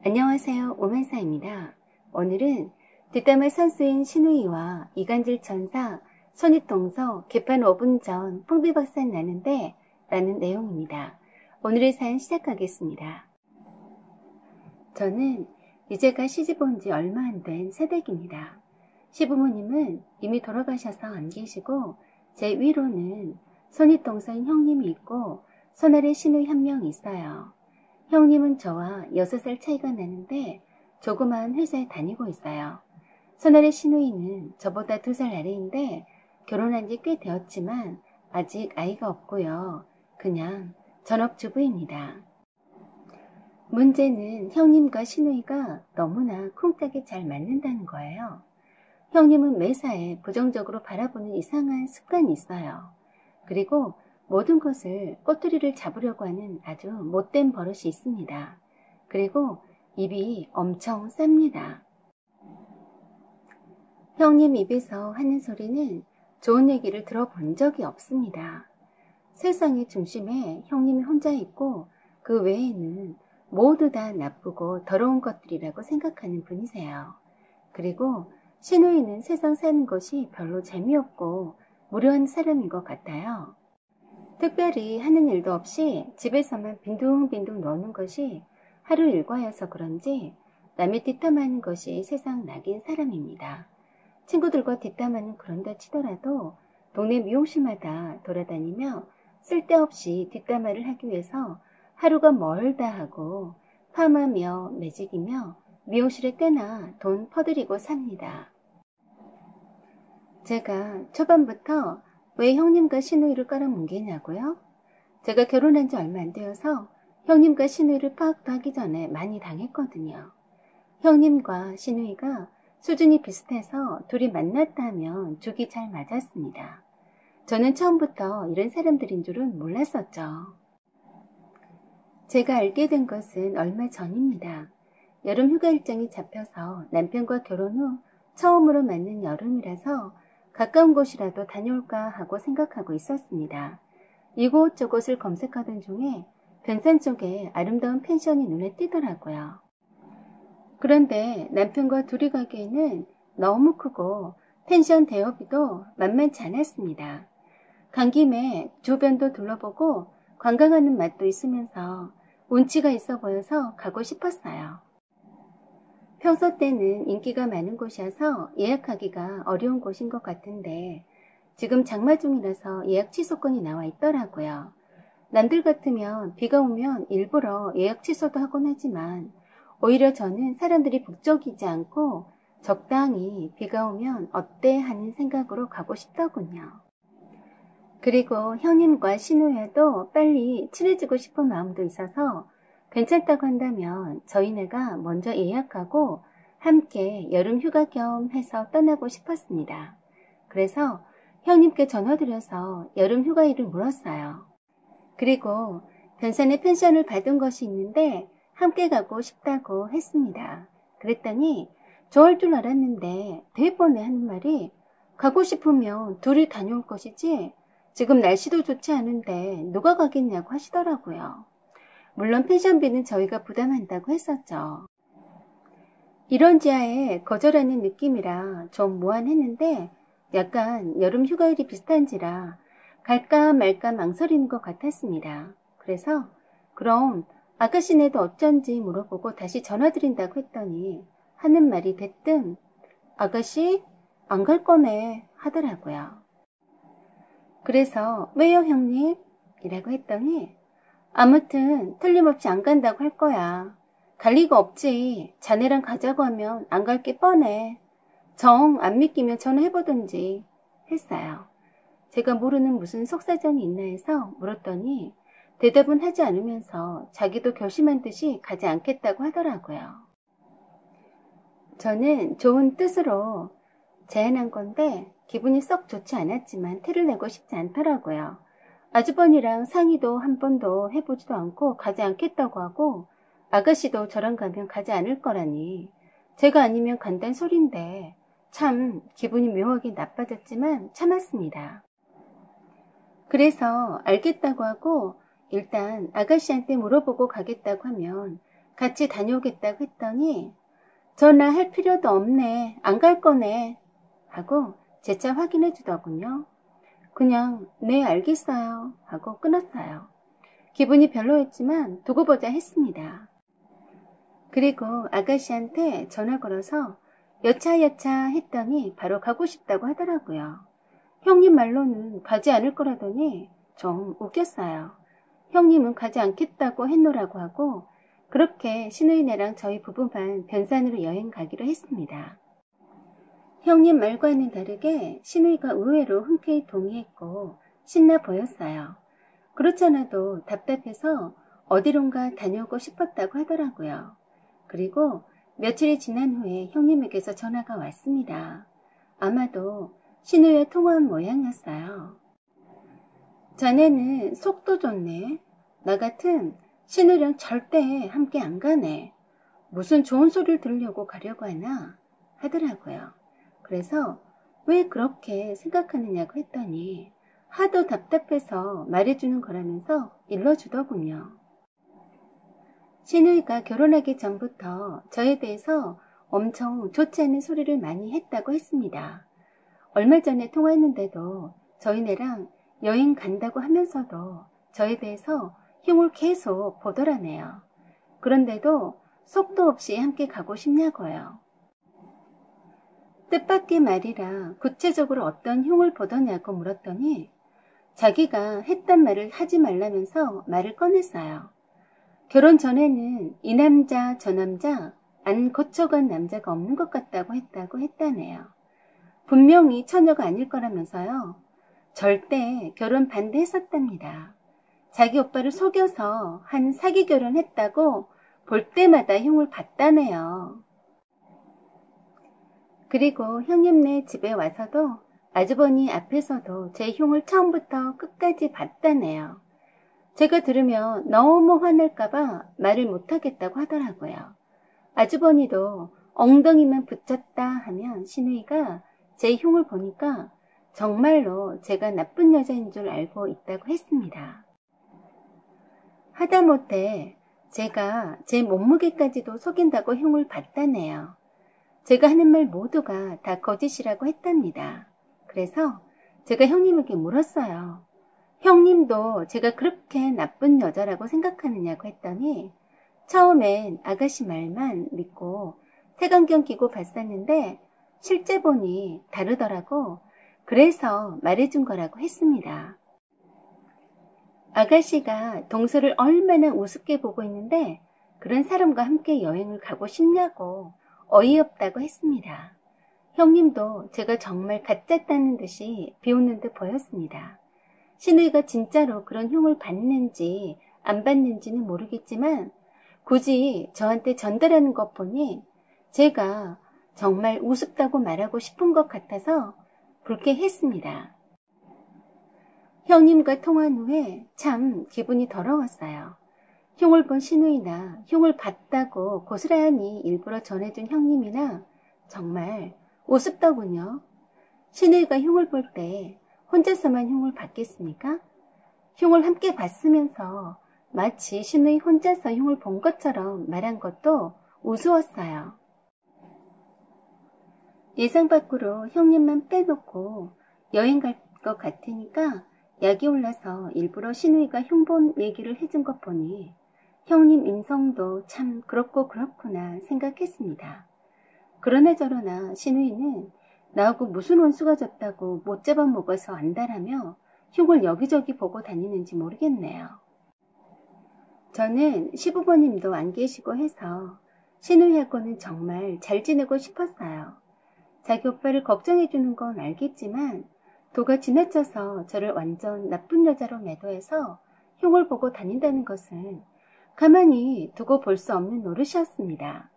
안녕하세요. 오만사입니다. 오늘은 뒷담화 선수인 신우이와 이간질 천사 손윗동서 개판 5분 전 풍비박산 나는데 라는 내용입니다. 오늘의 사연 시작하겠습니다. 저는 이제가 시집 온 지 얼마 안 된 새댁입니다. 시부모님은 이미 돌아가셔서 안 계시고 제 위로는 손윗동서인 형님이 있고 손아래 신우이 한 명 있어요. 형님은 저와 6살 차이가 나는데 조그마한 회사에 다니고 있어요. 손아래 신우이는 저보다 2살 아래인데 결혼한 지 꽤 되었지만 아직 아이가 없고요. 그냥 전업주부입니다. 문제는 형님과 신우이가 너무나 쿵짝이 잘 맞는다는 거예요. 형님은 매사에 부정적으로 바라보는 이상한 습관이 있어요. 그리고 모든 것을 꼬투리를 잡으려고 하는 아주 못된 버릇이 있습니다. 그리고 입이 엄청 쌉니다. 형님 입에서 하는 소리는 좋은 얘기를 들어본 적이 없습니다. 세상의 중심에 형님이 혼자 있고 그 외에는 모두 다 나쁘고 더러운 것들이라고 생각하는 분이세요. 그리고 신우이는 세상 사는 것이 별로 재미없고 무료한 사람인 것 같아요. 특별히 하는 일도 없이 집에서만 빈둥빈둥 노는 것이 하루 일과여서 그런지 남의 뒷담화하는 것이 세상 낙인 사람입니다. 친구들과 뒷담화는 그런다 치더라도 동네 미용실마다 돌아다니며 쓸데없이 뒷담화를 하기 위해서 하루가 멀다 하고 파마며 매직이며 미용실에 꽤나 돈 퍼들이고 삽니다. 제가 초반부터 왜 형님과 신우이를 깔아뭉개냐고요? 제가 결혼한 지 얼마 안 되어서 형님과 신우이를 파악도 하기 전에 많이 당했거든요. 형님과 신우이가 수준이 비슷해서 둘이 만났다 하면 죽이 잘 맞았습니다. 저는 처음부터 이런 사람들인 줄은 몰랐었죠. 제가 알게 된 것은 얼마 전입니다. 여름 휴가 일정이 잡혀서 남편과 결혼 후 처음으로 맞는 여름이라서 가까운 곳이라도 다녀올까 하고 생각하고 있었습니다. 이곳저곳을 검색하던 중에 변산 쪽에 아름다운 펜션이 눈에 띄더라고요. 그런데 남편과 둘이 가기에는 너무 크고 펜션 대여비도 만만치 않았습니다. 간 김에 주변도 둘러보고 관광하는 맛도 있으면서 운치가 있어 보여서 가고 싶었어요. 평소 때는 인기가 많은 곳이어서 예약하기가 어려운 곳인 것 같은데 지금 장마 중이라서 예약 취소권이 나와 있더라고요. 남들 같으면 비가 오면 일부러 예약 취소도 하곤 하지만 오히려 저는 사람들이 북적이지 않고 적당히 비가 오면 어때 하는 생각으로 가고 싶더군요. 그리고 형님과 신우여도 빨리 친해지고 싶은 마음도 있어서 괜찮다고 한다면 저희네가 먼저 예약하고 함께 여름 휴가 겸 해서 떠나고 싶었습니다. 그래서 형님께 전화드려서 여름 휴가일을 물었어요. 그리고 변산에 펜션을 받은 것이 있는데 함께 가고 싶다고 했습니다. 그랬더니 좋아할 줄 알았는데 대번에 하는 말이 가고 싶으면 둘이 다녀올 것이지 지금 날씨도 좋지 않은데 누가 가겠냐고 하시더라고요. 물론 펜션비는 저희가 부담한다고 했었죠. 이런 지하에 거절하는 느낌이라 좀 무안했는데 약간 여름 휴가일이 비슷한지라 갈까 말까 망설이는 것 같았습니다. 그래서 그럼 아가씨네도 어쩐지 물어보고 다시 전화드린다고 했더니 하는 말이 대뜸 아가씨 안 갈 거네 하더라고요. 그래서 왜요 형님? 이라고 했더니 아무튼 틀림없이 안 간다고 할 거야. 갈 리가 없지. 자네랑 가자고 하면 안 갈 게 뻔해. 정 안 믿기면 전화해보든지 했어요. 제가 모르는 무슨 속사정이 있나 해서 물었더니 대답은 하지 않으면서 자기도 결심한 듯이 가지 않겠다고 하더라고요. 저는 좋은 뜻으로 제안한 건데 기분이 썩 좋지 않았지만 티를 내고 싶지 않더라고요. 아주버니랑 상의도 한 번도 해보지도 않고 가지 않겠다고 하고 아가씨도 저랑 가면 가지 않을 거라니 제가 아니면 간단 소린데 참 기분이 묘하게 나빠졌지만 참았습니다. 그래서 알겠다고 하고 일단 아가씨한테 물어보고 가겠다고 하면 같이 다녀오겠다고 했더니 전화 할 필요도 없네. 안 갈 거네. 하고 재차 확인해 주더군요. 그냥 네 알겠어요 하고 끊었어요. 기분이 별로였지만 두고 보자 했습니다. 그리고 아가씨한테 전화 걸어서 여차여차 했더니 바로 가고 싶다고 하더라고요. 형님 말로는 가지 않을 거라더니 좀 웃겼어요. 형님은 가지 않겠다고 했노라고 하고 그렇게 시누이네랑 저희 부부만 변산으로 여행 가기로 했습니다. 형님 말과는 다르게 시누이가 의외로 흔쾌히 동의했고 신나 보였어요. 그렇잖아도 답답해서 어디론가 다녀오고 싶었다고 하더라고요. 그리고 며칠이 지난 후에 형님에게서 전화가 왔습니다. 아마도 시누이와 통화한 모양이었어요. 자네는 속도 좋네. 나 같은 시누이랑 절대 함께 안 가네. 무슨 좋은 소리를 들으려고 가려고 하나 하더라고요. 그래서 왜 그렇게 생각하느냐고 했더니 하도 답답해서 말해주는 거라면서 일러주더군요. 시누이가 결혼하기 전부터 저에 대해서 엄청 좋지 않은 소리를 많이 했다고 했습니다. 얼마 전에 통화했는데도 저희네랑 여행 간다고 하면서도 저에 대해서 흉을 계속 보더라네요. 그런데도 속도 없이 함께 가고 싶냐고요. 뜻밖의 말이라 구체적으로 어떤 흉을 보더냐고 물었더니 자기가 했단 말을 하지 말라면서 말을 꺼냈어요. 결혼 전에는 이 남자 저 남자 안 고쳐간 남자가 없는 것 같다고 했다네요. 분명히 처녀가 아닐 거라면서요. 절대 결혼 반대했었답니다. 자기 오빠를 속여서 한 사기 결혼했다고 볼 때마다 흉을 봤다네요. 그리고 형님네 집에 와서도 아주버니 앞에서도 제 흉을 처음부터 끝까지 봤다네요. 제가 들으면 너무 화날까봐 말을 못하겠다고 하더라고요. 아주버니도 엉덩이만 붙였다 하면 시누이가 제 흉을 보니까 정말로 제가 나쁜 여자인 줄 알고 있다고 했습니다. 하다못해 제가 제 몸무게까지도 속인다고 흉을 봤다네요. 제가 하는 말 모두가 다 거짓이라고 했답니다. 그래서 제가 형님에게 물었어요. 형님도 제가 그렇게 나쁜 여자라고 생각하느냐고 했더니 처음엔 아가씨 말만 믿고 색안경 끼고 봤었는데 실제 보니 다르더라고. 그래서 말해준 거라고 했습니다. 아가씨가 동서를 얼마나 우습게 보고 있는데 그런 사람과 함께 여행을 가고 싶냐고 어이없다고 했습니다. 형님도 제가 정말 가짜다는 듯이 비웃는 듯 보였습니다. 시누이가 진짜로 그런 흉을 받는지 안 받는지는 모르겠지만 굳이 저한테 전달하는 것 보니 제가 정말 우습다고 말하고 싶은 것 같아서 불쾌했습니다. 형님과 통화한 후에 참 기분이 더러웠어요. 흉을 본 시누이나 흉을 봤다고 고스란히 일부러 전해준 형님이나 정말 우습더군요. 시누이가 흉을 볼 때 혼자서만 흉을 봤겠습니까? 흉을 함께 봤으면서 마치 시누이 혼자서 흉을 본 것처럼 말한 것도 우스웠어요. 예상 밖으로 형님만 빼놓고 여행 갈 것 같으니까 약이 올라서 일부러 시누이가 흉본 얘기를 해준 것 보니 형님 인성도 참 그렇고 그렇구나 생각했습니다. 그러나 저러나 시누이는 나하고 무슨 원수가 졌다고 못 잡아먹어서 안달하며 흉을 여기저기 보고 다니는지 모르겠네요. 저는 시부모님도 안 계시고 해서 시누이하고는 정말 잘 지내고 싶었어요. 자기 오빠를 걱정해주는 건 알겠지만 도가 지나쳐서 저를 완전 나쁜 여자로 매도해서 흉을 보고 다닌다는 것은 가만히 두고 볼 수 없는 노릇이었습니다.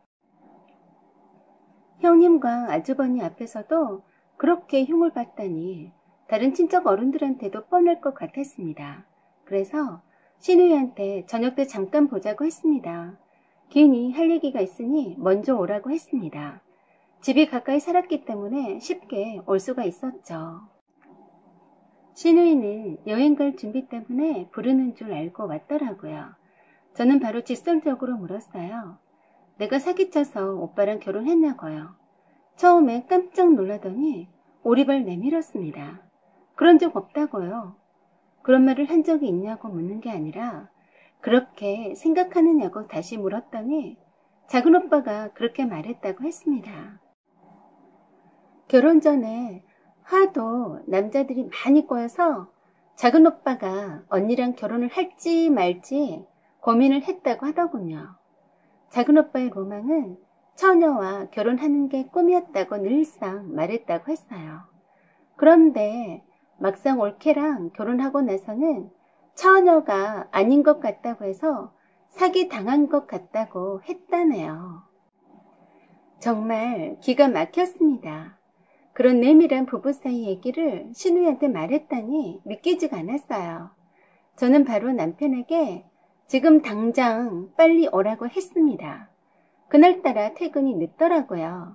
형님과 아주버니 앞에서도 그렇게 흉을 봤다니 다른 친척 어른들한테도 뻔할 것 같았습니다. 그래서 시누이한테 저녁 때 잠깐 보자고 했습니다. 괜히 할 얘기가 있으니 먼저 오라고 했습니다. 집이 가까이 살았기 때문에 쉽게 올 수가 있었죠. 시누이는 여행 갈 준비 때문에 부르는 줄 알고 왔더라고요. 저는 바로 직설적으로 물었어요. 내가 사기쳐서 오빠랑 결혼했냐고요. 처음에 깜짝 놀라더니 오리발 내밀었습니다. 그런 적 없다고요. 그런 말을 한 적이 있냐고 묻는 게 아니라 그렇게 생각하느냐고 다시 물었더니 작은 오빠가 그렇게 말했다고 했습니다. 결혼 전에 하도 남자들이 많이 꼬여서 작은 오빠가 언니랑 결혼을 할지 말지 고민을 했다고 하더군요. 작은 오빠의 로망은 처녀와 결혼하는 게 꿈이었다고 늘상 말했다고 했어요. 그런데 막상 올케랑 결혼하고 나서는 처녀가 아닌 것 같다고 해서 사기 당한 것 같다고 했다네요. 정말 기가 막혔습니다. 그런 내밀한 부부 사이 얘기를 신우이한테 말했다니 믿기지가 않았어요. 저는 바로 남편에게 지금 당장 빨리 오라고 했습니다. 그날따라 퇴근이 늦더라고요.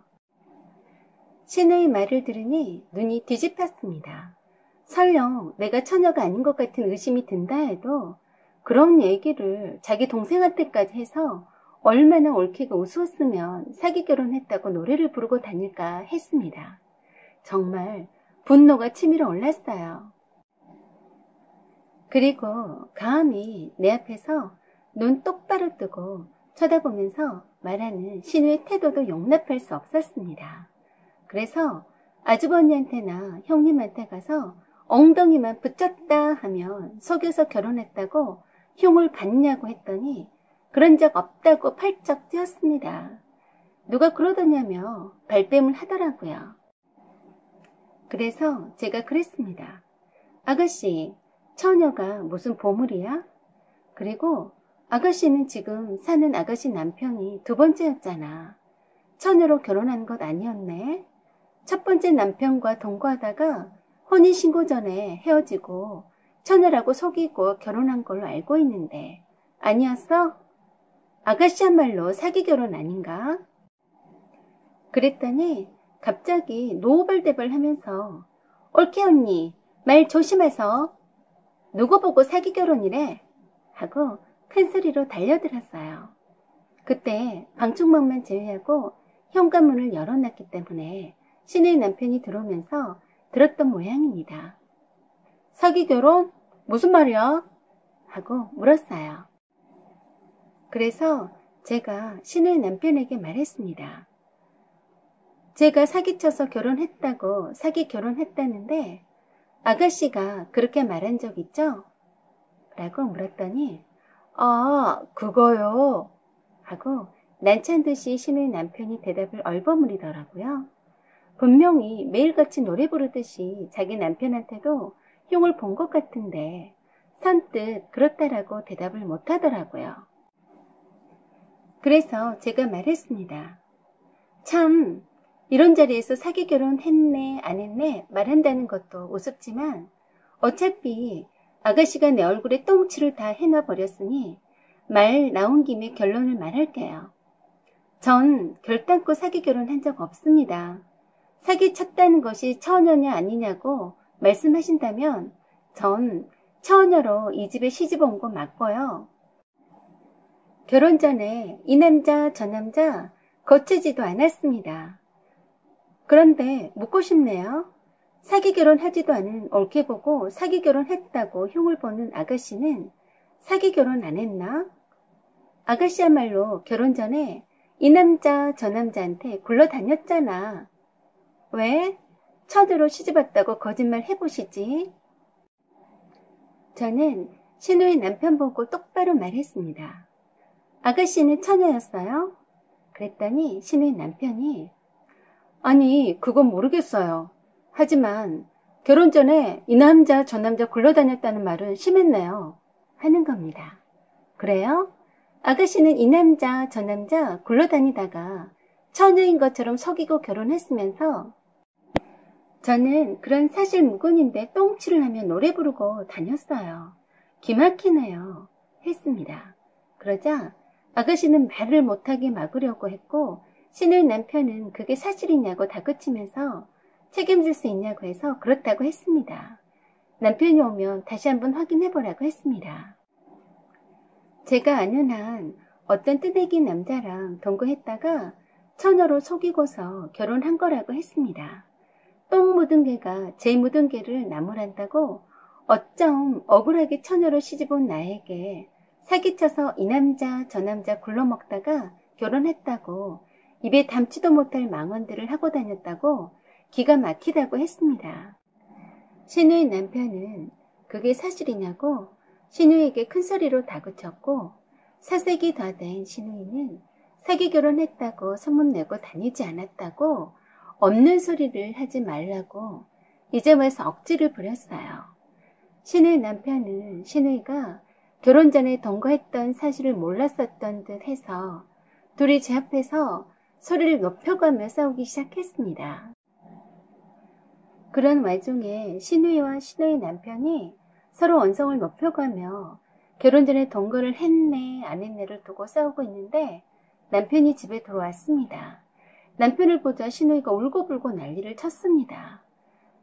신우의 말을 들으니 눈이 뒤집혔습니다. 설령 내가 처녀가 아닌 것 같은 의심이 든다 해도 그런 얘기를 자기 동생한테까지 해서 얼마나 옳게가 우스웠으면 사기 결혼했다고 노래를 부르고 다닐까 했습니다. 정말 분노가 치밀어 올랐어요. 그리고 감히 내 앞에서 눈 똑바로 뜨고 쳐다보면서 말하는 신우의 태도도 용납할 수 없었습니다. 그래서 아주버니한테나 형님한테 가서 엉덩이만 붙였다 하면 속여서 결혼했다고 흉을 받냐고 했더니 그런 적 없다고 팔쩍 뛰었습니다. 누가 그러더냐며 발뺌을 하더라고요. 그래서 제가 그랬습니다. 아가씨, 처녀가 무슨 보물이야? 그리고 아가씨는 지금 사는 아가씨 남편이 두 번째였잖아. 처녀로 결혼한 것 아니었네? 첫 번째 남편과 동거하다가 혼인신고 전에 헤어지고 처녀라고 속이고 결혼한 걸로 알고 있는데 아니었어? 아가씨야말로 사기 결혼 아닌가? 그랬더니 갑자기 노발대발 하면서 옳게 언니 말 조심해서 누구 보고 사기 결혼이래? 하고 큰 소리로 달려들었어요. 그때 방충망만 제외하고 현관문을 열어놨기 때문에 신우의 남편이 들어오면서 들었던 모양입니다. 사기 결혼? 무슨 말이야? 하고 물었어요. 그래서 제가 신우의 남편에게 말했습니다. 제가 사기쳐서 결혼했다고 사기 결혼했다는데 아가씨가 그렇게 말한 적 있죠? 라고 물었더니 그거요 하고 난찬듯이 신우의 남편이 대답을 얼버무리더라고요. 분명히 매일같이 노래 부르듯이 자기 남편한테도 흉을 본 것 같은데 선뜻 그렇다라고 대답을 못하더라고요. 그래서 제가 말했습니다. 참 이런 자리에서 사기 결혼 했네 안 했네 말한다는 것도 우습지만 어차피 아가씨가 내 얼굴에 똥칠을 다 해놔버렸으니 말 나온 김에 결론을 말할게요. 전 결단코 사기 결혼한 적 없습니다. 사기 쳤다는 것이 처녀냐 아니냐고 말씀하신다면 전 처녀로 이 집에 시집 온 거 맞고요. 결혼 전에 이 남자 저 남자 거치지도 않았습니다. 그런데 묻고 싶네요. 사기 결혼하지도 않은 옳게 보고 사기 결혼했다고 흉을 보는 아가씨는 사기 결혼 안 했나? 아가씨야말로 결혼 전에 이 남자 저 남자한테 굴러다녔잖아. 왜? 처녀로 시집왔다고 거짓말 해보시지? 저는 신우의 남편 보고 똑바로 말했습니다. 아가씨는 처녀였어요? 그랬더니 신우의 남편이 아니 그건 모르겠어요. 하지만 결혼 전에 이 남자 저 남자 굴러다녔다는 말은 심했네요. 하는 겁니다. 그래요? 아가씨는 이 남자 저 남자 굴러다니다가 처녀인 것처럼 속이고 결혼했으면서 저는 그런 사실 무근인데 똥칠을 하며 노래 부르고 다녔어요. 기막히네요. 했습니다. 그러자 아가씨는 말을 못하게 막으려고 했고 신우의 남편은 그게 사실이냐고 다그치면서 책임질 수 있냐고 해서 그렇다고 했습니다. 남편이 오면 다시 한번 확인해보라고 했습니다. 제가 아는 한 어떤 뜨내기 남자랑 동거했다가 처녀로 속이고서 결혼한 거라고 했습니다. 똥 묻은 개가 제 묻은 개를 나무란다고 어쩜 억울하게 처녀로 시집온 나에게 사기쳐서 이 남자 저 남자 굴러먹다가 결혼했다고 입에 담지도 못할 망언들을 하고 다녔다고 기가 막히다고 했습니다. 신우의 남편은 그게 사실이냐고 신우에게 큰소리로 다그쳤고 사색이 다 된 신우이는 사기 결혼했다고 소문내고 다니지 않았다고 없는 소리를 하지 말라고 이제 와서 억지를 부렸어요. 신우의 남편은 신우이가 결혼 전에 동거했던 사실을 몰랐었던 듯 해서 둘이 제 앞에서 소리를 높여가며 싸우기 시작했습니다. 그런 와중에 신우이와 신우의 남편이 서로 언성을 높여가며 결혼 전에 동거를 했네 안 했네를 두고 싸우고 있는데 남편이 집에 들어왔습니다. 남편을 보자 신우이가 울고불고 난리를 쳤습니다.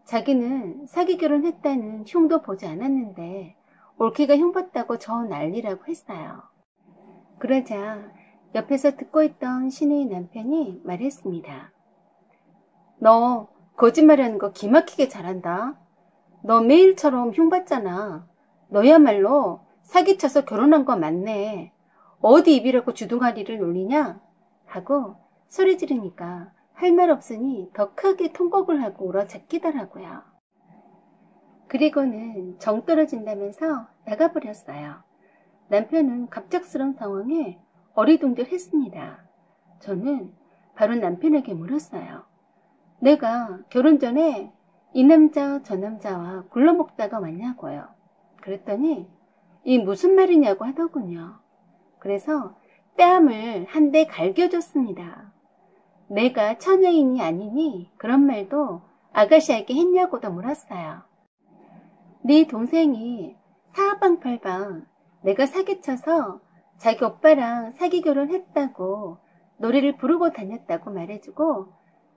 자기는 사기 결혼했다는 흉도 보지 않았는데 올케가 흉봤다고 저 난리라고 했어요. 그러자 옆에서 듣고 있던 신우의 남편이 말했습니다. 너 거짓말하는 거 기막히게 잘한다. 너 매일처럼 흉봤잖아. 너야말로 사기쳐서 결혼한 거 맞네. 어디 입이라고 주둥아리를 놀리냐? 하고 소리 지르니까 할 말 없으니 더 크게 통곡을 하고 울어 제끼더라고요. 그리고는 정 떨어진다면서 나가버렸어요. 남편은 갑작스러운 상황에 어리둥절했습니다. 저는 바로 남편에게 물었어요. 내가 결혼 전에 이 남자 저 남자와 굴러먹다가 왔냐고요. 그랬더니 이 무슨 말이냐고 하더군요. 그래서 뺨을 한 대 갈겨줬습니다. 내가 처녀이니 아니니 그런 말도 아가씨에게 했냐고도 물었어요. 네 동생이 사방팔방 내가 사기쳐서 자기 오빠랑 사기 결혼했다고 노래를 부르고 다녔다고 말해주고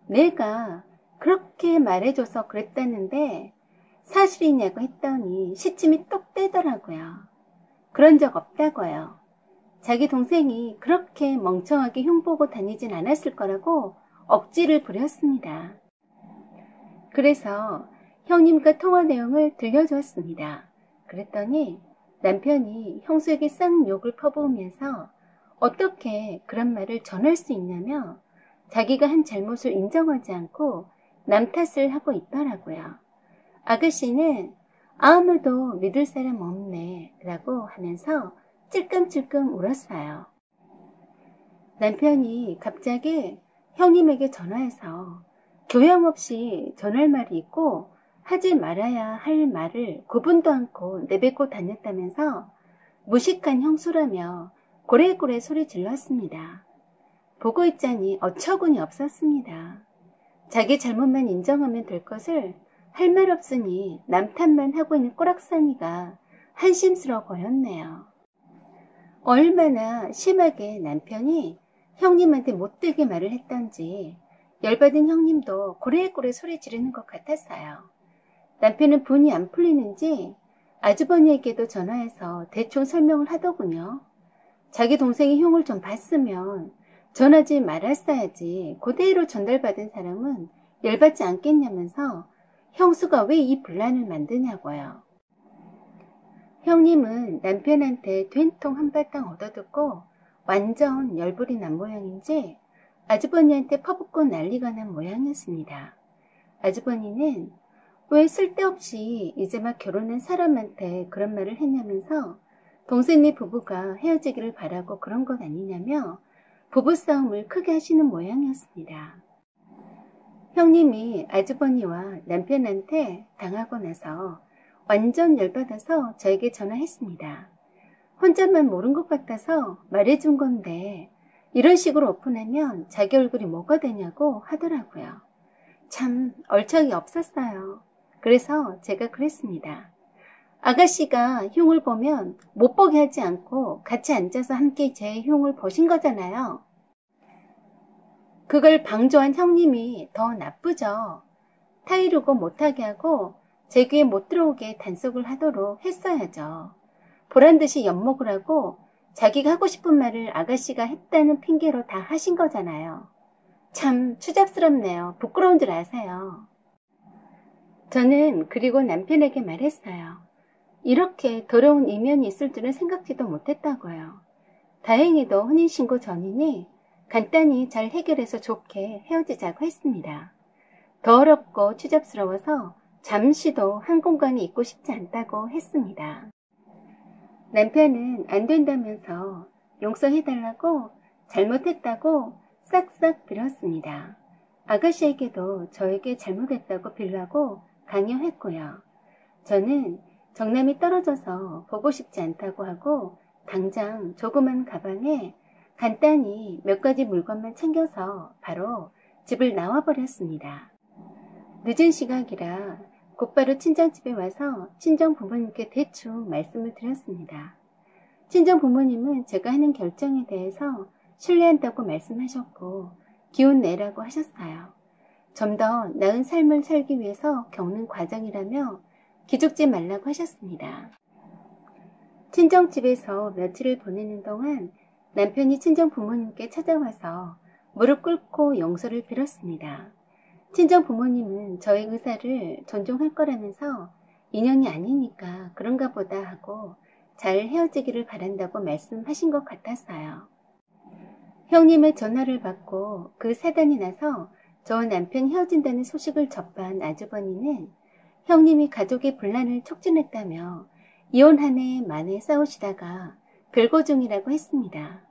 내가 그렇게 말해줘서 그랬다는데 사실이냐고 했더니 시침이 똑 떼더라고요. 그런 적 없다고요. 자기 동생이 그렇게 멍청하게 흉보고 다니진 않았을 거라고 억지를 부렸습니다. 그래서 형님과 통화 내용을 들려주었습니다. 그랬더니 남편이 형수에게 쌍 욕을 퍼부으면서 어떻게 그런 말을 전할 수 있냐며 자기가 한 잘못을 인정하지 않고 남 탓을 하고 있더라고요. 아가씨는 아무도 믿을 사람 없네 라고 하면서 찔끔찔끔 울었어요. 남편이 갑자기 형님에게 전화해서 교양 없이 전할 말이 있고 하지 말아야 할 말을 구분도 않고 내뱉고 다녔다면서 무식한 형수라며 고래고래 소리 질렀습니다. 보고 있자니 어처구니 없었습니다. 자기 잘못만 인정하면 될 것을 할 말 없으니 남 탓만 하고 있는 꼬락서니가 한심스러워 보였네요. 얼마나 심하게 남편이 형님한테 못되게 말을 했던지 열받은 형님도 고래고래 소리 지르는 것 같았어요. 남편은 분이 안 풀리는지 아주버니에게도 전화해서 대충 설명을 하더군요. 자기 동생이 흉을 좀 봤으면 전하지 말았어야지 그대로 전달받은 사람은 열받지 않겠냐면서 형수가 왜 이 분란을 만드냐고요. 형님은 남편한테 된통 한바탕 얻어듣고 완전 열불이 난 모양인지 아주버니한테 퍼붓고 난리가 난 모양이었습니다. 아주버니는 왜 쓸데없이 이제 막 결혼한 사람한테 그런 말을 했냐면서 동생네 부부가 헤어지기를 바라고 그런 것 아니냐며 부부싸움을 크게 하시는 모양이었습니다. 형님이 아주버니와 남편한테 당하고 나서 완전 열받아서 저에게 전화했습니다. 혼자만 모른 것 같아서 말해준 건데 이런 식으로 오픈하면 자기 얼굴이 뭐가 되냐고 하더라고요. 참 얼척이 없었어요. 그래서 제가 그랬습니다. 아가씨가 흉을 보면 못 보게 하지 않고 같이 앉아서 함께 제 흉을 보신 거잖아요. 그걸 방조한 형님이 더 나쁘죠. 타이르고 못하게 하고 제 귀에 못 들어오게 단속을 하도록 했어야죠. 보란듯이 엿먹으라고 자기가 하고 싶은 말을 아가씨가 했다는 핑계로 다 하신 거잖아요. 참 추잡스럽네요. 부끄러운 줄 아세요. 저는 그리고 남편에게 말했어요. 이렇게 더러운 이면이 있을 줄은 생각지도 못했다고요. 다행히도 혼인신고 전이니 간단히 잘 해결해서 좋게 헤어지자고 했습니다. 더럽고 추잡스러워서 잠시도 한 공간에 있고 싶지 않다고 했습니다. 남편은 안 된다면서 용서해달라고 잘못했다고 싹싹 빌었습니다. 아가씨에게도 저에게 잘못했다고 빌라고 강요했고요. 저는 정남이 떨어져서 보고 싶지 않다고 하고 당장 조그만 가방에 간단히 몇 가지 물건만 챙겨서 바로 집을 나와버렸습니다. 늦은 시각이라 곧바로 친정집에 와서 친정 부모님께 대충 말씀을 드렸습니다. 친정 부모님은 제가 하는 결정에 대해서 신뢰한다고 말씀하셨고 기운 내라고 하셨어요. 좀 더 나은 삶을 살기 위해서 겪는 과정이라며 기죽지 말라고 하셨습니다. 친정집에서 며칠을 보내는 동안 남편이 친정 부모님께 찾아와서 무릎 꿇고 용서를 빌었습니다. 친정 부모님은 저의 의사를 존중할 거라면서 인연이 아니니까 그런가 보다 하고 잘 헤어지기를 바란다고 말씀하신 것 같았어요. 형님의 전화를 받고 그 사단이 나서 저 남편 헤어진다는 소식을 접한 아주버니는 형님이 가족의 분란을 촉진했다며 이혼 한 해 만에 싸우시다가 별거 중이라고 했습니다.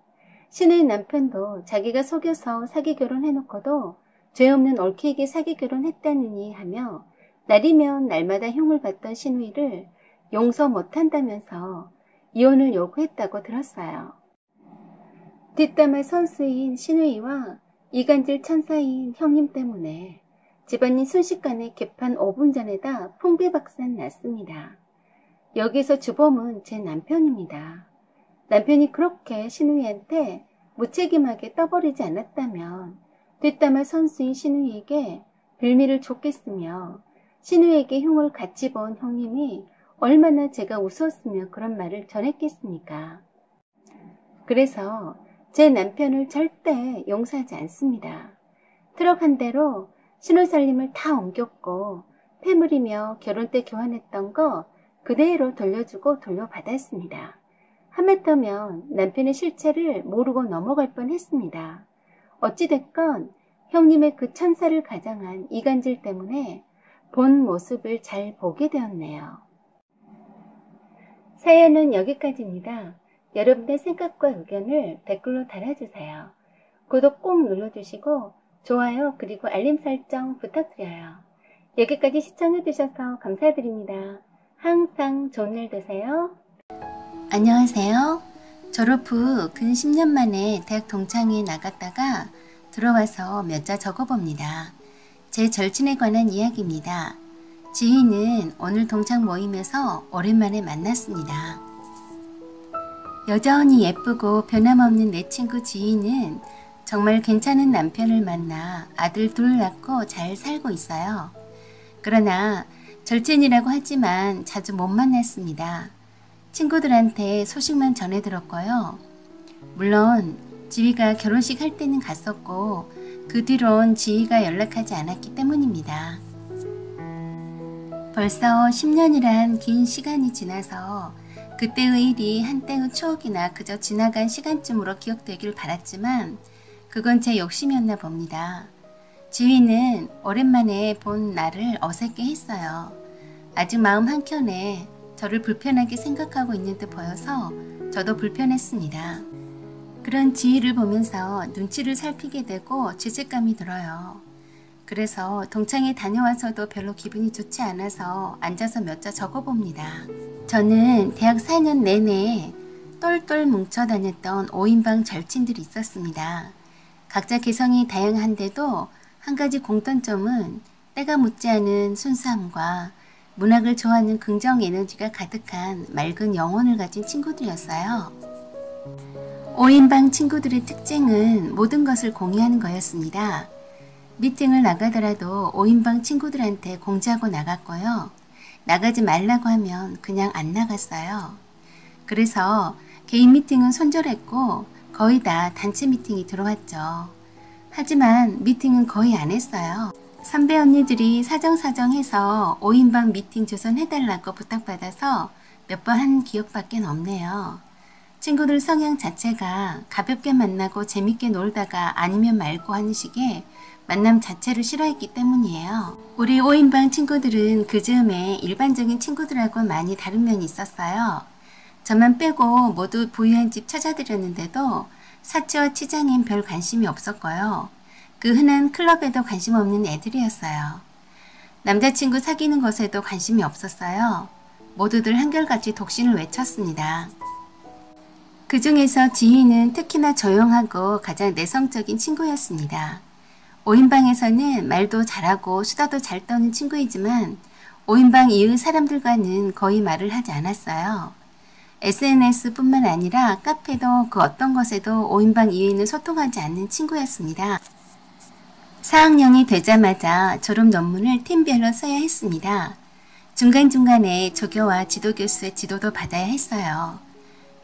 신우의 남편도 자기가 속여서 사기 결혼해놓고도 죄 없는 옳게에게 사기 결혼했다느니 하며 날이면 날마다 흉을 받던 신우이를 용서 못한다면서 이혼을 요구했다고 들었어요. 뒷담화 선수인 신우이와 이간질 천사인 형님 때문에 집안이 순식간에 개판 5분 전에다 풍비박산 났습니다. 여기서 주범은 제 남편입니다. 남편이 그렇게 신우이한테 무책임하게 떠버리지 않았다면 뒷담화 선수인 신우이에게 빌미를 줬겠으며 신우이에게 흉을 같이 본 형님이 얼마나 제가 웃었으며 그런 말을 전했겠습니까? 그래서 제 남편을 절대 용서하지 않습니다. 트럭 한 대로 신혼살림을 다 옮겼고 폐물이며 결혼 때 교환했던 거 그대로 돌려주고 돌려받았습니다. 하마터면 남편의 실체를 모르고 넘어갈 뻔했습니다. 어찌됐건 형님의 그 천사를 가장한 이간질 때문에 본 모습을 잘 보게 되었네요. 사연은 여기까지입니다. 여러분의 생각과 의견을 댓글로 달아주세요. 구독 꼭 눌러주시고 좋아요 그리고 알림 설정 부탁드려요. 여기까지 시청해주셔서 감사드립니다. 항상 좋은 날 되세요. 안녕하세요. 졸업 후 근 10년 만에 대학 동창회에 나갔다가 들어와서 몇 자 적어봅니다. 제 절친에 관한 이야기입니다. 지희는 오늘 동창 모임에서 오랜만에 만났습니다. 여전히 예쁘고 변함없는 내 친구 지희는 정말 괜찮은 남편을 만나 아들 둘 낳고 잘 살고 있어요. 그러나 절친이라고 하지만 자주 못 만났습니다. 친구들한테 소식만 전해 들었고요. 물론 지희가 결혼식 할 때는 갔었고 그 뒤론 지희가 연락하지 않았기 때문입니다. 벌써 10년이란 긴 시간이 지나서 그때의 일이 한때의 추억이나 그저 지나간 시간쯤으로 기억되길 바랐지만 그건 제 욕심이었나 봅니다. 지휘는 오랜만에 본 나를 어색해 했어요. 아직 마음 한켠에 저를 불편하게 생각하고 있는 듯 보여서 저도 불편했습니다. 그런 지휘를 보면서 눈치를 살피게 되고 죄책감이 들어요. 그래서 동창회 다녀와서도 별로 기분이 좋지 않아서 앉아서 몇 자 적어봅니다. 저는 대학 4년 내내 똘똘 뭉쳐 다녔던 5인방 절친들이 있었습니다. 각자 개성이 다양한데도 한 가지 공통점은 때가 묻지 않은 순수함과 문학을 좋아하는 긍정 에너지가 가득한 맑은 영혼을 가진 친구들이었어요. 5인방 친구들의 특징은 모든 것을 공유하는 거였습니다. 미팅을 나가더라도 5인방 친구들한테 공지하고 나갔고요. 나가지 말라고 하면 그냥 안 나갔어요. 그래서 개인 미팅은 손절했고 거의 다 단체 미팅이 들어왔죠. 하지만 미팅은 거의 안 했어요. 선배 언니들이 사정사정해서 5인방 미팅 조성해달라고 부탁받아서 몇 번 한 기억밖에 없네요. 친구들 성향 자체가 가볍게 만나고 재밌게 놀다가 아니면 말고 하는 식의 만남 자체를 싫어했기 때문이에요. 우리 5인방 친구들은 그 즈음에 일반적인 친구들하고 많이 다른 면이 있었어요. 저만 빼고 모두 부유한 집 찾아드렸는데도 사치와 치장엔 별 관심이 없었고요. 그 흔한 클럽에도 관심 없는 애들이었어요. 남자친구 사귀는 것에도 관심이 없었어요. 모두들 한결같이 독신을 외쳤습니다. 그 중에서 지희는 특히나 조용하고 가장 내성적인 친구였습니다. 5인방에서는 말도 잘하고 수다도 잘 떠는 친구이지만 5인방 이후 사람들과는 거의 말을 하지 않았어요. SNS뿐만 아니라 카페도 그 어떤 것에도 5인방 이외에는 소통하지 않는 친구였습니다. 4학년이 되자마자 졸업 논문을 팀별로 써야 했습니다. 중간중간에 조교와 지도교수의 지도도 받아야 했어요.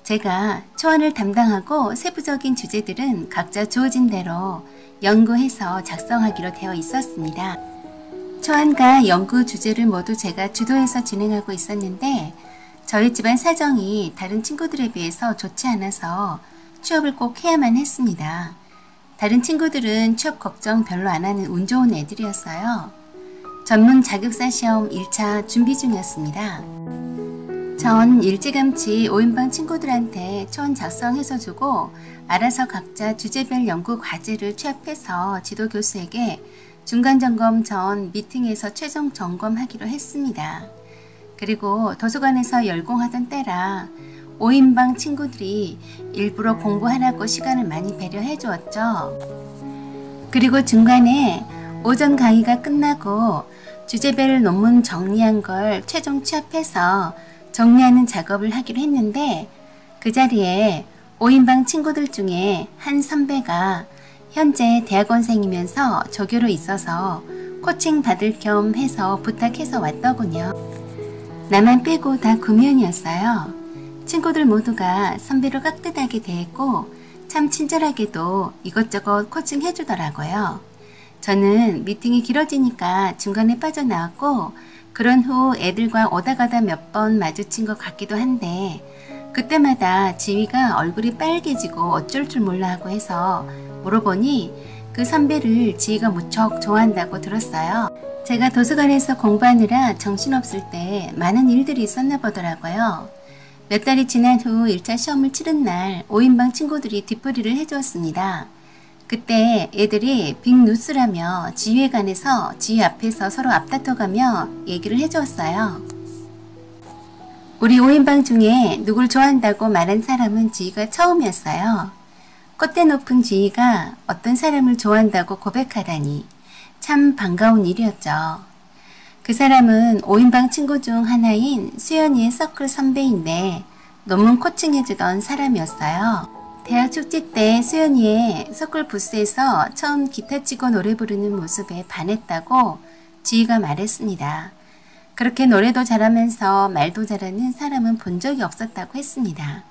제가 초안을 담당하고 세부적인 주제들은 각자 주어진 대로 연구해서 작성하기로 되어 있었습니다. 초안과 연구 주제를 모두 제가 주도해서 진행하고 있었는데 저희 집안 사정이 다른 친구들에 비해서 좋지 않아서 취업을 꼭 해야만 했습니다. 다른 친구들은 취업 걱정 별로 안 하는 운 좋은 애들이었어요. 전문 자격사 시험 1차 준비 중이었습니다. 전 일찌감치 5인방 친구들한테 초안 작성해서 주고 알아서 각자 주제별 연구 과제를 취합해서 지도교수에게 중간점검 전 미팅에서 최종 점검하기로 했습니다. 그리고 도서관에서 열공하던 때라 5인방 친구들이 일부러 공부하라고 시간을 많이 배려해 주었죠. 그리고 중간에 오전 강의가 끝나고 주제별 논문 정리한 걸 최종 취합해서 정리하는 작업을 하기로 했는데 그 자리에 5인방 친구들 중에 한 선배가 현재 대학원생이면서 조교로 있어서 코칭 받을 겸 해서 부탁해서 왔더군요. 나만 빼고 다 구면이었어요. 친구들 모두가 선배로 깍듯하게 대했고 참 친절하게도 이것저것 코칭 해주더라고요. 저는 미팅이 길어지니까 중간에 빠져나왔고 그런 후 애들과 오다 가다 몇 번 마주친 것 같기도 한데 그때마다 지휘가 얼굴이 빨개지고 어쩔 줄 몰라 하고 해서 물어보니 그 선배를 지휘가 무척 좋아한다고 들었어요. 제가 도서관에서 공부하느라 정신없을 때 많은 일들이 있었나 보더라고요. 몇 달이 지난 후 1차 시험을 치른 날 5인방 친구들이 뒷풀이를 해주었습니다. 그때 애들이 빅뉴스라며 지휘에 관해서 지휘 앞에서 서로 앞다퉈가며 얘기를 해주었어요. 우리 5인방 중에 누굴 좋아한다고 말한 사람은 지휘가 처음이었어요. 콧대 높은 지휘가 어떤 사람을 좋아한다고 고백하다니 참 반가운 일이었죠. 그 사람은 5인방 친구 중 하나인 수연이의 서클 선배인데 논문 코칭해주던 사람이었어요. 대학 축제 때 수연이의 서클 부스에서 처음 기타 치고 노래 부르는 모습에 반했다고 지희가 말했습니다. 그렇게 노래도 잘하면서 말도 잘하는 사람은 본 적이 없었다고 했습니다.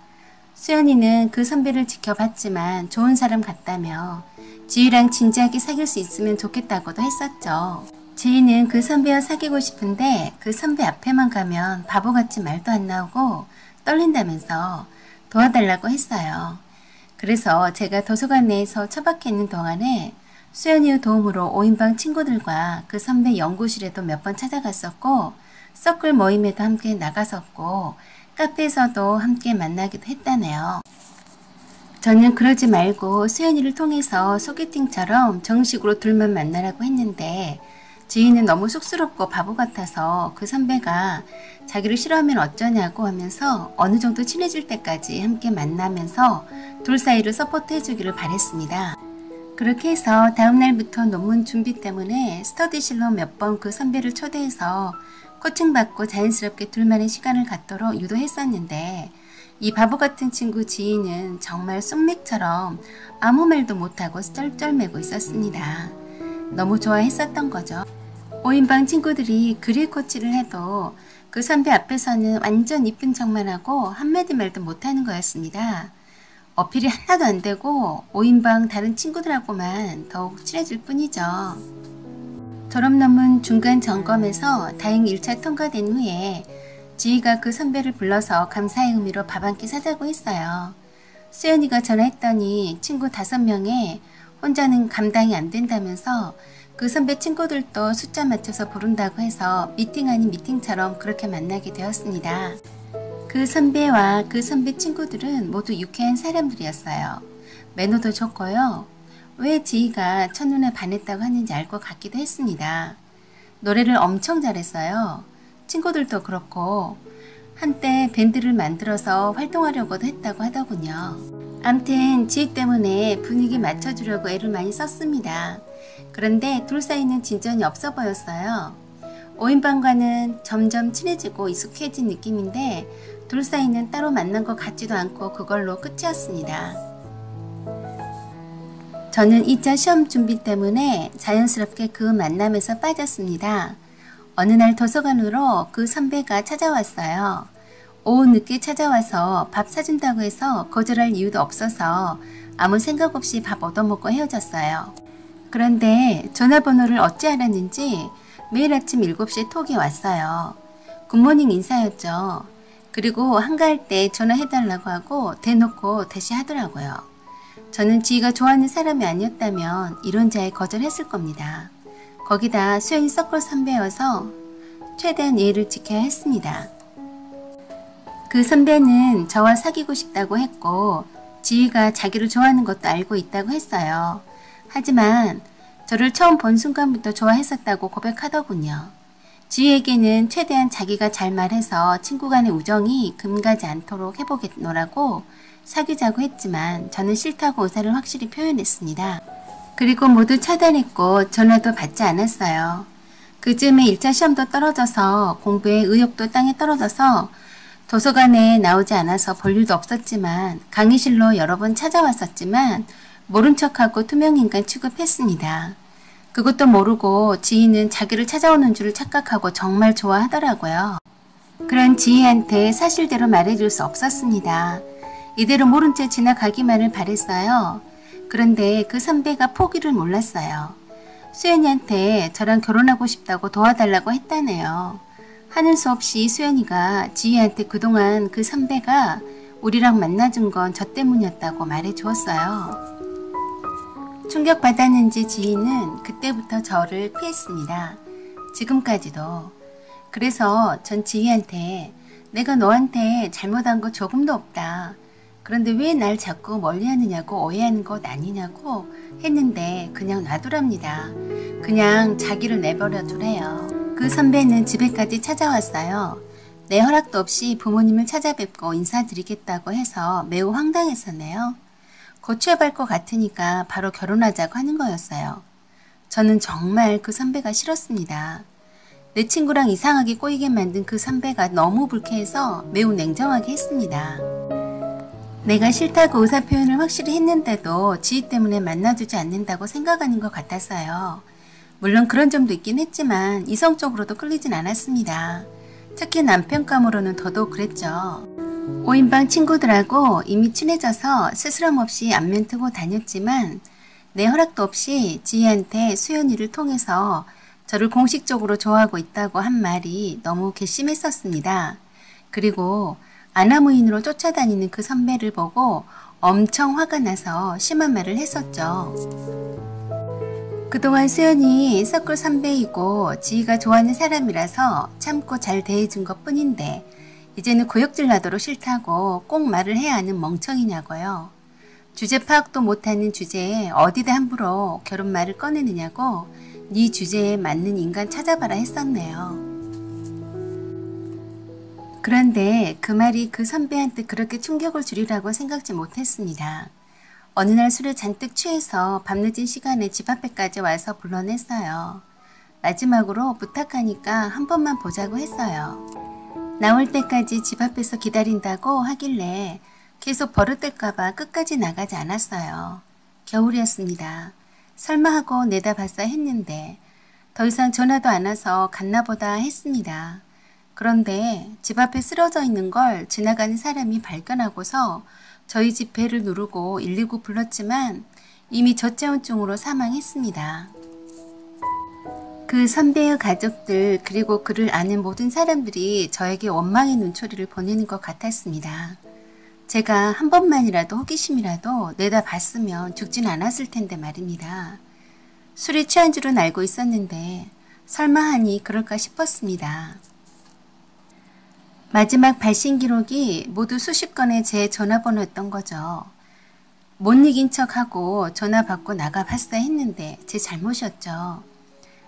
수연이는 그 선배를 지켜봤지만 좋은 사람 같다며 지희랑 진지하게 사귈 수 있으면 좋겠다고도 했었죠. 지희는 그 선배와 사귀고 싶은데 그 선배 앞에만 가면 바보같이 말도 안 나오고 떨린다면서 도와달라고 했어요. 그래서 제가 도서관 내에서 처박혀 있는 동안에 수연이의 도움으로 5인방 친구들과 그 선배 연구실에도 몇 번 찾아갔었고 서클 모임에도 함께 나갔었고 카페에서도 함께 만나기도 했다네요. 저는 그러지 말고 수연이를 통해서 소개팅처럼 정식으로 둘만 만나라고 했는데 지희는 너무 쑥스럽고 바보 같아서 그 선배가 자기를 싫어하면 어쩌냐고 하면서 어느 정도 친해질 때까지 함께 만나면서 둘 사이를 서포트해 주기를 바랬습니다. 그렇게 해서 다음날부터 논문 준비 때문에 스터디실로 몇 번 그 선배를 초대해서 코칭받고 자연스럽게 둘만의 시간을 갖도록 유도했었는데 이 바보 같은 친구 지희는 정말 쑥맥처럼 아무 말도 못하고 쩔쩔매고 있었습니다. 너무 좋아했었던 거죠. 5인방 친구들이 그릴 코치를 해도 그 그 선배 앞에서는 완전 이쁜척만 하고 한마디 말도 못하는 거였습니다. 어필이 하나도 안 되고 5인방 다른 친구들하고만 더욱 친해질 뿐이죠. 졸업 논문 중간 점검에서 다행히 1차 통과된 후에 지희가 그 선배를 불러서 감사의 의미로 밥 한 끼 사자고 했어요. 수연이가 전화했더니 친구 5명에 혼자는 감당이 안 된다면서 그 선배 친구들도 숫자 맞춰서 부른다고 해서 미팅 아닌 미팅처럼 그렇게 만나게 되었습니다. 그 선배와 그 선배 친구들은 모두 유쾌한 사람들이었어요. 매너도 좋고요. 왜 지희가 첫눈에 반했다고 하는지 알 것 같기도 했습니다. 노래를 엄청 잘했어요. 친구들도 그렇고 한때 밴드를 만들어서 활동하려고도 했다고 하더군요. 암튼 지희 때문에 분위기 맞춰주려고 애를 많이 썼습니다. 그런데 둘 사이는 진전이 없어 보였어요. 5인방과는 점점 친해지고 익숙해진 느낌인데 둘 사이는 따로 만난 것 같지도 않고 그걸로 끝이었습니다. 저는 2차 시험 준비 때문에 자연스럽게 그 만남에서 빠졌습니다. 어느 날 도서관으로 그 선배가 찾아왔어요. 오후 늦게 찾아와서 밥 사준다고 해서 거절할 이유도 없어서 아무 생각 없이 밥 얻어먹고 헤어졌어요. 그런데 전화번호를 어찌 알았는지 매일 아침 7시에 톡이 왔어요. 굿모닝 인사였죠. 그리고 한가할 때 전화해달라고 하고 대놓고 다시 하더라고요. 저는 지희가 좋아하는 사람이 아니었다면 이런 자에 거절했을 겁니다. 거기다 수연이 서클 선배여서 최대한 예의를 지켜야 했습니다. 그 선배는 저와 사귀고 싶다고 했고 지희가 자기를 좋아하는 것도 알고 있다고 했어요. 하지만 저를 처음 본 순간부터 좋아했었다고 고백하더군요. 지희에게는 최대한 자기가 잘 말해서 친구 간의 우정이 금가지 않도록 해보겠노라고 사귀자고 했지만 저는 싫다고 의사를 확실히 표현했습니다. 그리고 모두 차단했고 전화도 받지 않았어요. 그쯤에 1차 시험도 떨어져서 공부에 의욕도 땅에 떨어져서 도서관에 나오지 않아서 볼 일도 없었지만 강의실로 여러 번 찾아왔었지만 모른 척하고 투명인간 취급했습니다. 그것도 모르고 지희는 자기를 찾아오는 줄 착각하고 정말 좋아하더라고요. 그런 지희한테 사실대로 말해줄 수 없었습니다. 이대로 모른 채 지나가기만을 바랬어요. 그런데 그 선배가 포기를 몰랐어요. 수연이한테 저랑 결혼하고 싶다고 도와달라고 했다네요. 하는 수 없이 수연이가 지희한테 그동안 그 선배가 우리랑 만나준 건 저 때문이었다고 말해주었어요. 충격받았는지 지희는 그때부터 저를 피했습니다. 지금까지도. 그래서 전 지희한테 내가 너한테 잘못한 거 조금도 없다. 그런데 왜 날 자꾸 멀리하느냐고 오해하는 것 아니냐고 했는데 그냥 놔두랍니다. 그냥 자기를 내버려 두래요. 그 선배는 집에까지 찾아왔어요. 내 허락도 없이 부모님을 찾아뵙고 인사드리겠다고 해서 매우 황당했었네요. 고취해볼 것 같으니까 바로 결혼하자고 하는 거였어요. 저는 정말 그 선배가 싫었습니다. 내 친구랑 이상하게 꼬이게 만든 그 선배가 너무 불쾌해서 매우 냉정하게 했습니다. 내가 싫다고 의사표현을 확실히 했는데도 지희 때문에 만나주지 않는다고 생각하는 것 같았어요. 물론 그런 점도 있긴 했지만 이성적으로도 끌리진 않았습니다. 특히 남편감으로는 더더욱 그랬죠. 5인방 친구들하고 이미 친해져서 스스럼 없이 안면 트고 다녔지만 내 허락도 없이 지희한테 수연이를 통해서 저를 공식적으로 좋아하고 있다고 한 말이 너무 괘씸했었습니다. 그리고 아나무인으로 쫓아다니는 그 선배를 보고 엄청 화가 나서 심한 말을 했었죠. 그동안 수연이 서클 선배이고 지희가 좋아하는 사람이라서 참고 잘 대해준 것 뿐인데 이제는 구역질 나도록 싫다고 꼭 말을 해야 하는 멍청이냐고요. 주제 파악도 못하는 주제에 어디다 함부로 결혼 말을 꺼내느냐고 네 주제에 맞는 인간 찾아봐라 했었네요. 그런데 그 말이 그 선배한테 그렇게 충격을 주리라고 생각지 못했습니다. 어느 날 술에 잔뜩 취해서 밤늦은 시간에 집 앞에까지 와서 불러냈어요. 마지막으로 부탁하니까 한 번만 보자고 했어요. 나올 때까지 집 앞에서 기다린다고 하길래 계속 버릇될까봐 끝까지 나가지 않았어요. 겨울이었습니다. 설마 하고 내다봤어 했는데 더 이상 전화도 안 와서 갔나보다 했습니다. 그런데 집 앞에 쓰러져 있는 걸 지나가는 사람이 발견하고서 저희 집 배를 누르고 119 불렀지만 이미 저체온증으로 사망했습니다. 그 선배의 가족들 그리고 그를 아는 모든 사람들이 저에게 원망의 눈초리를 보내는 것 같았습니다. 제가 한 번만이라도 호기심이라도 내다봤으면 죽진 않았을 텐데 말입니다. 술에 취한 줄은 알고 있었는데 설마 하니 그럴까 싶었습니다. 마지막 발신 기록이 모두 수십 건의 제 전화번호였던 거죠. 못 이긴 척하고 전화 받고 나가봤어야 했는데 제 잘못이었죠.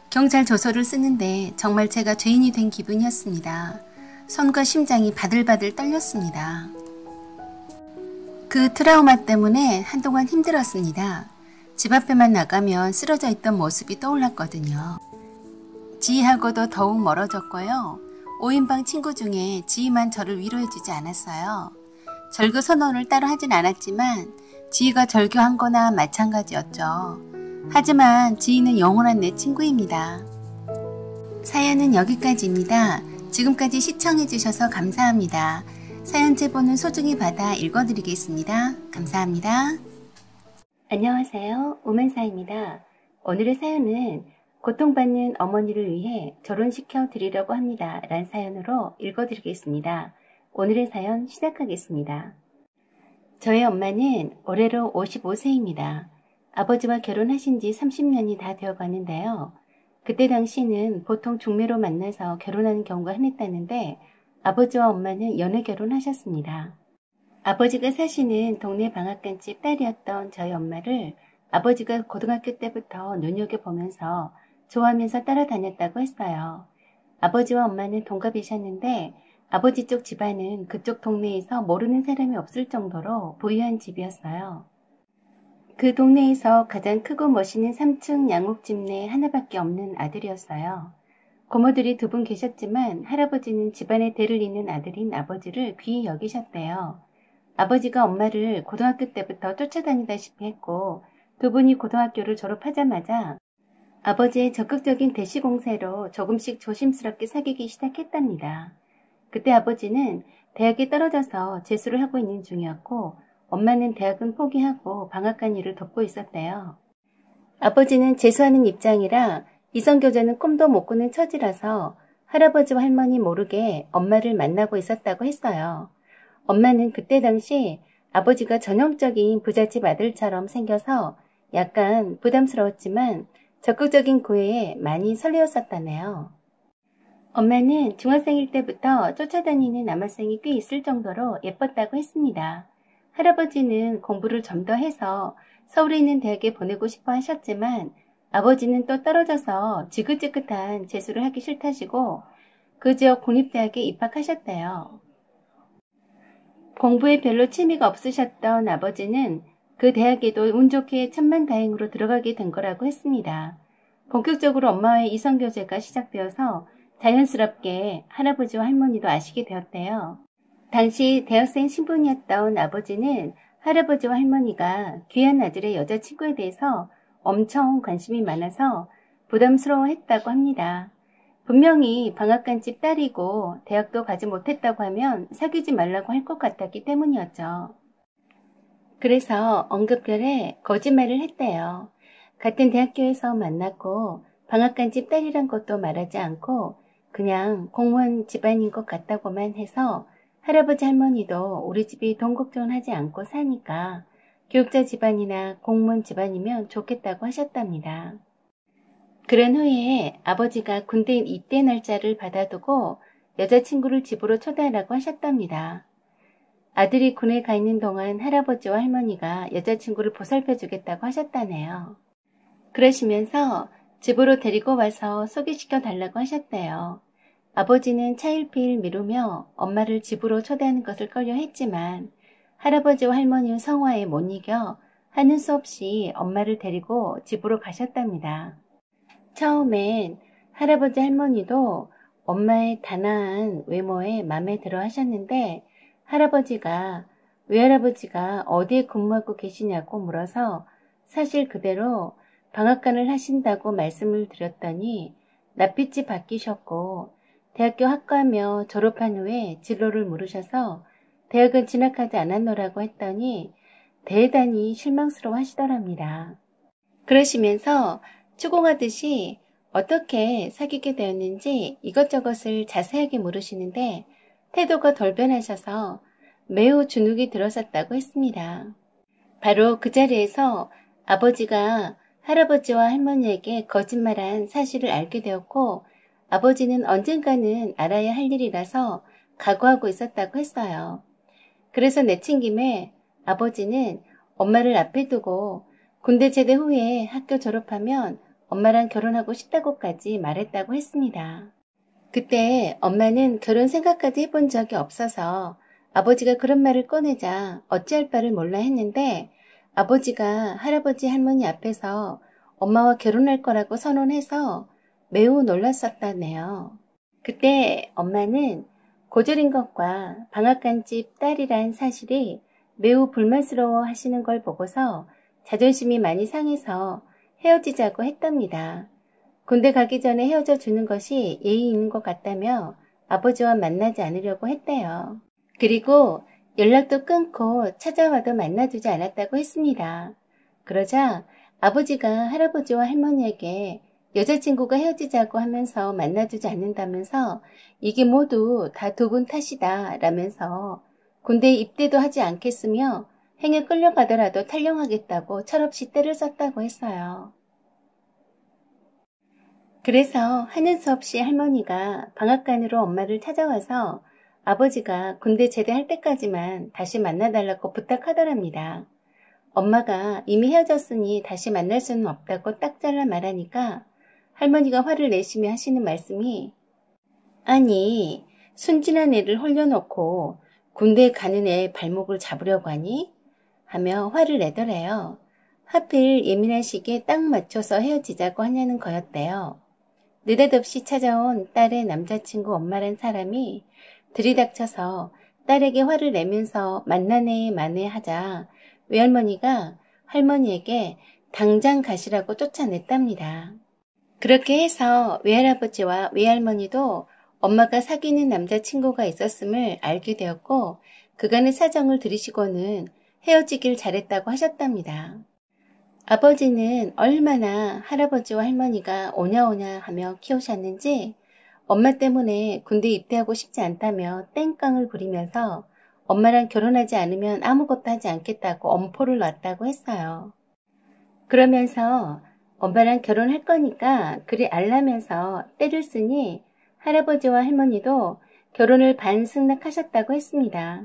경찰 조서를 쓰는데 정말 제가 죄인이 된 기분이었습니다. 손과 심장이 바들바들 떨렸습니다. 그 트라우마 때문에 한동안 힘들었습니다. 집 앞에만 나가면 쓰러져 있던 모습이 떠올랐거든요. 지희하고도 더욱 멀어졌고요. 5인방 친구 중에 지희만 저를 위로해주지 않았어요. 절교 선언을 따로 하진 않았지만 지희가 절교한 거나 마찬가지였죠. 하지만 지희는 영원한 내 친구입니다. 사연은 여기까지입니다. 지금까지 시청해주셔서 감사합니다. 사연 제보는 소중히 받아 읽어드리겠습니다. 감사합니다. 안녕하세요. 오만사입니다. 오늘의 사연은 고통받는 어머니를 위해 결혼시켜 드리려고 합니다. 란 사연으로 읽어드리겠습니다. 오늘의 사연 시작하겠습니다. 저의 엄마는 올해로 55세입니다. 아버지와 결혼하신 지 30년이 다 되어가는데요. 그때 당시는 보통 중매로 만나서 결혼하는 경우가 흔했다는데 아버지와 엄마는 연애 결혼하셨습니다. 아버지가 사시는 동네 방앗간집 딸이었던 저희 엄마를 아버지가 고등학교 때부터 눈여겨보면서 좋아하면서 따라다녔다고 했어요. 아버지와 엄마는 동갑이셨는데 아버지 쪽 집안은 그쪽 동네에서 모르는 사람이 없을 정도로 부유한 집이었어요. 그 동네에서 가장 크고 멋있는 3층 양옥집 내 하나밖에 없는 아들이었어요. 고모들이 2분 계셨지만 할아버지는 집안의 대를 잇는 아들인 아버지를 귀히 여기셨대요. 아버지가 엄마를 고등학교 때부터 쫓아다니다시피 했고 2분이 고등학교를 졸업하자마자 아버지의 적극적인 대시 공세로 조금씩 조심스럽게 사귀기 시작했답니다. 그때 아버지는 대학에 떨어져서 재수를 하고 있는 중이었고 엄마는 대학은 포기하고 방앗간 일을 돕고 있었대요. 아버지는 재수하는 입장이라 이성교제는 꿈도 못 꾸는 처지라서 할아버지와 할머니 모르게 엄마를 만나고 있었다고 했어요. 엄마는 그때 당시 아버지가 전형적인 부잣집 아들처럼 생겨서 약간 부담스러웠지만 적극적인 구애에 많이 설레었었다네요. 엄마는 중학생일 때부터 쫓아다니는 남학생이 꽤 있을 정도로 예뻤다고 했습니다. 할아버지는 공부를 좀 더 해서 서울에 있는 대학에 보내고 싶어 하셨지만 아버지는 또 떨어져서 지긋지긋한 재수를 하기 싫다시고 그 지역 공립대학에 입학하셨대요. 공부에 별로 취미가 없으셨던 아버지는 그 대학에도 운 좋게 천만다행으로 들어가게 된 거라고 했습니다. 본격적으로 엄마와의 이성교제가 시작되어서 자연스럽게 할아버지와 할머니도 아시게 되었대요. 당시 대학생 신분이었던 아버지는 할아버지와 할머니가 귀한 아들의 여자친구에 대해서 엄청 관심이 많아서 부담스러워했다고 합니다. 분명히 방앗간집 딸이고 대학도 가지 못했다고 하면 사귀지 말라고 할 것 같았기 때문이었죠. 그래서 언급결에 거짓말을 했대요. 같은 대학교에서 만났고 방앗간집 딸이란 것도 말하지 않고 그냥 공무원 집안인 것 같다고만 해서 할아버지 할머니도 우리 집이 돈 걱정하지 않고 사니까 교육자 집안이나 공무원 집안이면 좋겠다고 하셨답니다. 그런 후에 아버지가 군대 입대 날짜를 받아두고 여자친구를 집으로 초대하라고 하셨답니다. 아들이 군에 가 있는 동안 할아버지와 할머니가 여자친구를 보살펴 주겠다고 하셨다네요. 그러시면서 집으로 데리고 와서 소개시켜 달라고 하셨대요. 아버지는 차일피일 미루며 엄마를 집으로 초대하는 것을 꺼려 했지만 할아버지와 할머니의 성화에 못 이겨 하는 수 없이 엄마를 데리고 집으로 가셨답니다. 처음엔 할아버지 할머니도 엄마의 단아한 외모에 마음에 들어 하셨는데 외할아버지가 어디에 근무하고 계시냐고 물어서 사실 그대로 방앗간을 하신다고 말씀을 드렸더니 낯빛이 바뀌셨고 대학교 학과며 졸업한 후에 진로를 물으셔서 대학은 진학하지 않았노라고 했더니 대단히 실망스러워 하시더랍니다. 그러시면서 추궁하듯이 어떻게 사귀게 되었는지 이것저것을 자세하게 물으시는데 태도가 덜 변하셔서 매우 주눅이 들었었다고 했습니다. 바로 그 자리에서 아버지가 할아버지와 할머니에게 거짓말한 사실을 알게 되었고 아버지는 언젠가는 알아야 할 일이라서 각오하고 있었다고 했어요. 그래서 내친김에 아버지는 엄마를 앞에 두고 군대 제대 후에 학교 졸업하면 엄마랑 결혼하고 싶다고까지 말했다고 했습니다. 그때 엄마는 결혼 생각까지 해본 적이 없어서 아버지가 그런 말을 꺼내자 어찌할 바를 몰라 했는데 아버지가 할아버지 할머니 앞에서 엄마와 결혼할 거라고 선언해서 매우 놀랐었다네요. 그때 엄마는 고졸인 것과 방앗간집 딸이란 사실이 매우 불만스러워 하시는 걸 보고서 자존심이 많이 상해서 헤어지자고 했답니다. 군대 가기 전에 헤어져 주는 것이 예의 있는 것 같다며 아버지와 만나지 않으려고 했대요. 그리고 연락도 끊고 찾아와도 만나주지 않았다고 했습니다. 그러자 아버지가 할아버지와 할머니에게 여자친구가 헤어지자고 하면서 만나주지 않는다면서 이게 모두 다 두 분 탓이다 라면서 군대에 입대도 하지 않겠으며 행에 끌려가더라도 탈영하겠다고 철없이 때를 썼다고 했어요. 그래서 하는 수 없이 할머니가 방앗간으로 엄마를 찾아와서 아버지가 군대 제대할 때까지만 다시 만나달라고 부탁하더랍니다. 엄마가 이미 헤어졌으니 다시 만날 수는 없다고 딱 잘라 말하니까 할머니가 화를 내시며 하시는 말씀이 아니 순진한 애를 홀려놓고 군대에 가는 애 발목을 잡으려고 하니? 하며 화를 내더래요. 하필 예민한 시기에 딱 맞춰서 헤어지자고 하냐는 거였대요. 느닷없이 찾아온 딸의 남자친구 엄마란 사람이 들이닥쳐서 딸에게 화를 내면서 만나네 마네 하자 외할머니가 할머니에게 당장 가시라고 쫓아냈답니다. 그렇게 해서 외할아버지와 외할머니도 엄마가 사귀는 남자친구가 있었음을 알게 되었고 그간의 사정을 들으시고는 헤어지길 잘했다고 하셨답니다. 아버지는 얼마나 할아버지와 할머니가 오냐오냐 하며 키우셨는지 엄마 때문에 군대 입대하고 싶지 않다며 땡깡을 부리면서 엄마랑 결혼하지 않으면 아무것도 하지 않겠다고 엄포를 놨다고 했어요. 그러면서 엄마랑 결혼할 거니까 그리 알라면서 때를 쓰니 할아버지와 할머니도 결혼을 반승낙하셨다고 했습니다.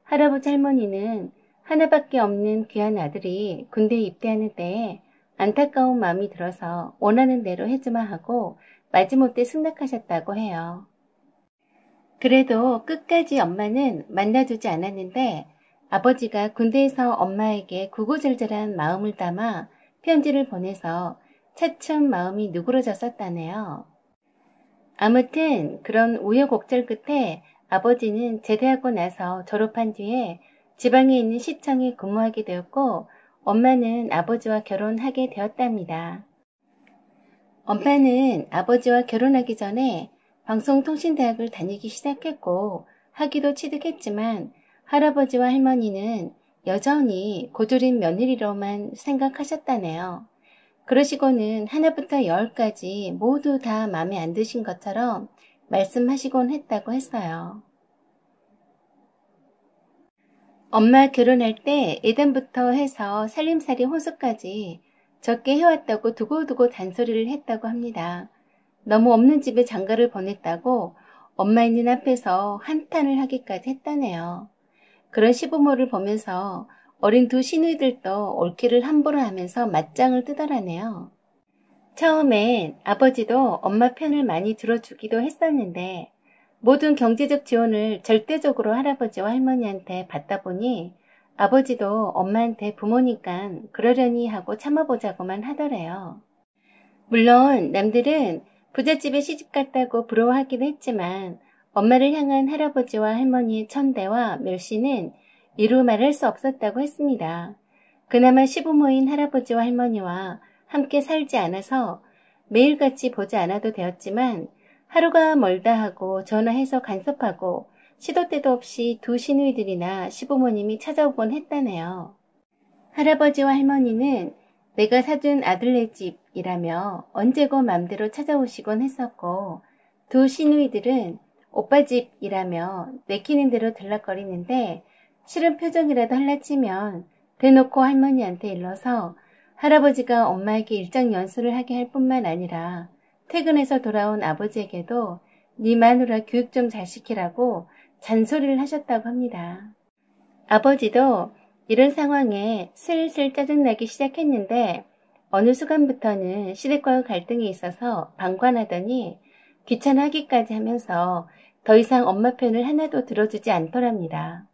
할아버지 할머니는 하나밖에 없는 귀한 아들이 군대에 입대하는 때에 안타까운 마음이 들어서 원하는 대로 해주마 하고 마지못해 승낙하셨다고 해요. 그래도 끝까지 엄마는 만나주지 않았는데 아버지가 군대에서 엄마에게 구구절절한 마음을 담아 편지를 보내서 차츰 마음이 누그러졌었다네요. 아무튼 그런 우여곡절 끝에 아버지는 제대하고 나서 졸업한 뒤에 지방에 있는 시청에 근무하게 되었고 엄마는 아버지와 결혼하게 되었답니다. 엄마는 아버지와 결혼하기 전에 방송통신대학을 다니기 시작했고 학위도 취득했지만 할아버지와 할머니는 여전히 고졸인 며느리로만 생각하셨다네요. 그러시고는 하나부터 열까지 모두 다 마음에 안 드신 것처럼 말씀하시곤 했다고 했어요. 엄마 결혼할 때 예단부터 해서 살림살이 혼수까지 적게 해왔다고 두고두고 잔소리를 했다고 합니다. 너무 없는 집에 장가를 보냈다고 엄마 있는 앞에서 한탄을 하기까지 했다네요. 그런 시부모를 보면서 어린 두 시누이들도 옳기를 함부로 하면서 맞짱을 뜨더라네요. 처음엔 아버지도 엄마 편을 많이 들어주기도 했었는데 모든 경제적 지원을 절대적으로 할아버지와 할머니한테 받다 보니 아버지도 엄마한테 부모니까 그러려니 하고 참아보자고만 하더래요. 물론 남들은 부잣집에 시집갔다고 부러워하기도 했지만 엄마를 향한 할아버지와 할머니의 천대와 멸시는 이루 말할 수 없었다고 했습니다. 그나마 시부모인 할아버지와 할머니와 함께 살지 않아서 매일같이 보지 않아도 되었지만 하루가 멀다 하고 전화해서 간섭하고 시도 때도 없이 두 시누이들이나 시부모님이 찾아오곤 했다네요. 할아버지와 할머니는 내가 사준 아들네 집이라며 언제고 맘대로 찾아오시곤 했었고, 두 시누이들은 오빠 집이라며 내키는 대로 들락거리는데 싫은 표정이라도 할라치면 대놓고 할머니한테 일러서 할아버지가 엄마에게 일정 연수를 하게 할 뿐만 아니라 퇴근해서 돌아온 아버지에게도 네 마누라 교육 좀 잘 시키라고 잔소리를 하셨다고 합니다. 아버지도 이런 상황에 슬슬 짜증나기 시작했는데 어느 순간부터는 시댁과의 갈등이 있어서 방관하더니 귀찮아하기까지 하면서 더 이상 엄마 편을 하나도 들어주지 않더랍니다.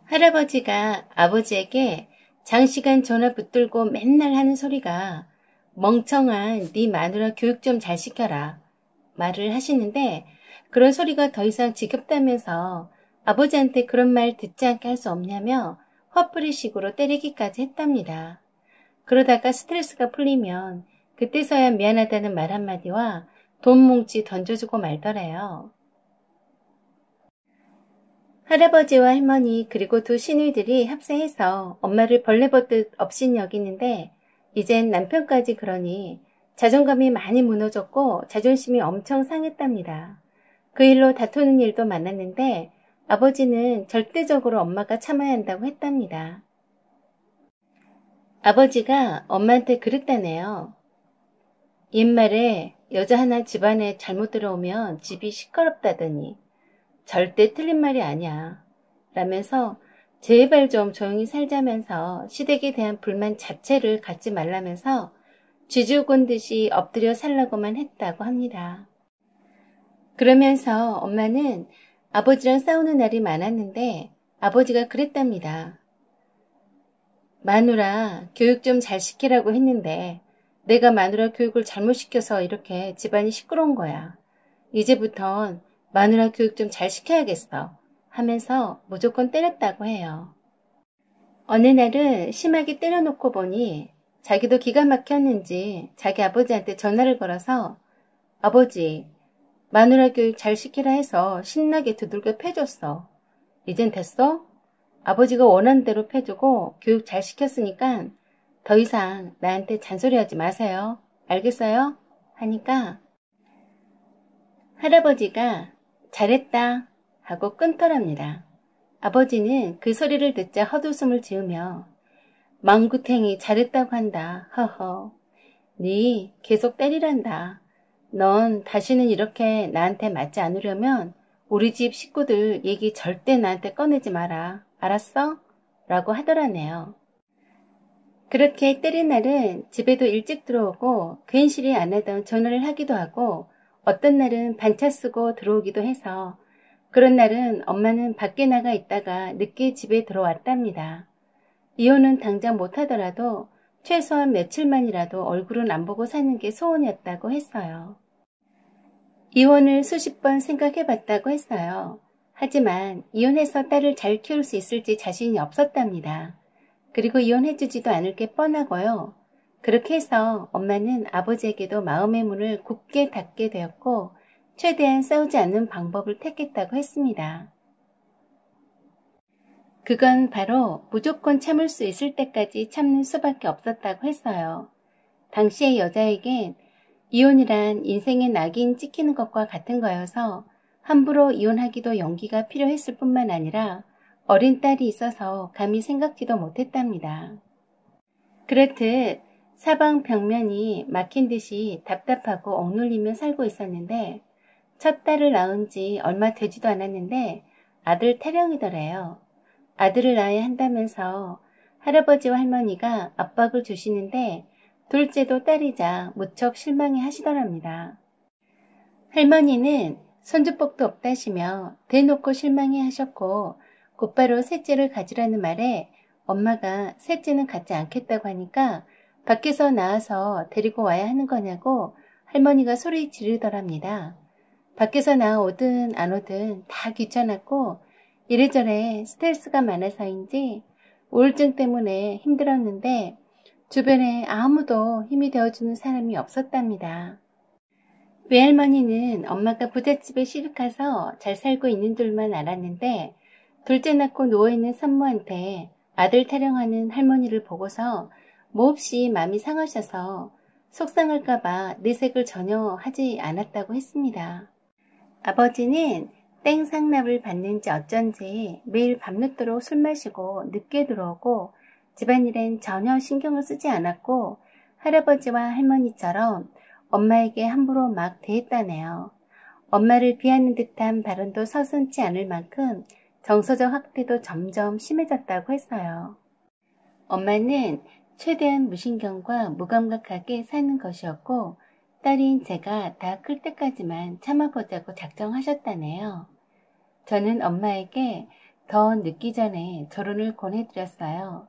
할아버지가 아버지에게 장시간 전화 붙들고 맨날 하는 소리가 멍청한 네 마누라 교육 좀 잘 시켜라 말을 하시는데, 그런 소리가 더 이상 지겹다면서 아버지한테 그런 말 듣지 않게 할 수 없냐며 화풀이식으로 때리기까지 했답니다. 그러다가 스트레스가 풀리면 그때서야 미안하다는 말 한마디와 돈 뭉치 던져주고 말더래요. 할아버지와 할머니 그리고 두 시누이들이 합세해서 엄마를 벌레 보듯 업신 여기는데 이젠 남편까지 그러니 자존감이 많이 무너졌고 자존심이 엄청 상했답니다. 그 일로 다투는 일도 많았는데 아버지는 절대적으로 엄마가 참아야 한다고 했답니다. 아버지가 엄마한테 그랬다네요. 옛말에 여자 하나 집안에 잘못 들어오면 집이 시끄럽다더니 절대 틀린 말이 아니야 라면서 제발 좀 조용히 살자면서 시댁에 대한 불만 자체를 갖지 말라면서 쥐죽은 듯이 엎드려 살라고만 했다고 합니다. 그러면서 엄마는 아버지랑 싸우는 날이 많았는데 아버지가 그랬답니다. 마누라 교육 좀 잘 시키라고 했는데 내가 마누라 교육을 잘못 시켜서 이렇게 집안이 시끄러운 거야. 이제부턴 마누라 교육 좀 잘 시켜야겠어 하면서 무조건 때렸다고 해요. 어느 날은 심하게 때려놓고 보니 자기도 기가 막혔는지 자기 아버지한테 전화를 걸어서 아버지, 마누라 교육 잘 시키라 해서 신나게 두들겨 패줬어. 이젠 됐어? 아버지가 원하는 대로 패주고 교육 잘 시켰으니까 더 이상 나한테 잔소리하지 마세요. 알겠어요? 하니까 할아버지가 잘했다 하고 끊더랍니다. 아버지는 그 소리를 듣자 헛웃음을 지으며 망구탱이 잘했다고 한다. 허허. 네 계속 때리란다. 넌 다시는 이렇게 나한테 맞지 않으려면 우리 집 식구들 얘기 절대 나한테 꺼내지 마라. 알았어? 라고 하더라네요. 그렇게 때린 날은 집에도 일찍 들어오고 괜시리 안 하던 전화를 하기도 하고 어떤 날은 반차 쓰고 들어오기도 해서 그런 날은 엄마는 밖에 나가 있다가 늦게 집에 들어왔답니다. 이혼은 당장 못하더라도 최소한 며칠만이라도 얼굴은 안 보고 사는 게 소원이었다고 했어요. 이혼을 수십 번 생각해봤다고 했어요. 하지만 이혼해서 딸을 잘 키울 수 있을지 자신이 없었답니다. 그리고 이혼해주지도 않을 게 뻔하고요. 그렇게 해서 엄마는 아버지에게도 마음의 문을 굳게 닫게 되었고 최대한 싸우지 않는 방법을 택했다고 했습니다. 그건 바로 무조건 참을 수 있을 때까지 참는 수밖에 없었다고 했어요. 당시의 여자에겐 이혼이란 인생의 낙인 찍히는 것과 같은 거여서 함부로 이혼하기도 용기가 필요했을 뿐만 아니라 어린 딸이 있어서 감히 생각지도 못했답니다. 그렇듯 사방 벽면이 막힌 듯이 답답하고 억눌리며 살고 있었는데 첫 딸을 낳은 지 얼마 되지도 않았는데 아들 태령이더래요. 아들을 낳아야 한다면서 할아버지와 할머니가 압박을 주시는데 둘째도 딸이자 무척 실망해 하시더랍니다. 할머니는 손주복도 없다시며 대놓고 실망해 하셨고 곧바로 셋째를 가지라는 말에 엄마가 셋째는 갖지 않겠다고 하니까 밖에서 나와서 데리고 와야 하는 거냐고 할머니가 소리 지르더랍니다. 밖에서 나오든 안 오든 다 귀찮았고 이래저래 스트레스가 많아서인지 우울증 때문에 힘들었는데 주변에 아무도 힘이 되어주는 사람이 없었답니다. 외할머니는 엄마가 부잣집에 시집 가서 잘 살고 있는 줄만 알았는데 둘째 낳고 누워있는 산모한테 아들 타령하는 할머니를 보고서 몹시 마음이 상하셔서 속상할까봐 내색을 전혀 하지 않았다고 했습니다. 아버지는 땡상납을 받는지 어쩐지 매일 밤늦도록 술 마시고 늦게 들어오고 집안일엔 전혀 신경을 쓰지 않았고 할아버지와 할머니처럼 엄마에게 함부로 막 대했다네요. 엄마를 비하는 듯한 발언도 서슴지 않을 만큼 정서적 학대도 점점 심해졌다고 했어요. 엄마는 최대한 무신경과 무감각하게 사는 것이었고 딸인 제가 다 클 때까지만 참아보자고 작정하셨다네요. 저는 엄마에게 더 늦기 전에 결혼을 권해드렸어요.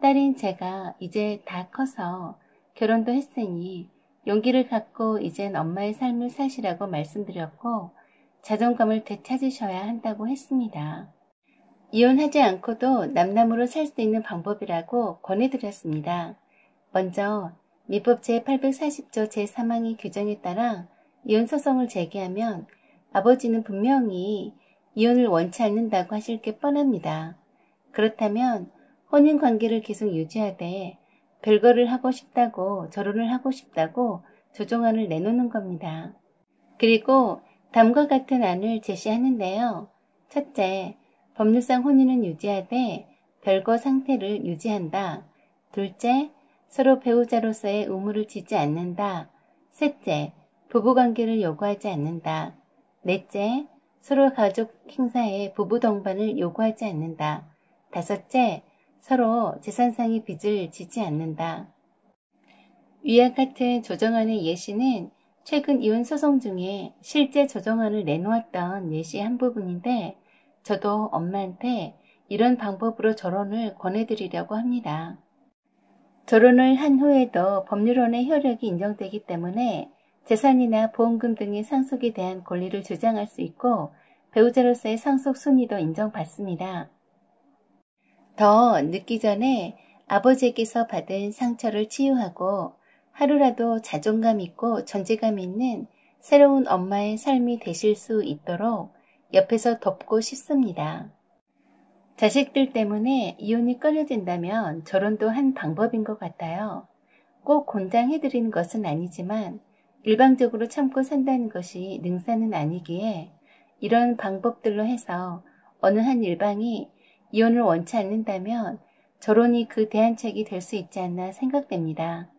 딸인 제가 이제 다 커서 결혼도 했으니 용기를 갖고 이젠 엄마의 삶을 사시라고 말씀드렸고 자존감을 되찾으셔야 한다고 했습니다. 이혼하지 않고도 남남으로 살 수 있는 방법이라고 권해드렸습니다. 먼저 민법 제840조 제3항의 규정에 따라 이혼소송을 제기하면 아버지는 분명히 이혼을 원치 않는다고 하실 게 뻔합니다. 그렇다면 혼인관계를 계속 유지하되 별거를 하고 싶다고 결혼을 하고 싶다고 조정안을 내놓는 겁니다. 그리고 다음과 같은 안을 제시하는데요. 첫째, 법률상 혼인은 유지하되 별거 상태를 유지한다. 둘째, 서로 배우자로서의 의무를 지지 않는다. 셋째, 부부관계를 요구하지 않는다. 넷째, 서로 가족 행사에 부부 동반을 요구하지 않는다. 다섯째, 서로 재산상의 빚을 지지 않는다. 위와 같은 조정안의 예시는 최근 이혼 소송 중에 실제 조정안을 내놓았던 예시의 한 부분인데 저도 엄마한테 이런 방법으로 결혼을 권해드리려고 합니다. 결혼을 한 후에도 법률원의 효력이 인정되기 때문에 재산이나 보험금 등의 상속에 대한 권리를 주장할 수 있고 배우자로서의 상속 순위도 인정받습니다. 더 늦기 전에 아버지에게서 받은 상처를 치유하고 하루라도 자존감 있고 존재감 있는 새로운 엄마의 삶이 되실 수 있도록 옆에서 돕고 싶습니다. 자식들 때문에 이혼이 꺼려진다면 결혼도 한 방법인 것 같아요. 꼭 권장해드리는 것은 아니지만 일방적으로 참고 산다는 것이 능사는 아니기에 이런 방법들로 해서 어느 한 일방이 이혼을 원치 않는다면 결혼이 그 대안책이 될 수 있지 않나 생각됩니다.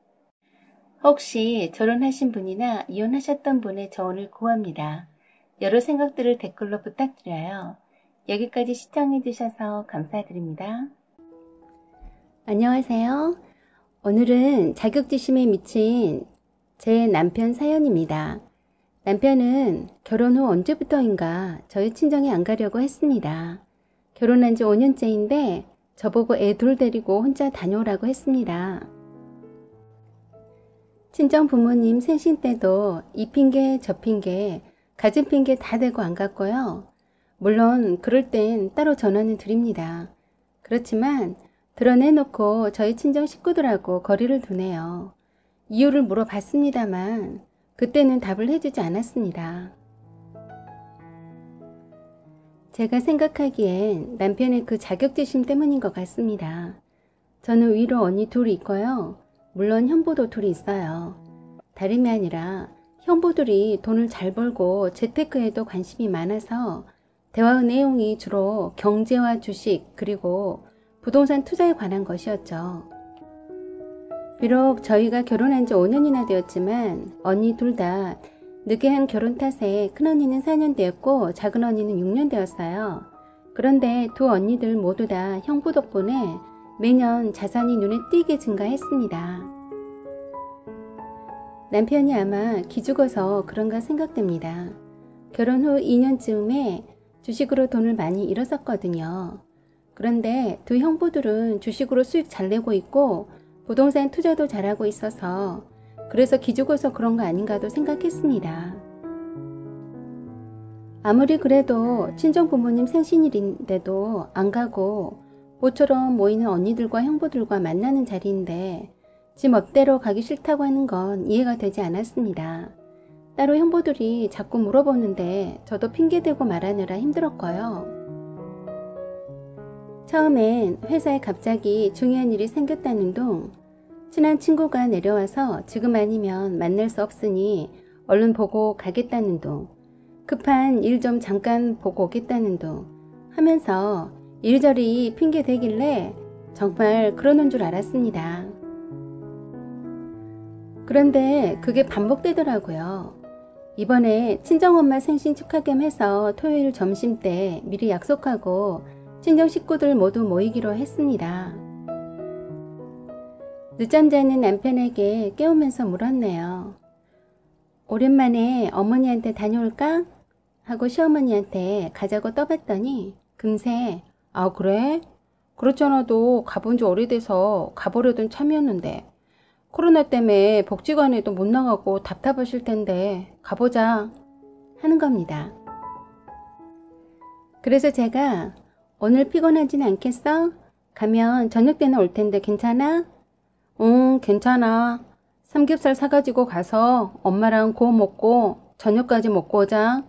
혹시 결혼하신 분이나 이혼하셨던 분의 조언을 구합니다. 여러 생각들을 댓글로 부탁드려요. 여기까지 시청해주셔서 감사드립니다. 안녕하세요. 오늘은 자격지심에 미친 제 남편 사연입니다. 남편은 결혼 후 언제부터인가 저희 친정에 안 가려고 했습니다. 결혼한 지 5년째인데 저보고 애 둘 데리고 혼자 다녀오라고 했습니다. 친정 부모님 생신 때도 이 핑계 저 핑계 가진 핑계 다 대고 안 갔고요. 물론 그럴 땐 따로 전화는 드립니다. 그렇지만 드러내놓고 저희 친정 식구들하고 거리를 두네요. 이유를 물어봤습니다만 그때는 답을 해주지 않았습니다. 제가 생각하기엔 남편의 그 자격지심 때문인 것 같습니다. 저는 위로 언니 둘이 있고요. 물론 형부도 둘이 있어요. 다름이 아니라 형부들이 돈을 잘 벌고 재테크에도 관심이 많아서 대화의 내용이 주로 경제와 주식 그리고 부동산 투자에 관한 것이었죠. 비록 저희가 결혼한 지 5년이나 되었지만 언니 둘 다 늦게 한 결혼 탓에 큰언니는 4년 되었고 작은 언니는 6년 되었어요. 그런데 두 언니들 모두 다 형부 덕분에 매년 자산이 눈에 띄게 증가했습니다. 남편이 아마 기죽어서 그런가 생각됩니다. 결혼 후 2년쯤에 주식으로 돈을 많이 잃었었거든요. 그런데 두 형부들은 주식으로 수익 잘 내고 있고 부동산 투자도 잘하고 있어서 그래서 기죽어서 그런 거 아닌가도 생각했습니다. 아무리 그래도 친정 부모님 생신일인데도 안 가고 모처럼 모이는 언니들과 형부들과 만나는 자리인데 지 멋대로 가기 싫다고 하는 건 이해가 되지 않았습니다. 따로 형부들이 자꾸 물어보는데 저도 핑계대고 말하느라 힘들었고요. 처음엔 회사에 갑자기 중요한 일이 생겼다는 둥, 친한 친구가 내려와서 지금 아니면 만날 수 없으니 얼른 보고 가겠다는 둥, 급한 일 좀 잠깐 보고 오겠다는 둥 하면서 이리저리 핑계 대길래 정말 그러는 줄 알았습니다. 그런데 그게 반복되더라고요. 이번에 친정엄마 생신 축하 겸 해서 토요일 점심때 미리 약속하고 친정 식구들 모두 모이기로 했습니다. 늦잠 자는 남편에게 깨우면서 물었네요. 오랜만에 어머니한테 다녀올까? 하고 시어머니한테 가자고 떠봤더니 금세 아 그래? 그렇잖아도 가본 지 오래돼서 가보려던 참이었는데 코로나 때문에 복지관에도 못 나가고 답답하실 텐데 가보자 하는 겁니다. 그래서 제가 오늘 피곤하진 않겠어? 가면 저녁 때는 올 텐데 괜찮아? 응 괜찮아. 삼겹살 사가지고 가서 엄마랑 구워 먹고 저녁까지 먹고 오자.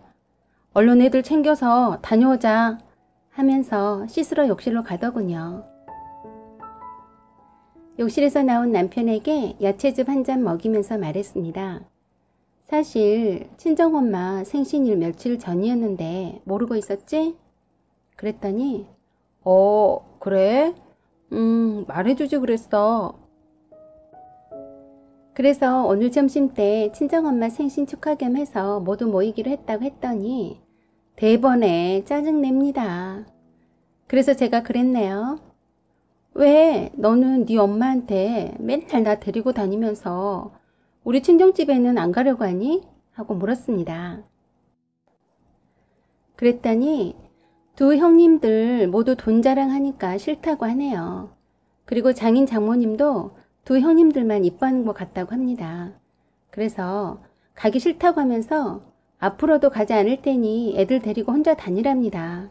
얼른 애들 챙겨서 다녀오자 하면서 씻으러 욕실로 가더군요. 욕실에서 나온 남편에게 야채즙 한 잔 먹이면서 말했습니다. 사실 친정엄마 생신일 며칠 전이었는데 모르고 있었지? 그랬더니 그래? 말해주지 그랬어. 그래서 오늘 점심때 친정엄마 생신 축하 겸 해서 모두 모이기로 했다고 했더니 대번에 짜증냅니다. 그래서 제가 그랬네요. 왜 너는 네 엄마한테 맨날 나 데리고 다니면서 우리 친정집에는 안 가려고 하니? 하고 물었습니다. 그랬더니 두 형님들 모두 돈 자랑하니까 싫다고 하네요. 그리고 장인 장모님도 두 형님들만 이뻐하는 것 같다고 합니다. 그래서 가기 싫다고 하면서 앞으로도 가지 않을 테니 애들 데리고 혼자 다니랍니다.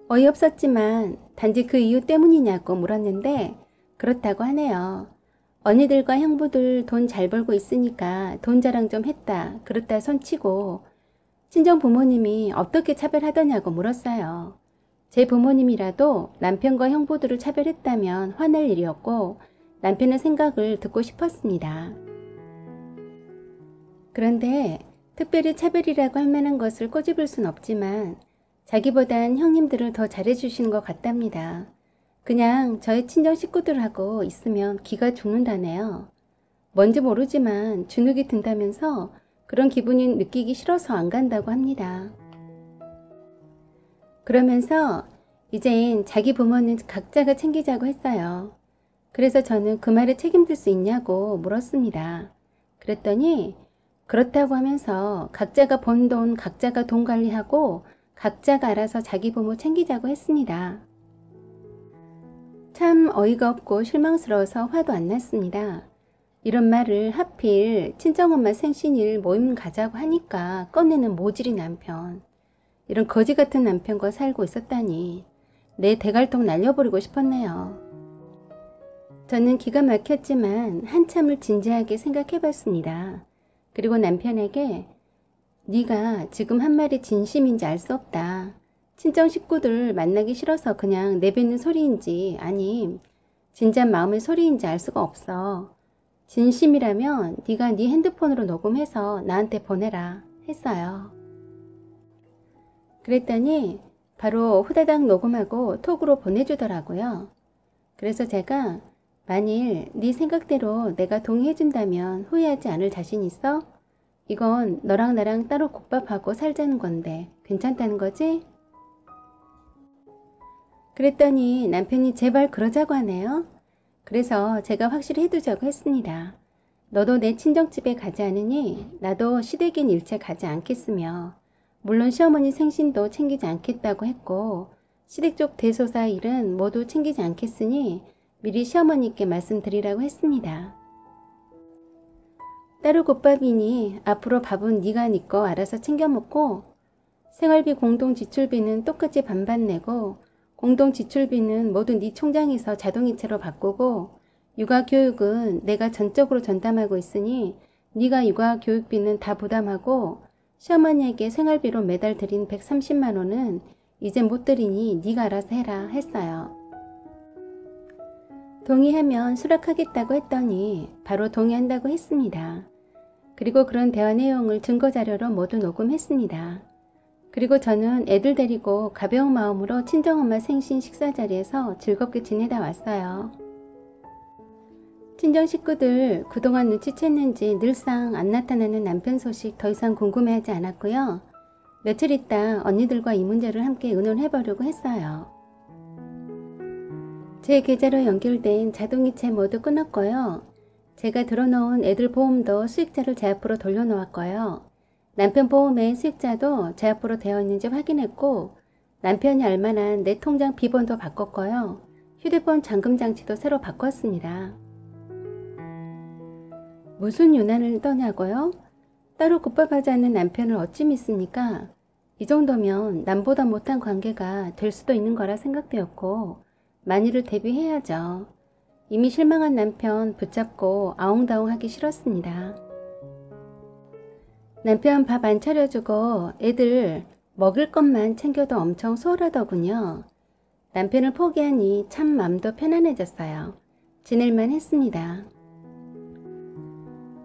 어이없었지만 단지 그 이유 때문이냐고 물었는데 그렇다고 하네요. 언니들과 형부들 돈 잘 벌고 있으니까 돈 자랑 좀 했다 그렇다 손치고 친정 부모님이 어떻게 차별하더냐고 물었어요. 제 부모님이라도 남편과 형부들을 차별했다면 화낼 일이었고 남편의 생각을 듣고 싶었습니다. 그런데 특별히 차별이라고 할 만한 것을 꼬집을 순 없지만 자기보단 형님들을 더 잘해주시는 것 같답니다. 그냥 저희 친정 식구들하고 있으면 기가 죽는다네요. 뭔지 모르지만 주눅이 든다면서 그런 기분이 느끼기 싫어서 안 간다고 합니다. 그러면서 이젠 자기 부모는 각자가 챙기자고 했어요. 그래서 저는 그 말에 책임질 수 있냐고 물었습니다. 그랬더니 그렇다고 하면서 각자가 번 돈 각자가 돈 관리하고 각자가 알아서 자기 부모 챙기자고 했습니다. 참 어이가 없고 실망스러워서 화도 안 났습니다. 이런 말을 하필 친정엄마 생신일 모임 가자고 하니까 꺼내는 모질이 남편. 이런 거지 같은 남편과 살고 있었다니 내 대갈통 날려버리고 싶었네요. 저는 기가 막혔지만 한참을 진지하게 생각해봤습니다. 그리고 남편에게 네가 지금 한 말이 진심인지 알 수 없다. 친정 식구들 만나기 싫어서 그냥 내뱉는 소리인지 아님 진짜 마음의 소리인지 알 수가 없어. 진심이라면 네가 네 핸드폰으로 녹음해서 나한테 보내라 했어요. 그랬더니 바로 후다닥 녹음하고 톡으로 보내주더라고요. 그래서 제가 만일 네 생각대로 내가 동의해준다면 후회하지 않을 자신 있어? 이건 너랑 나랑 따로 국밥하고 살자는 건데 괜찮다는 거지? 그랬더니 남편이 제발 그러자고 하네요. 그래서 제가 확실히 해두자고 했습니다. 너도 내 친정집에 가지 않으니 나도 시댁인 일체 가지 않겠으며 물론 시어머니 생신도 챙기지 않겠다고 했고 시댁 쪽 대소사 일은 모두 챙기지 않겠으니 미리 시어머니께 말씀드리라고 했습니다. 따로 국밥이니 앞으로 밥은 네가 네 거 알아서 챙겨 먹고 생활비 공동 지출비는 똑같이 반반 내고 공동 지출비는 모두 네 총장에서 자동이체로 바꾸고 육아 교육은 내가 전적으로 전담하고 있으니 네가 육아 교육비는 다 부담하고 시어머니에게 생활비로 매달 드린 130만 원은 이제 못 드리니 네가 알아서 해라 했어요. 동의하면 수락하겠다고 했더니 바로 동의한다고 했습니다. 그리고 그런 대화 내용을 증거자료로 모두 녹음했습니다. 그리고 저는 애들 데리고 가벼운 마음으로 친정엄마 생신 식사 자리에서 즐겁게 지내다 왔어요. 친정 식구들 그동안 눈치챘는지 늘상 안 나타나는 남편 소식 더 이상 궁금해하지 않았고요. 며칠 있다 언니들과 이 문제를 함께 의논해보려고 했어요. 제 계좌로 연결된 자동이체 모두 끊었고요. 제가 들어놓은 애들 보험도 수익자를 제 앞으로 돌려놓았고요. 남편 보험의 수익자도 제 앞으로 되어 있는지 확인했고 남편이 알만한 내 통장 비번도 바꿨고요. 휴대폰 잠금 장치도 새로 바꿨습니다. 무슨 유난을 떠냐고요? 따로 굿밥하지 않는 남편을 어찌 믿습니까? 이 정도면 남보다 못한 관계가 될 수도 있는 거라 생각되었고 만일을 대비해야죠. 이미 실망한 남편 붙잡고 아웅다웅하기 싫었습니다. 남편 밥 안 차려주고 애들 먹을 것만 챙겨도 엄청 소홀하더군요. 남편을 포기하니 참 맘도 편안해졌어요. 지낼만 했습니다.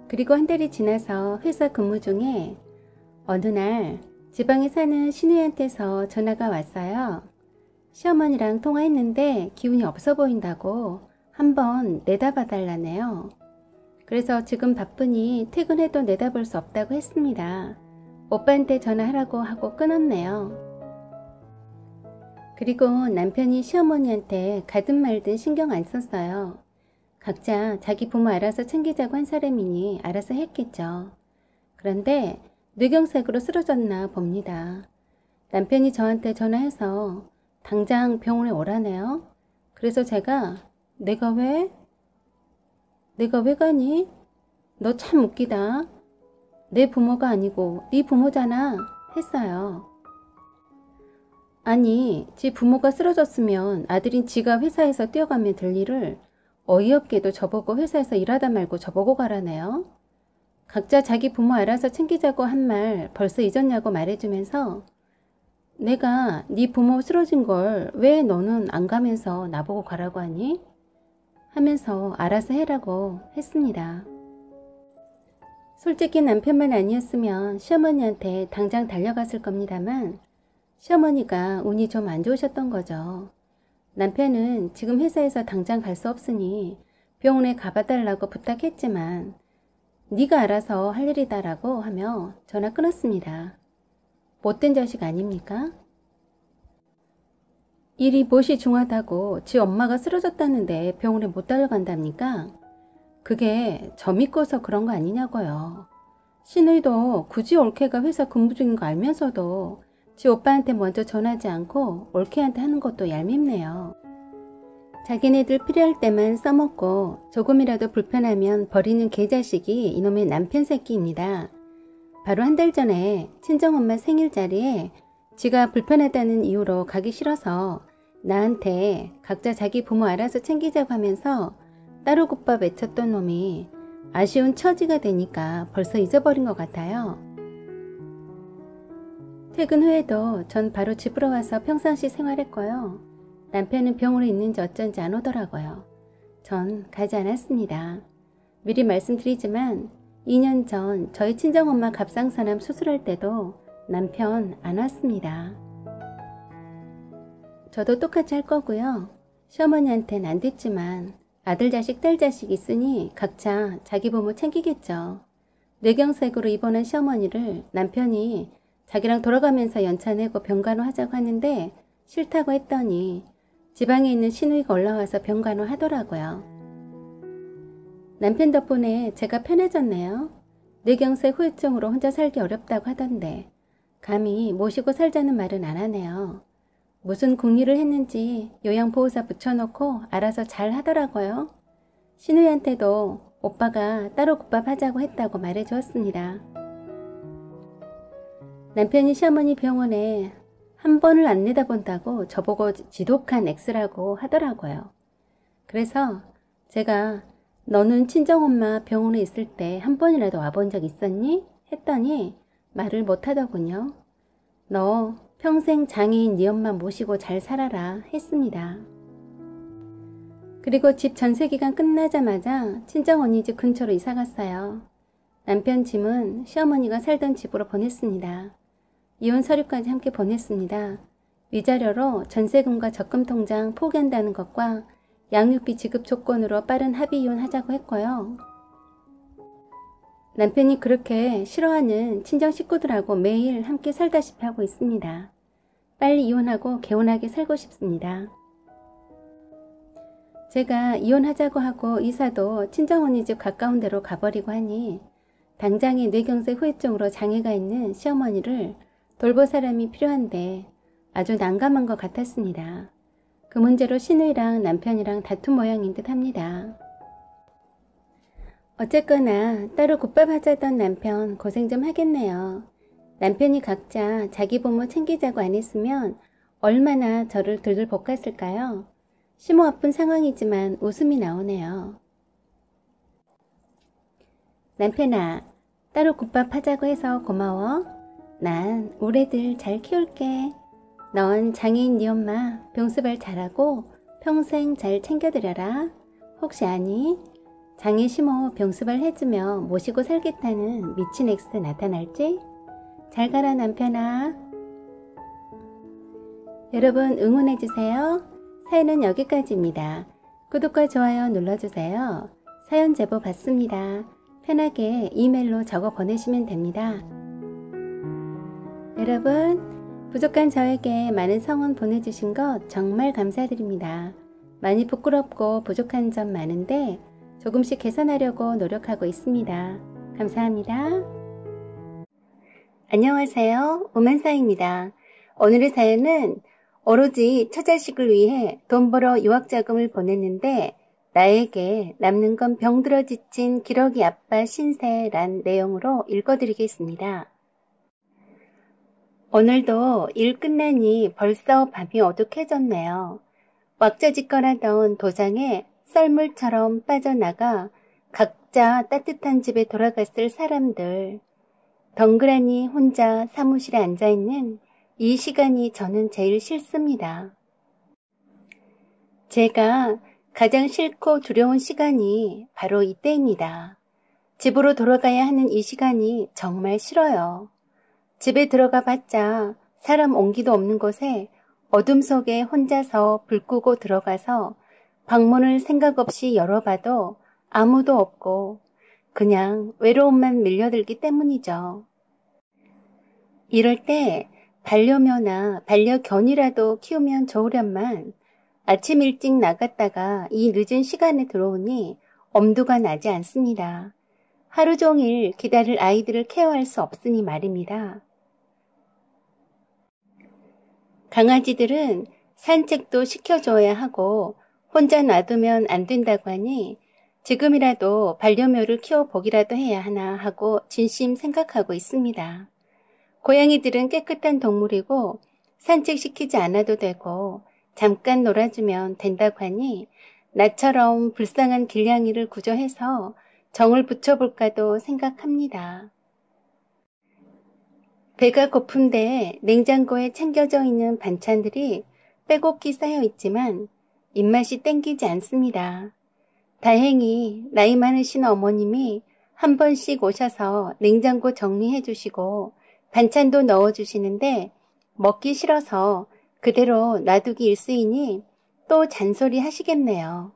그리고 한 달이 지나서 회사 근무 중에 어느 날 지방에 사는 시누이한테서 전화가 왔어요. 시어머니랑 통화했는데 기운이 없어 보인다고 한번 내다봐 달라네요. 그래서 지금 바쁘니 퇴근해도 내다볼 수 없다고 했습니다. 오빠한테 전화하라고 하고 끊었네요. 그리고 남편이 시어머니한테 가든 말든 신경 안 썼어요. 각자 자기 부모 알아서 챙기자고 한 사람이니 알아서 했겠죠. 그런데 뇌경색으로 쓰러졌나 봅니다. 남편이 저한테 전화해서 당장 병원에 오라네요. 그래서 제가 내가 왜 가니? 너 참 웃기다. 내 부모가 아니고 네 부모잖아 했어요. 아니, 지 부모가 쓰러졌으면 아들인 지가 회사에서 뛰어가면 될 일을 어이없게도 저보고 회사에서 일하다 말고 저보고 가라네요. 각자 자기 부모 알아서 챙기자고 한 말 벌써 잊었냐고 말해주면서 내가 네 부모 쓰러진 걸 왜 너는 안 가면서 나보고 가라고 하니? 하면서 알아서 해라고 했습니다. 솔직히 남편만 아니었으면 시어머니한테 당장 달려갔을 겁니다만 시어머니가 운이 좀 안 좋으셨던 거죠. 남편은 지금 회사에서 당장 갈 수 없으니 병원에 가봐달라고 부탁했지만 네가 알아서 할 일이다 라고 하며 전화 끊었습니다. 못된 자식 아닙니까? 일이 무엇이 중하다고 지 엄마가 쓰러졌다는데 병원에 못 달려간답니까? 그게 저 믿고서 그런 거 아니냐고요. 시누이도 굳이 올케가 회사 근무 중인 거 알면서도 지 오빠한테 먼저 전하지 않고 올케한테 하는 것도 얄밉네요. 자기네들 필요할 때만 써먹고 조금이라도 불편하면 버리는 개자식이 이놈의 남편 새끼입니다. 바로 한 달 전에 친정엄마 생일 자리에 지가 불편하다는 이유로 가기 싫어서 나한테 각자 자기 부모 알아서 챙기자고 하면서 따로 굿밥 외쳤던 놈이 아쉬운 처지가 되니까 벌써 잊어버린 것 같아요. 퇴근 후에도 전 바로 집으로 와서 평상시 생활했고요. 남편은 병원에 있는지 어쩐지 안 오더라고요. 전 가지 않았습니다. 미리 말씀드리지만 2년 전 저희 친정엄마 갑상선암 수술할 때도 남편 안 왔습니다. 저도 똑같이 할 거고요. 시어머니한테는 안 됐지만 아들 자식 딸 자식 있으니 각자 자기 부모 챙기겠죠. 뇌경색으로 입원한 시어머니를 남편이 자기랑 돌아가면서 연차 내고 병간호 하자고 하는데 싫다고 했더니 지방에 있는 시누이가 올라와서 병간호 하더라고요. 남편 덕분에 제가 편해졌네요. 뇌경색 후유증으로 혼자 살기 어렵다고 하던데 감히 모시고 살자는 말은 안 하네요. 무슨 궁리를 했는지 요양보호사 붙여놓고 알아서 잘 하더라고요. 시누이한테도 오빠가 따로 국밥 하자고 했다고 말해주었습니다. 남편이 시어머니 병원에 한 번을 안 내다본다고 저보고 지독한 X라고 하더라고요. 그래서 제가 너는 친정엄마 병원에 있을 때 한 번이라도 와본 적 있었니? 했더니 말을 못하더군요. 너 평생 장애인 네 엄마 모시고 잘 살아라 했습니다. 그리고 집 전세기간 끝나자마자 친정언니 집 근처로 이사갔어요. 남편 짐은 시어머니가 살던 집으로 보냈습니다. 이혼 서류까지 함께 보냈습니다. 위자료로 전세금과 적금통장 포기한다는 것과 양육비 지급 조건으로 빠른 합의 이혼하자고 했고요. 남편이 그렇게 싫어하는 친정 식구들하고 매일 함께 살다시피 하고 있습니다. 빨리 이혼하고 개운하게 살고 싶습니다. 제가 이혼하자고 하고 이사도 친정언니 집 가까운 데로 가버리고 하니 당장의 뇌경색 후유증으로 장애가 있는 시어머니를 돌볼 사람이 필요한데 아주 난감한 것 같았습니다. 그 문제로 시누이랑 남편이랑 다툰 모양인 듯 합니다. 어쨌거나 따로 국밥 하자던 남편 고생 좀 하겠네요. 남편이 각자 자기 부모 챙기자고 안 했으면 얼마나 저를 들들 볶았을까요? 심호 아픈 상황이지만 웃음이 나오네요. 남편아, 따로 국밥 하자고 해서 고마워. 난 우리 애들 잘 키울게. 넌 장애인 네 엄마 병수발 잘하고 평생 잘 챙겨드려라. 혹시 아니? 장애 심호 병수발 해주며 모시고 살겠다는 미친 엑스 나타날지? 잘 가라 남편아. 여러분 응원해주세요. 사연은 여기까지입니다. 구독과 좋아요 눌러주세요. 사연 제보 받습니다. 편하게 이메일로 적어 보내시면 됩니다. 여러분, 부족한 저에게 많은 성원 보내주신 것 정말 감사드립니다. 많이 부끄럽고 부족한 점 많은데 조금씩 개선하려고 노력하고 있습니다. 감사합니다. 안녕하세요. 오만사입니다. 오늘의 사연은 오로지 처자식을 위해 돈 벌어 유학자금을 보냈는데 나에게 남는 건 병들어 지친 기러기 아빠 신세란 내용으로 읽어드리겠습니다. 오늘도 일 끝나니 벌써 밤이 어둑해졌네요. 왁자지껄하던 도장에 썰물처럼 빠져나가 각자 따뜻한 집에 돌아갔을 사람들. 덩그러니 혼자 사무실에 앉아있는 이 시간이 저는 제일 싫습니다. 제가 가장 싫고 두려운 시간이 바로 이때입니다. 집으로 돌아가야 하는 이 시간이 정말 싫어요. 집에 들어가 봤자 사람 온기도 없는 곳에 어둠 속에 혼자서 불 끄고 들어가서 방문을 생각 없이 열어봐도 아무도 없고 그냥 외로움만 밀려들기 때문이죠. 이럴 때 반려묘나 반려견이라도 키우면 좋으련만 아침 일찍 나갔다가 이 늦은 시간에 들어오니 엄두가 나지 않습니다. 하루 종일 기다릴 아이들을 케어할 수 없으니 말입니다. 강아지들은 산책도 시켜줘야 하고 혼자 놔두면 안 된다고 하니 지금이라도 반려묘를 키워보기라도 해야 하나 하고 진심 생각하고 있습니다. 고양이들은 깨끗한 동물이고 산책시키지 않아도 되고 잠깐 놀아주면 된다고 하니 나처럼 불쌍한 길냥이를 구조해서 정을 붙여볼까도 생각합니다. 배가 고픈데 냉장고에 챙겨져 있는 반찬들이 빼곡히 쌓여 있지만 입맛이 땡기지 않습니다. 다행히 나이 많으신 어머님이 한 번씩 오셔서 냉장고 정리해 주시고 반찬도 넣어 주시는데 먹기 싫어서 그대로 놔두기 일쑤이니 또 잔소리 하시겠네요.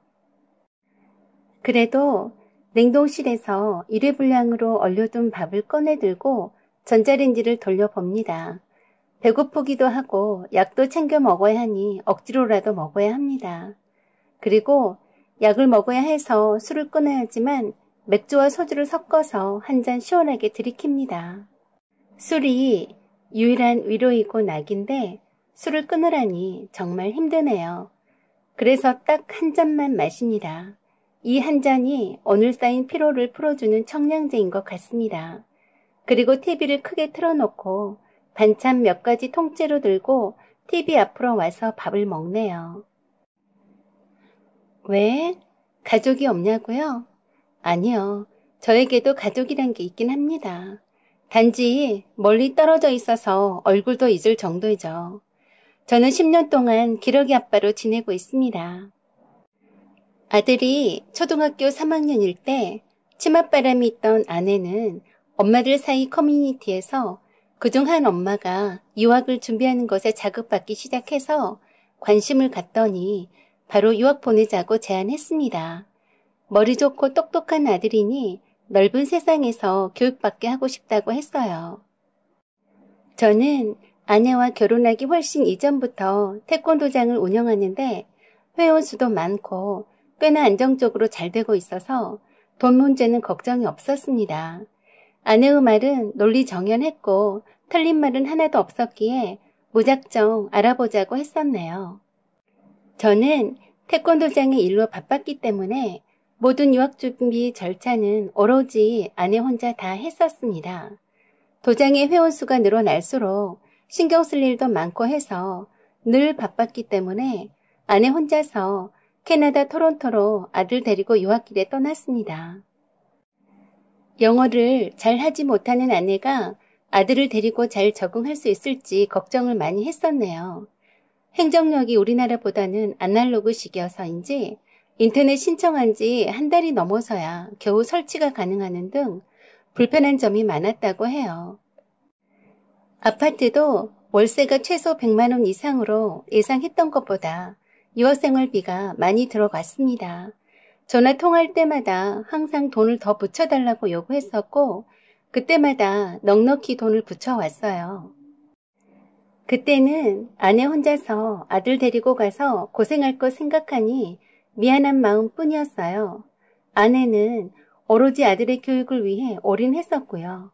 그래도 냉동실에서 일회분량으로 얼려둔 밥을 꺼내들고 전자레인지를 돌려봅니다. 배고프기도 하고 약도 챙겨 먹어야 하니 억지로라도 먹어야 합니다. 그리고 약을 먹어야 해서 술을 끊어야지만 맥주와 소주를 섞어서 한 잔 시원하게 들이킵니다. 술이 유일한 위로이고 낙인데 술을 끊으라니 정말 힘드네요. 그래서 딱 한 잔만 마십니다. 이 한 잔이 오늘 쌓인 피로를 풀어주는 청량제인 것 같습니다. 그리고 TV를 크게 틀어놓고 반찬 몇 가지 통째로 들고 TV 앞으로 와서 밥을 먹네요. 왜? 가족이 없냐고요? 아니요. 저에게도 가족이란 게 있긴 합니다. 단지 멀리 떨어져 있어서 얼굴도 잊을 정도이죠. 저는 10년 동안 기러기 아빠로 지내고 있습니다. 아들이 초등학교 3학년일 때 치맛바람이 있던 아내는 엄마들 사이 커뮤니티에서 그중 한 엄마가 유학을 준비하는 것에 자극받기 시작해서 관심을 갖더니 바로 유학 보내자고 제안했습니다. 머리 좋고 똑똑한 아들이니 넓은 세상에서 교육받게 하고 싶다고 했어요. 저는 아내와 결혼하기 훨씬 이전부터 태권도장을 운영하는데 회원 수도 많고 꽤나 안정적으로 잘 되고 있어서 돈 문제는 걱정이 없었습니다. 아내의 말은 논리정연했고 틀린 말은 하나도 없었기에 무작정 알아보자고 했었네요. 저는 태권도장의 일로 바빴기 때문에 모든 유학 준비 절차는 오로지 아내 혼자 다 했었습니다. 도장의 회원수가 늘어날수록 신경 쓸 일도 많고 해서 늘 바빴기 때문에 아내 혼자서 캐나다 토론토로 아들 데리고 유학길에 떠났습니다. 영어를 잘 하지 못하는 아내가 아들을 데리고 잘 적응할 수 있을지 걱정을 많이 했었네요. 행정력이 우리나라보다는 아날로그식이어서인지 인터넷 신청한 지 한 달이 넘어서야 겨우 설치가 가능하는 등 불편한 점이 많았다고 해요. 아파트도 월세가 최소 100만 원 이상으로 예상했던 것보다 유학생활비가 많이 들어갔습니다. 전화 통화할 때마다 항상 돈을 더 붙여달라고 요구했었고 그때마다 넉넉히 돈을 붙여왔어요. 그때는 아내 혼자서 아들 데리고 가서 고생할 거 생각하니 미안한 마음뿐이었어요. 아내는 오로지 아들의 교육을 위해 올인했었고요.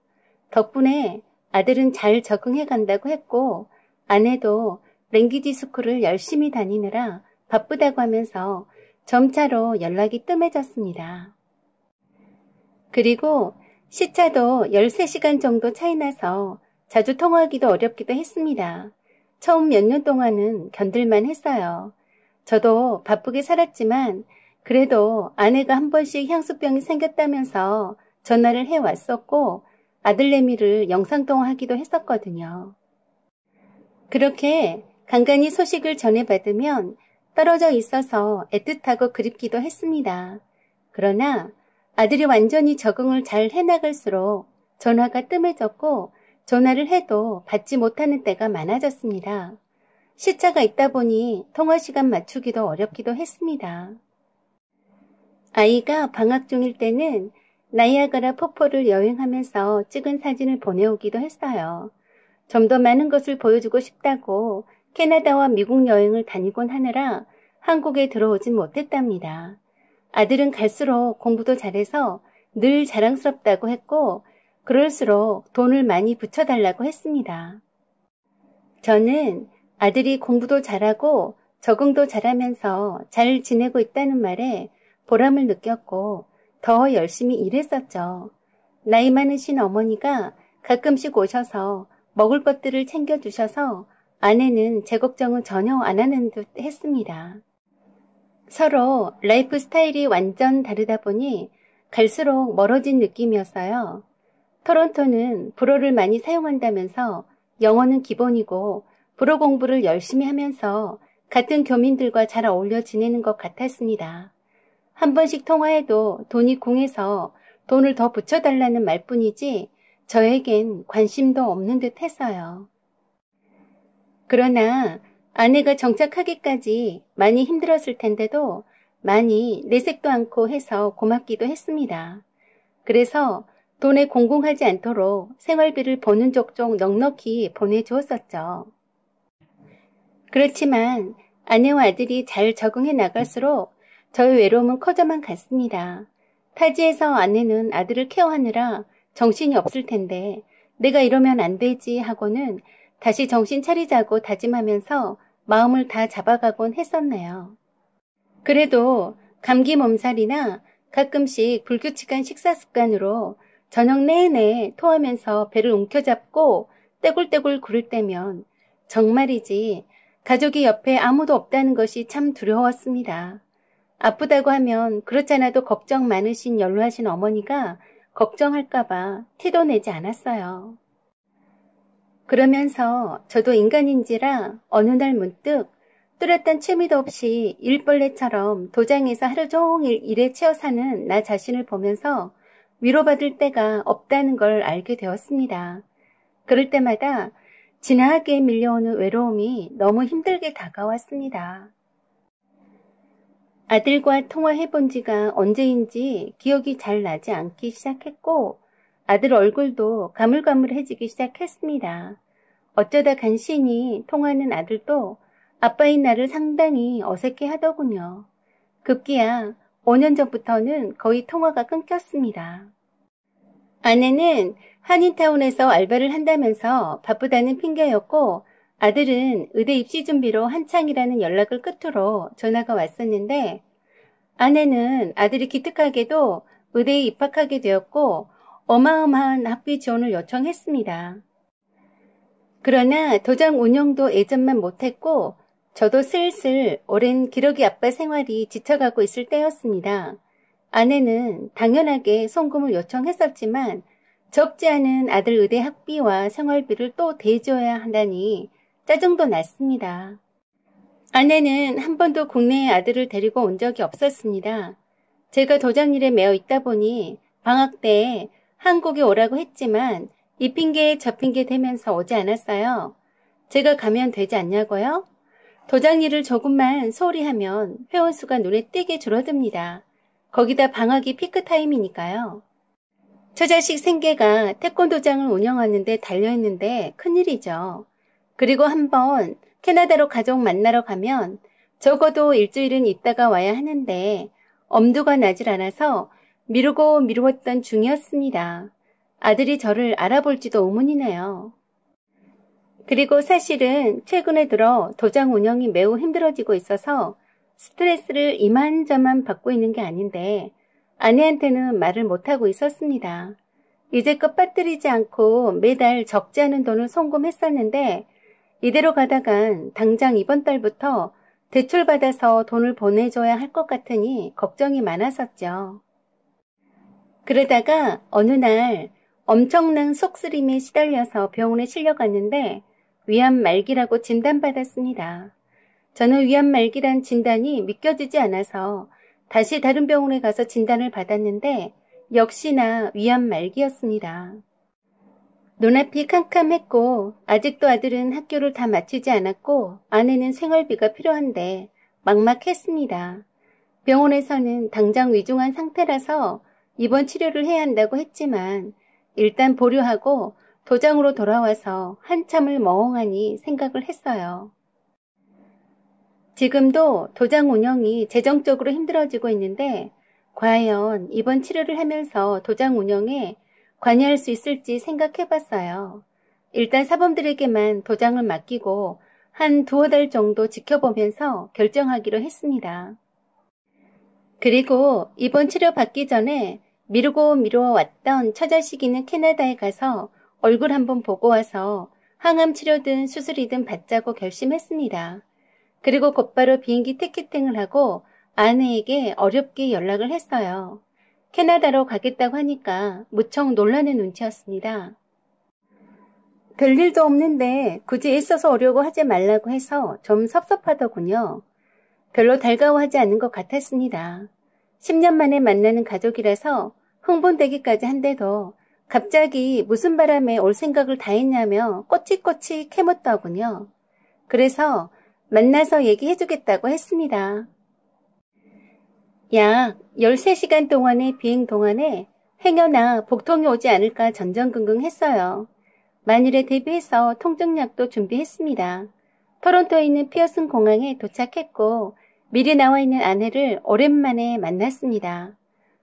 덕분에 아들은 잘 적응해 간다고 했고 아내도 랭귀지 스쿨을 열심히 다니느라 바쁘다고 하면서 점차로 연락이 뜸해졌습니다. 그리고 시차도 13시간 정도 차이 나서 자주 통화하기도 어렵기도 했습니다. 처음 몇 년 동안은 견딜만 했어요. 저도 바쁘게 살았지만 그래도 아내가 한 번씩 향수병이 생겼다면서 전화를 해왔었고 아들내미를 영상통화하기도 했었거든요. 그렇게 간간히 소식을 전해받으면 떨어져 있어서 애틋하고 그립기도 했습니다. 그러나 아들이 완전히 적응을 잘 해나갈수록 전화가 뜸해졌고 전화를 해도 받지 못하는 때가 많아졌습니다. 시차가 있다 보니 통화시간 맞추기도 어렵기도 했습니다. 아이가 방학 중일 때는 나이아가라 폭포를 여행하면서 찍은 사진을 보내오기도 했어요. 좀 더 많은 것을 보여주고 싶다고 캐나다와 미국 여행을 다니곤 하느라 한국에 들어오진 못했답니다. 아들은 갈수록 공부도 잘해서 늘 자랑스럽다고 했고 그럴수록 돈을 많이 붙여달라고 했습니다. 저는 아들이 공부도 잘하고 적응도 잘하면서 잘 지내고 있다는 말에 보람을 느꼈고 더 열심히 일했었죠. 나이 많으신 어머니가 가끔씩 오셔서 먹을 것들을 챙겨주셔서 아내는 제 걱정은 전혀 안 하는 듯 했습니다. 서로 라이프 스타일이 완전 다르다 보니 갈수록 멀어진 느낌이었어요. 토론토는 불어를 많이 사용한다면서 영어는 기본이고 불어 공부를 열심히 하면서 같은 교민들과 잘 어울려 지내는 것 같았습니다. 한 번씩 통화해도 돈이 궁해서 돈을 더 붙여달라는 말뿐이지 저에겐 관심도 없는 듯 했어요. 그러나 아내가 정착하기까지 많이 힘들었을 텐데도 많이 내색도 않고 해서 고맙기도 했습니다. 그래서 돈에 공공하지 않도록 생활비를 버는 족족 넉넉히 보내주었었죠. 그렇지만 아내와 아들이 잘 적응해 나갈수록 저의 외로움은 커져만 갔습니다. 타지에서 아내는 아들을 케어하느라 정신이 없을 텐데 내가 이러면 안 되지 하고는 다시 정신 차리자고 다짐하면서 마음을 다 잡아가곤 했었네요. 그래도 감기 몸살이나 가끔씩 불규칙한 식사 습관으로 저녁 내내 토하면서 배를 움켜잡고 떼굴떼굴 구를 때면 정말이지 가족이 옆에 아무도 없다는 것이 참 두려웠습니다. 아프다고 하면 그렇잖아도 걱정 많으신 연로하신 어머니가 걱정할까봐 티도 내지 않았어요. 그러면서 저도 인간인지라 어느 날 문득 뚜렷한 취미도 없이 일벌레처럼 도장에서 하루 종일 일에 치여 사는 나 자신을 보면서 위로받을 때가 없다는 걸 알게 되었습니다. 그럴 때마다 진하게 밀려오는 외로움이 너무 힘들게 다가왔습니다. 아들과 통화해본 지가 언제인지 기억이 잘 나지 않기 시작했고 아들 얼굴도 가물가물해지기 시작했습니다. 어쩌다 간신히 통화하는 아들도 아빠인 나를 상당히 어색해 하더군요. 급기야 5년 전부터는 거의 통화가 끊겼습니다. 아내는 한인타운에서 알바를 한다면서 바쁘다는 핑계였고 아들은 의대 입시 준비로 한창이라는 연락을 끝으로 전화가 왔었는데 아내는 아들이 기특하게도 의대에 입학하게 되었고 어마어마한 학비 지원을 요청했습니다. 그러나 도장 운영도 예전만 못했고 저도 슬슬 오랜 기러기 아빠 생활이 지쳐가고 있을 때였습니다. 아내는 당연하게 송금을 요청했었지만 적지 않은 아들 의대 학비와 생활비를 또 대줘야 한다니 짜증도 났습니다. 아내는 한 번도 국내에 아들을 데리고 온 적이 없었습니다. 제가 도장 일에 매여 있다 보니 방학 때 한국에 오라고 했지만 이 핑계 저 핑계 대면서 오지 않았어요. 제가 가면 되지 않냐고요? 도장 일을 조금만 소홀히 하면 회원수가 눈에 띄게 줄어듭니다. 거기다 방학이 피크 타임이니까요. 처자식 생계가 태권도장을 운영하는데 달려있는데 큰일이죠. 그리고 한번 캐나다로 가족 만나러 가면 적어도 일주일은 있다가 와야 하는데 엄두가 나질 않아서 미루고 미루었던 중이었습니다. 아들이 저를 알아볼지도 의문이네요. 그리고 사실은 최근에 들어 도장 운영이 매우 힘들어지고 있어서 스트레스를 이만저만 받고 있는 게 아닌데 아내한테는 말을 못하고 있었습니다. 이제껏 빠뜨리지 않고 매달 적지 않은 돈을 송금했었는데 이대로 가다간 당장 이번 달부터 대출받아서 돈을 보내줘야 할 것 같으니 걱정이 많았었죠. 그러다가 어느 날 엄청난 속쓰림에 시달려서 병원에 실려갔는데 위암 말기라고 진단받았습니다. 저는 위암 말기란 진단이 믿겨지지 않아서 다시 다른 병원에 가서 진단을 받았는데 역시나 위암 말기였습니다. 눈앞이 캄캄했고 아직도 아들은 학교를 다 마치지 않았고 아내는 생활비가 필요한데 막막했습니다. 병원에서는 당장 위중한 상태라서 입원 치료를 해야 한다고 했지만 일단 보류하고 도장으로 돌아와서 한참을 멍하니 생각을 했어요. 지금도 도장 운영이 재정적으로 힘들어지고 있는데 과연 이번 치료를 하면서 도장 운영에 관여할 수 있을지 생각해봤어요. 일단 사범들에게만 도장을 맡기고 한 두어 달 정도 지켜보면서 결정하기로 했습니다. 그리고 이번 치료 받기 전에 미루고 미루어 왔던 처자식이는 캐나다에 가서 얼굴 한번 보고 와서 항암 치료든 수술이든 받자고 결심했습니다. 그리고 곧바로 비행기 티켓팅을 하고 아내에게 어렵게 연락을 했어요. 캐나다로 가겠다고 하니까 무척 놀라는 눈치였습니다. 별일도 없는데 굳이 애써서 오려고 하지 말라고 해서 좀 섭섭하더군요. 별로 달가워하지 않는 것 같았습니다. 10년 만에 만나는 가족이라서 흥분되기까지 한데도 갑자기 무슨 바람에 올 생각을 다 했냐며 꼬치꼬치 캐묻더군요. 그래서 만나서 얘기해주겠다고 했습니다. 약 13시간 동안의 비행 동안에 행여나 복통이 오지 않을까 전전긍긍했어요. 만일에 대비해서 통증약도 준비했습니다. 토론토에 있는 피어슨 공항에 도착했고 미리 나와 있는 아내를 오랜만에 만났습니다.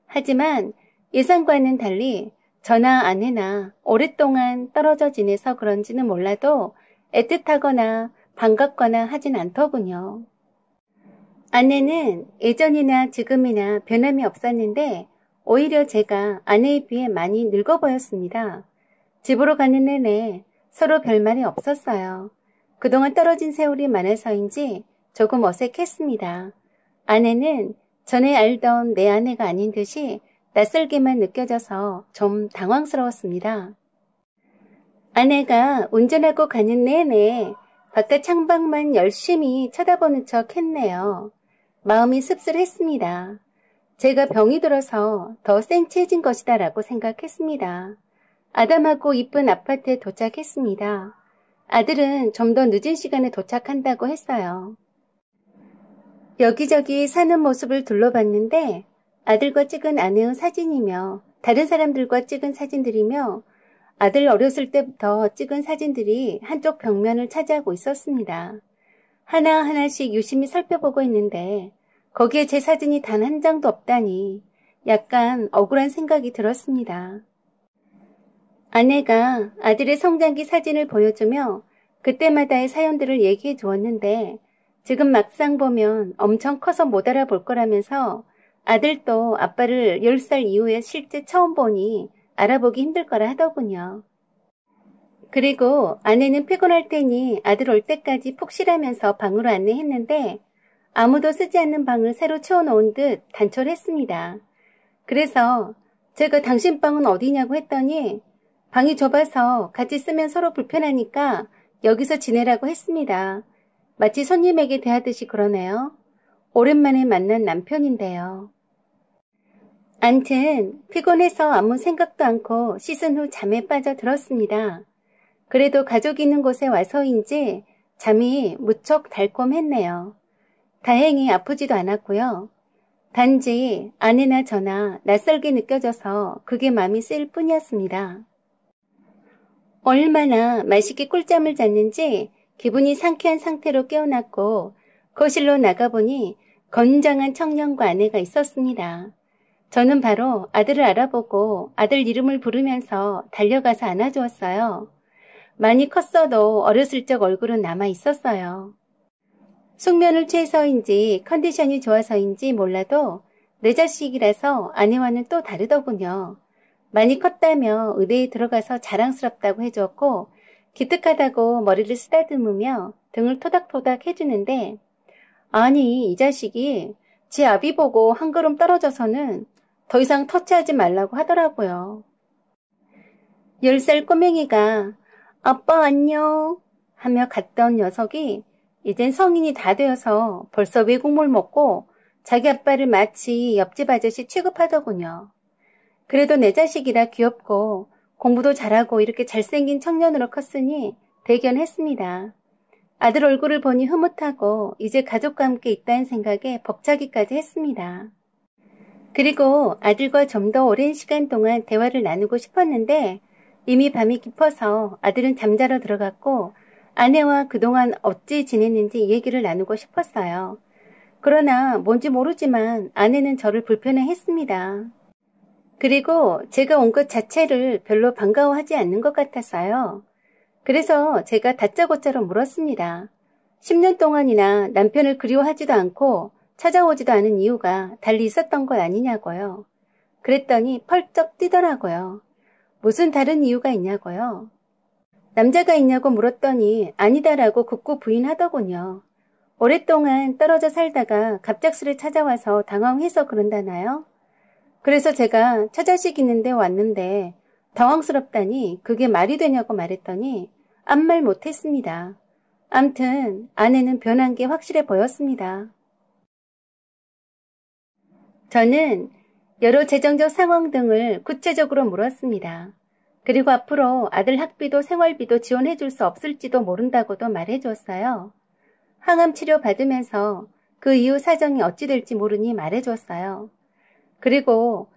하지만 예상과는 달리 저나 아내나 오랫동안 떨어져 지내서 그런지는 몰라도 애틋하거나 반갑거나 하진 않더군요. 아내는 예전이나 지금이나 변함이 없었는데 오히려 제가 아내에 비해 많이 늙어 보였습니다. 집으로 가는 내내 서로 별말이 없었어요. 그동안 떨어진 세월이 많아서인지 조금 어색했습니다. 아내는 전에 알던 내 아내가 아닌 듯이 낯설게만 느껴져서 좀 당황스러웠습니다. 아내가 운전하고 가는 내내 바깥 창밖만 열심히 쳐다보는 척 했네요. 마음이 씁쓸했습니다. 제가 병이 들어서 더 센치해진 것이다 라고 생각했습니다. 아담하고 이쁜 아파트에 도착했습니다. 아들은 좀 더 늦은 시간에 도착한다고 했어요. 여기저기 사는 모습을 둘러봤는데 아들과 찍은 아내의 사진이며 다른 사람들과 찍은 사진들이며 아들 어렸을 때부터 찍은 사진들이 한쪽 벽면을 차지하고 있었습니다. 하나하나씩 유심히 살펴보고 있는데 거기에 제 사진이 단 한 장도 없다니 약간 억울한 생각이 들었습니다. 아내가 아들의 성장기 사진을 보여주며 그때마다의 사연들을 얘기해 주었는데 지금 막상 보면 엄청 커서 못 알아볼 거라면서 아들도 아빠를 10살 이후에 실제 처음 보니 알아보기 힘들 거라 하더군요. 그리고 아내는 피곤할 테니 아들 올 때까지 푹 쉬라면서 방으로 안내했는데 아무도 쓰지 않는 방을 새로 채워놓은 듯 단촐했습니다. 그래서 제가 당신 방은 어디냐고 했더니 방이 좁아서 같이 쓰면 서로 불편하니까 여기서 지내라고 했습니다. 마치 손님에게 대하듯이 그러네요. 오랜만에 만난 남편인데요. 암튼 피곤해서 아무 생각도 않고 씻은 후 잠에 빠져들었습니다. 그래도 가족이 있는 곳에 와서인지 잠이 무척 달콤했네요. 다행히 아프지도 않았고요. 단지 아내나 저나 낯설게 느껴져서 그게 마음이 쓰일 뿐이었습니다. 얼마나 맛있게 꿀잠을 잤는지 기분이 상쾌한 상태로 깨어났고 거실로 나가보니 건장한 청년과 아내가 있었습니다. 저는 바로 아들을 알아보고 아들 이름을 부르면서 달려가서 안아주었어요. 많이 컸어도 어렸을 적 얼굴은 남아 있었어요. 숙면을 취해서인지 컨디션이 좋아서인지 몰라도 내 자식이라서 아내와는 또 다르더군요. 많이 컸다며 의대에 들어가서 자랑스럽다고 해주었고 기특하다고 머리를 쓰다듬으며 등을 토닥토닥 해주는데 아니 이 자식이 제 아비 보고 한 걸음 떨어져서는 더 이상 터치하지 말라고 하더라고요. 10살 꼬맹이가 아빠 안녕 하며 갔던 녀석이 이젠 성인이 다 되어서 벌써 외국물 먹고 자기 아빠를 마치 옆집 아저씨 취급하더군요. 그래도 내 자식이라 귀엽고 공부도 잘하고 이렇게 잘생긴 청년으로 컸으니 대견했습니다. 아들 얼굴을 보니 흐뭇하고 이제 가족과 함께 있다는 생각에 벅차기까지 했습니다. 그리고 아들과 좀 더 오랜 시간 동안 대화를 나누고 싶었는데 이미 밤이 깊어서 아들은 잠자러 들어갔고 아내와 그동안 어찌 지냈는지 얘기를 나누고 싶었어요. 그러나 뭔지 모르지만 아내는 저를 불편해했습니다. 그리고 제가 온 것 자체를 별로 반가워하지 않는 것 같았어요. 그래서 제가 다짜고짜로 물었습니다. 10년 동안이나 남편을 그리워하지도 않고 찾아오지도 않은 이유가 달리 있었던 것 아니냐고요. 그랬더니 펄쩍 뛰더라고요. 무슨 다른 이유가 있냐고요. 남자가 있냐고 물었더니 아니다라고 굳고 부인하더군요. 오랫동안 떨어져 살다가 갑작스레 찾아와서 당황해서 그런다나요? 그래서 제가 처자식 있는데 왔는데 당황스럽다니 그게 말이 되냐고 말했더니 아무 말 못했습니다. 암튼 아내는 변한 게 확실해 보였습니다. 저는 여러 재정적 상황 등을 구체적으로 물었습니다. 그리고 앞으로 아들 학비도 생활비도 지원해 줄 수 없을지도 모른다고도 말해 주었어요. 항암 치료 받으면서 그 이후 사정이 어찌 될지 모르니 말해 주었어요. 그리고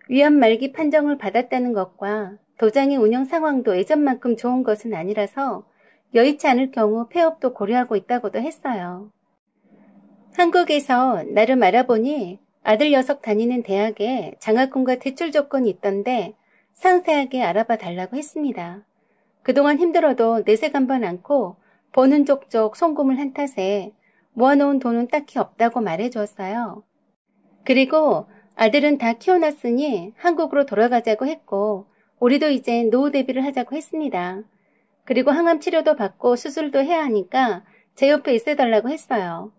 위암 말기 판정을 받았다는 것과 도장의 운영 상황도 예전만큼 좋은 것은 아니라서 여의치 않을 경우 폐업도 고려하고 있다고도 했어요. 한국에서 나름 알아보니 아들 녀석 다니는 대학에 장학금과 대출 조건이 있던데 상세하게 알아봐 달라고 했습니다. 그동안 힘들어도 내색 한번 않고 보는 족족 송금을 한 탓에 모아놓은 돈은 딱히 없다고 말해 주었어요. 그리고 아들은 다 키워놨으니 한국으로 돌아가자고 했고 우리도 이제 노후 대비를 하자고 했습니다. 그리고 항암 치료도 받고 수술도 해야 하니까 제 옆에 있어달라고 했어요.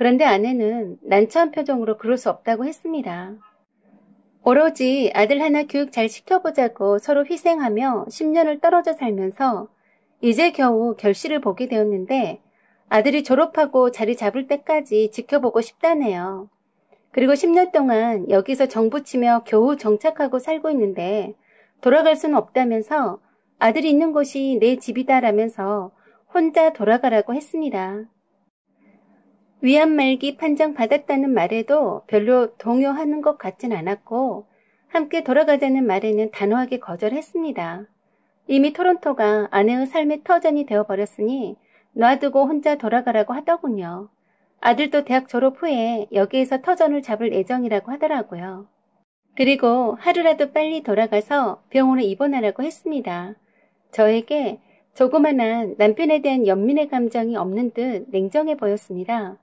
그런데 아내는 난처한 표정으로 그럴 수 없다고 했습니다. 오로지 아들 하나 교육 잘 시켜보자고 서로 희생하며 10년을 떨어져 살면서 이제 겨우 결실을 보게 되었는데 아들이 졸업하고 자리 잡을 때까지 지켜보고 싶다네요. 그리고 10년 동안 여기서 정부치며 겨우 정착하고 살고 있는데 돌아갈 수는 없다면서 아들이 있는 곳이 내 집이다라면서 혼자 돌아가라고 했습니다. 위안 말기 판정 받았다는 말에도 별로 동요하는 것 같진 않았고 함께 돌아가자는 말에는 단호하게 거절했습니다. 이미 토론토가 아내의 삶의 터전이 되어버렸으니 놔두고 혼자 돌아가라고 하더군요. 아들도 대학 졸업 후에 여기에서 터전을 잡을 예정이라고 하더라고요. 그리고 하루라도 빨리 돌아가서 병원에 입원하라고 했습니다. 저에게 조그만한 남편에 대한 연민의 감정이 없는 듯 냉정해 보였습니다.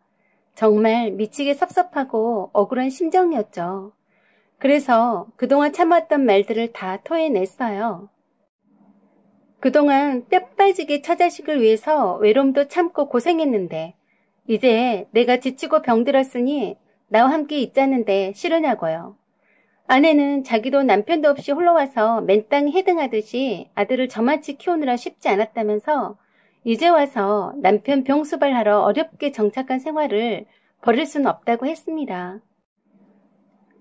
정말 미치게 섭섭하고 억울한 심정이었죠. 그래서 그동안 참았던 말들을 다 토해냈어요. 그동안 뼈 빠지게 처자식을 위해서 외로움도 참고 고생했는데 이제 내가 지치고 병들었으니 나와 함께 있자는데 싫으냐고요. 아내는 자기도 남편도 없이 홀로와서 맨땅에 헤딩하듯이 아들을 저만치 키우느라 쉽지 않았다면서 이제 와서 남편 병수발하러 어렵게 정착한 생활을 버릴 수는 없다고 했습니다.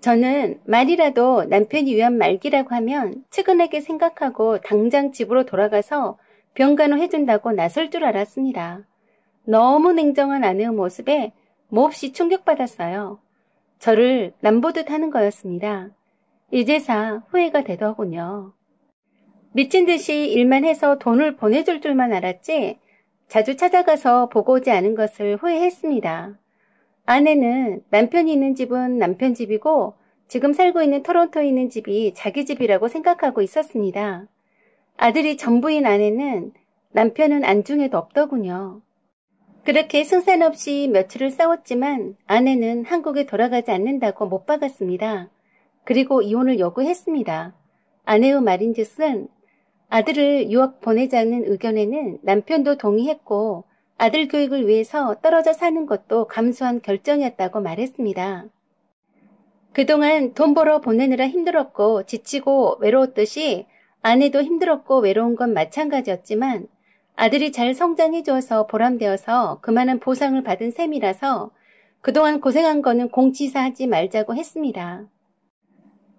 저는 말이라도 남편이 위안 말기라고 하면 측은하게 생각하고 당장 집으로 돌아가서 병간호 해준다고 나설 줄 알았습니다. 너무 냉정한 아내의 모습에 몹시 충격받았어요. 저를 남보듯 하는 거였습니다. 이제사 후회가 되더군요. 미친 듯이 일만 해서 돈을 보내줄 줄만 알았지 자주 찾아가서 보고 오지 않은 것을 후회했습니다. 아내는 남편이 있는 집은 남편 집이고 지금 살고 있는 토론토에 있는 집이 자기 집이라고 생각하고 있었습니다. 아들이 전부인 아내는 남편은 안중에도 없더군요. 그렇게 승산 없이 며칠을 싸웠지만 아내는 한국에 돌아가지 않는다고 못 박았습니다. 그리고 이혼을 요구했습니다. 아내의 말인즉슨 아들을 유학 보내자는 의견에는 남편도 동의했고 아들 교육을 위해서 떨어져 사는 것도 감수한 결정이었다고 말했습니다. 그동안 돈 벌어 보내느라 힘들었고 지치고 외로웠듯이 아내도 힘들었고 외로운 건 마찬가지였지만 아들이 잘 성장해줘서 보람되어서 그만한 보상을 받은 셈이라서 그동안 고생한 거는 공치사하지 말자고 했습니다.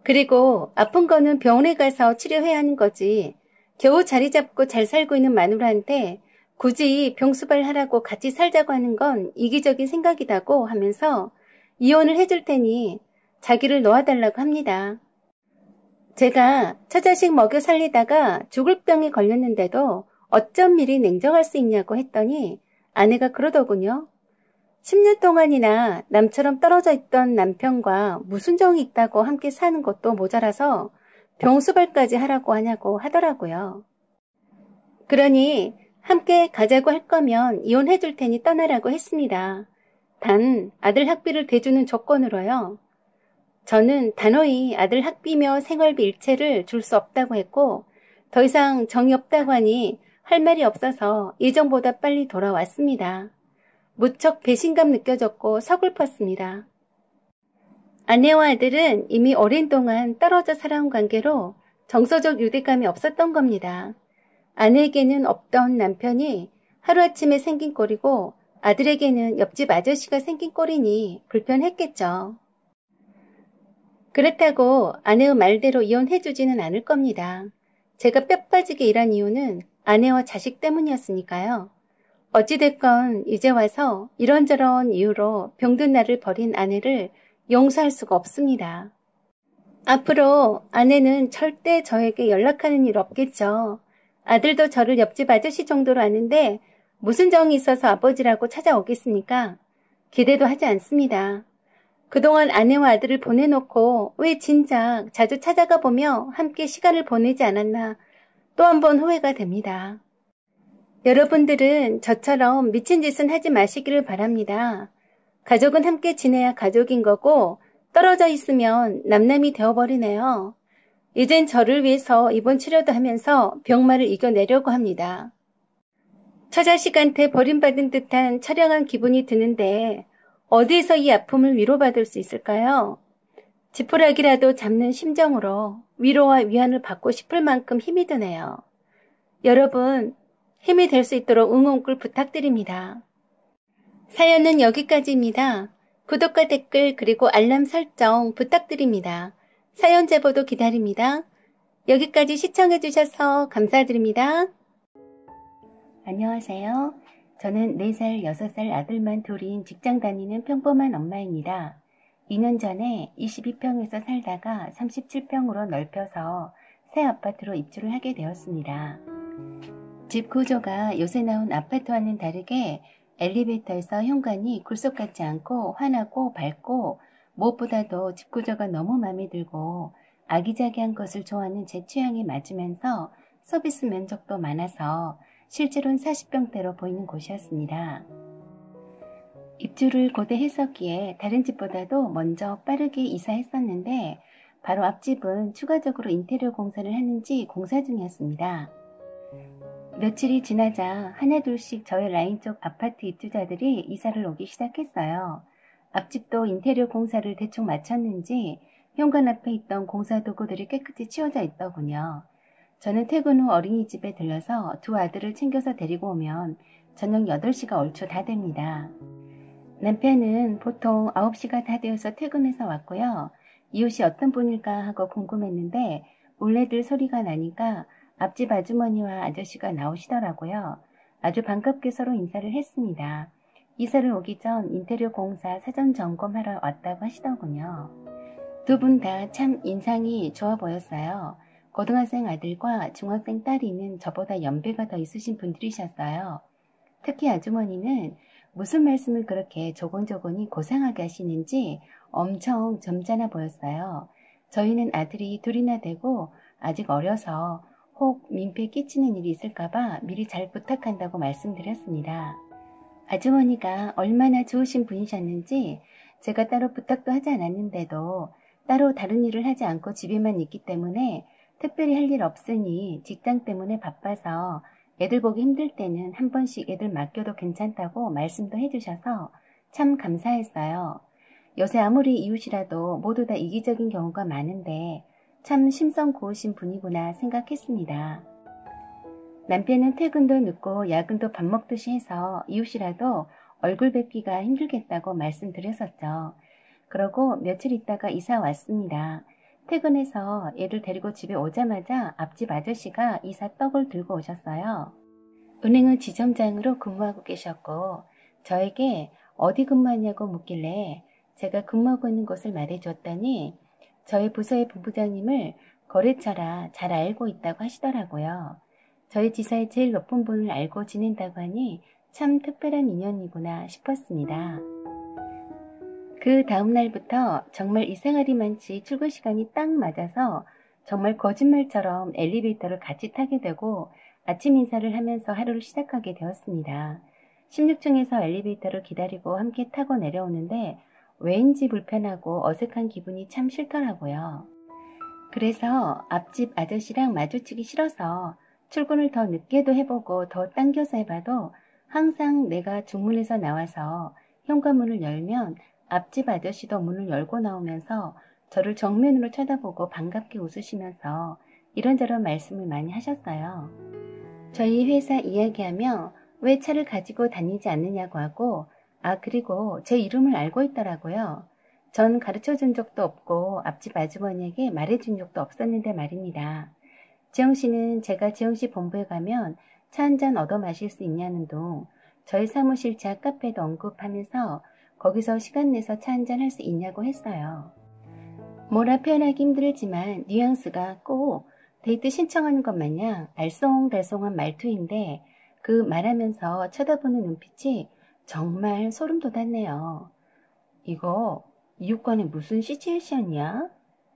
그리고 아픈 거는 병원에 가서 치료해야 하는 거지 겨우 자리 잡고 잘 살고 있는 마누라한테 굳이 병수발하라고 같이 살자고 하는 건 이기적인 생각이다고 하면서 이혼을 해줄 테니 자기를 놓아달라고 합니다. 제가 처자식 먹여 살리다가 죽을 병에 걸렸는데도 어쩜 미리 냉정할 수 있냐고 했더니 아내가 그러더군요. 10년 동안이나 남처럼 떨어져 있던 남편과 무슨 정이 있다고 함께 사는 것도 모자라서 병수발까지 하라고 하냐고 하더라고요. 그러니 함께 가자고 할 거면 이혼해 줄 테니 떠나라고 했습니다. 단 아들 학비를 대주는 조건으로요. 저는 단호히 아들 학비며 생활비 일체를 줄 수 없다고 했고 더 이상 정이 없다고 하니 할 말이 없어서 예정보다 빨리 돌아왔습니다. 무척 배신감 느껴졌고 서글펐습니다. 아내와 아들은 이미 오랜 동안 떨어져 살아온 관계로 정서적 유대감이 없었던 겁니다. 아내에게는 없던 남편이 하루아침에 생긴 꼴이고 아들에게는 옆집 아저씨가 생긴 꼴이니 불편했겠죠. 그렇다고 아내의 말대로 이혼해주지는 않을 겁니다. 제가 뼈 빠지게 일한 이유는 아내와 자식 때문이었으니까요. 어찌됐건 이제 와서 이런저런 이유로 병든 나를 버린 아내를 용서할 수가 없습니다. 앞으로 아내는 절대 저에게 연락하는 일 없겠죠. 아들도 저를 옆집 아저씨 정도로 아는데 무슨 정이 있어서 아버지라고 찾아오겠습니까? 기대도 하지 않습니다. 그동안 아내와 아들을 보내놓고 왜 진작 자주 찾아가 보며 함께 시간을 보내지 않았나 또 한 번 후회가 됩니다. 여러분들은 저처럼 미친 짓은 하지 마시기를 바랍니다. 가족은 함께 지내야 가족인 거고 떨어져 있으면 남남이 되어버리네요. 이젠 저를 위해서 입원 치료도 하면서 병마를 이겨내려고 합니다. 처자식한테 버림받은 듯한 처량한 기분이 드는데 어디에서 이 아픔을 위로받을 수 있을까요? 지푸라기라도 잡는 심정으로 위로와 위안을 받고 싶을 만큼 힘이 드네요. 여러분, 힘이 될 수 있도록 응원글 부탁드립니다. 사연은 여기까지입니다. 구독과 댓글 그리고 알람 설정 부탁드립니다. 사연 제보도 기다립니다. 여기까지 시청해주셔서 감사드립니다. 안녕하세요. 저는 4살, 6살 아들만 둘인 직장 다니는 평범한 엄마입니다. 2년 전에 22평에서 살다가 37평으로 넓혀서 새 아파트로 입주를 하게 되었습니다. 집 구조가 요새 나온 아파트와는 다르게 엘리베이터에서 현관이 굴속 같지 않고 환하고 밝고 무엇보다도 집 구조가 너무 마음에 들고 아기자기한 것을 좋아하는 제 취향에 맞으면서 서비스 면적도 많아서 실제로는 40평대로 보이는 곳이었습니다. 입주를 고대했었기에 다른 집보다도 먼저 빠르게 이사했었는데 바로 앞집은 추가적으로 인테리어 공사를 하는지 공사 중이었습니다. 며칠이 지나자 하나둘씩 저희 라인 쪽 아파트 입주자들이 이사를 오기 시작했어요. 앞집도 인테리어 공사를 대충 마쳤는지 현관 앞에 있던 공사 도구들이 깨끗이 치워져 있더군요. 저는 퇴근 후 어린이집에 들러서 두 아들을 챙겨서 데리고 오면 저녁 8시가 얼추 다 됩니다. 남편은 보통 9시가 다 되어서 퇴근해서 왔고요. 이웃이 어떤 분일까 하고 궁금했는데 울레들 소리가 나니까 앞집 아주머니와 아저씨가 나오시더라고요. 아주 반갑게 서로 인사를 했습니다. 이사를 오기 전 인테리어 공사 사전 점검하러 왔다고 하시더군요. 두 분 다 참 인상이 좋아 보였어요. 고등학생 아들과 중학생 딸이 있는 저보다 연배가 더 있으신 분들이셨어요. 특히 아주머니는 무슨 말씀을 그렇게 조곤조곤히 고상하게 하시는지 엄청 점잖아 보였어요. 저희는 아들이 둘이나 되고 아직 어려서 혹 민폐 끼치는 일이 있을까봐 미리 잘 부탁한다고 말씀드렸습니다. 아주머니가 얼마나 좋으신 분이셨는지 제가 따로 부탁도 하지 않았는데도 따로 다른 일을 하지 않고 집에만 있기 때문에 특별히 할 일 없으니 직장 때문에 바빠서 애들 보기 힘들 때는 한 번씩 애들 맡겨도 괜찮다고 말씀도 해주셔서 참 감사했어요. 요새 아무리 이웃이라도 모두 다 이기적인 경우가 많은데 참 심성 고우신 분이구나 생각했습니다. 남편은 퇴근도 늦고 야근도 밥 먹듯이 해서 이웃이라도 얼굴 뵙기가 힘들겠다고 말씀드렸었죠. 그러고 며칠 있다가 이사 왔습니다. 퇴근해서 애들 데리고 집에 오자마자 앞집 아저씨가 이사 떡을 들고 오셨어요. 은행은 지점장으로 근무하고 계셨고 저에게 어디 근무하냐고 묻길래 제가 근무하고 있는 곳을 말해줬더니 저희 부서의 본부장님을 거래처라 잘 알고 있다고 하시더라고요. 저희 지사의 제일 높은 분을 알고 지낸다고 하니 참 특별한 인연이구나 싶었습니다. 그 다음 날부터 정말 이상하리 많지 출근 시간이 딱 맞아서 정말 거짓말처럼 엘리베이터를 같이 타게 되고 아침 인사를 하면서 하루를 시작하게 되었습니다. 16층에서 엘리베이터를 기다리고 함께 타고 내려오는데 왠지 불편하고 어색한 기분이 참 싫더라고요. 그래서 앞집 아저씨랑 마주치기 싫어서 출근을 더 늦게도 해보고 더 당겨서 해봐도 항상 내가 중문에서 나와서 현관문을 열면 앞집 아저씨도 문을 열고 나오면서 저를 정면으로 쳐다보고 반갑게 웃으시면서 이런저런 말씀을 많이 하셨어요. 저희 회사 이야기하며 왜 차를 가지고 다니지 않느냐고 하고 그리고 제 이름을 알고 있더라고요. 전 가르쳐준 적도 없고 앞집 아주머니에게 말해준 적도 없었는데 말입니다. 지영씨는 제가 지영씨 본부에 가면 차 한잔 얻어 마실 수 있냐는 둥 저희 사무실 지하 카페도 언급하면서 거기서 시간 내서 차 한잔 할 수 있냐고 했어요. 뭐라 표현하기 힘들지만 뉘앙스가 꼭 데이트 신청하는 것 마냥 알쏭달쏭한 말투인데 그 말하면서 쳐다보는 눈빛이 정말 소름 돋았네요. 이거 이웃간에 무슨 시츄에이션이야?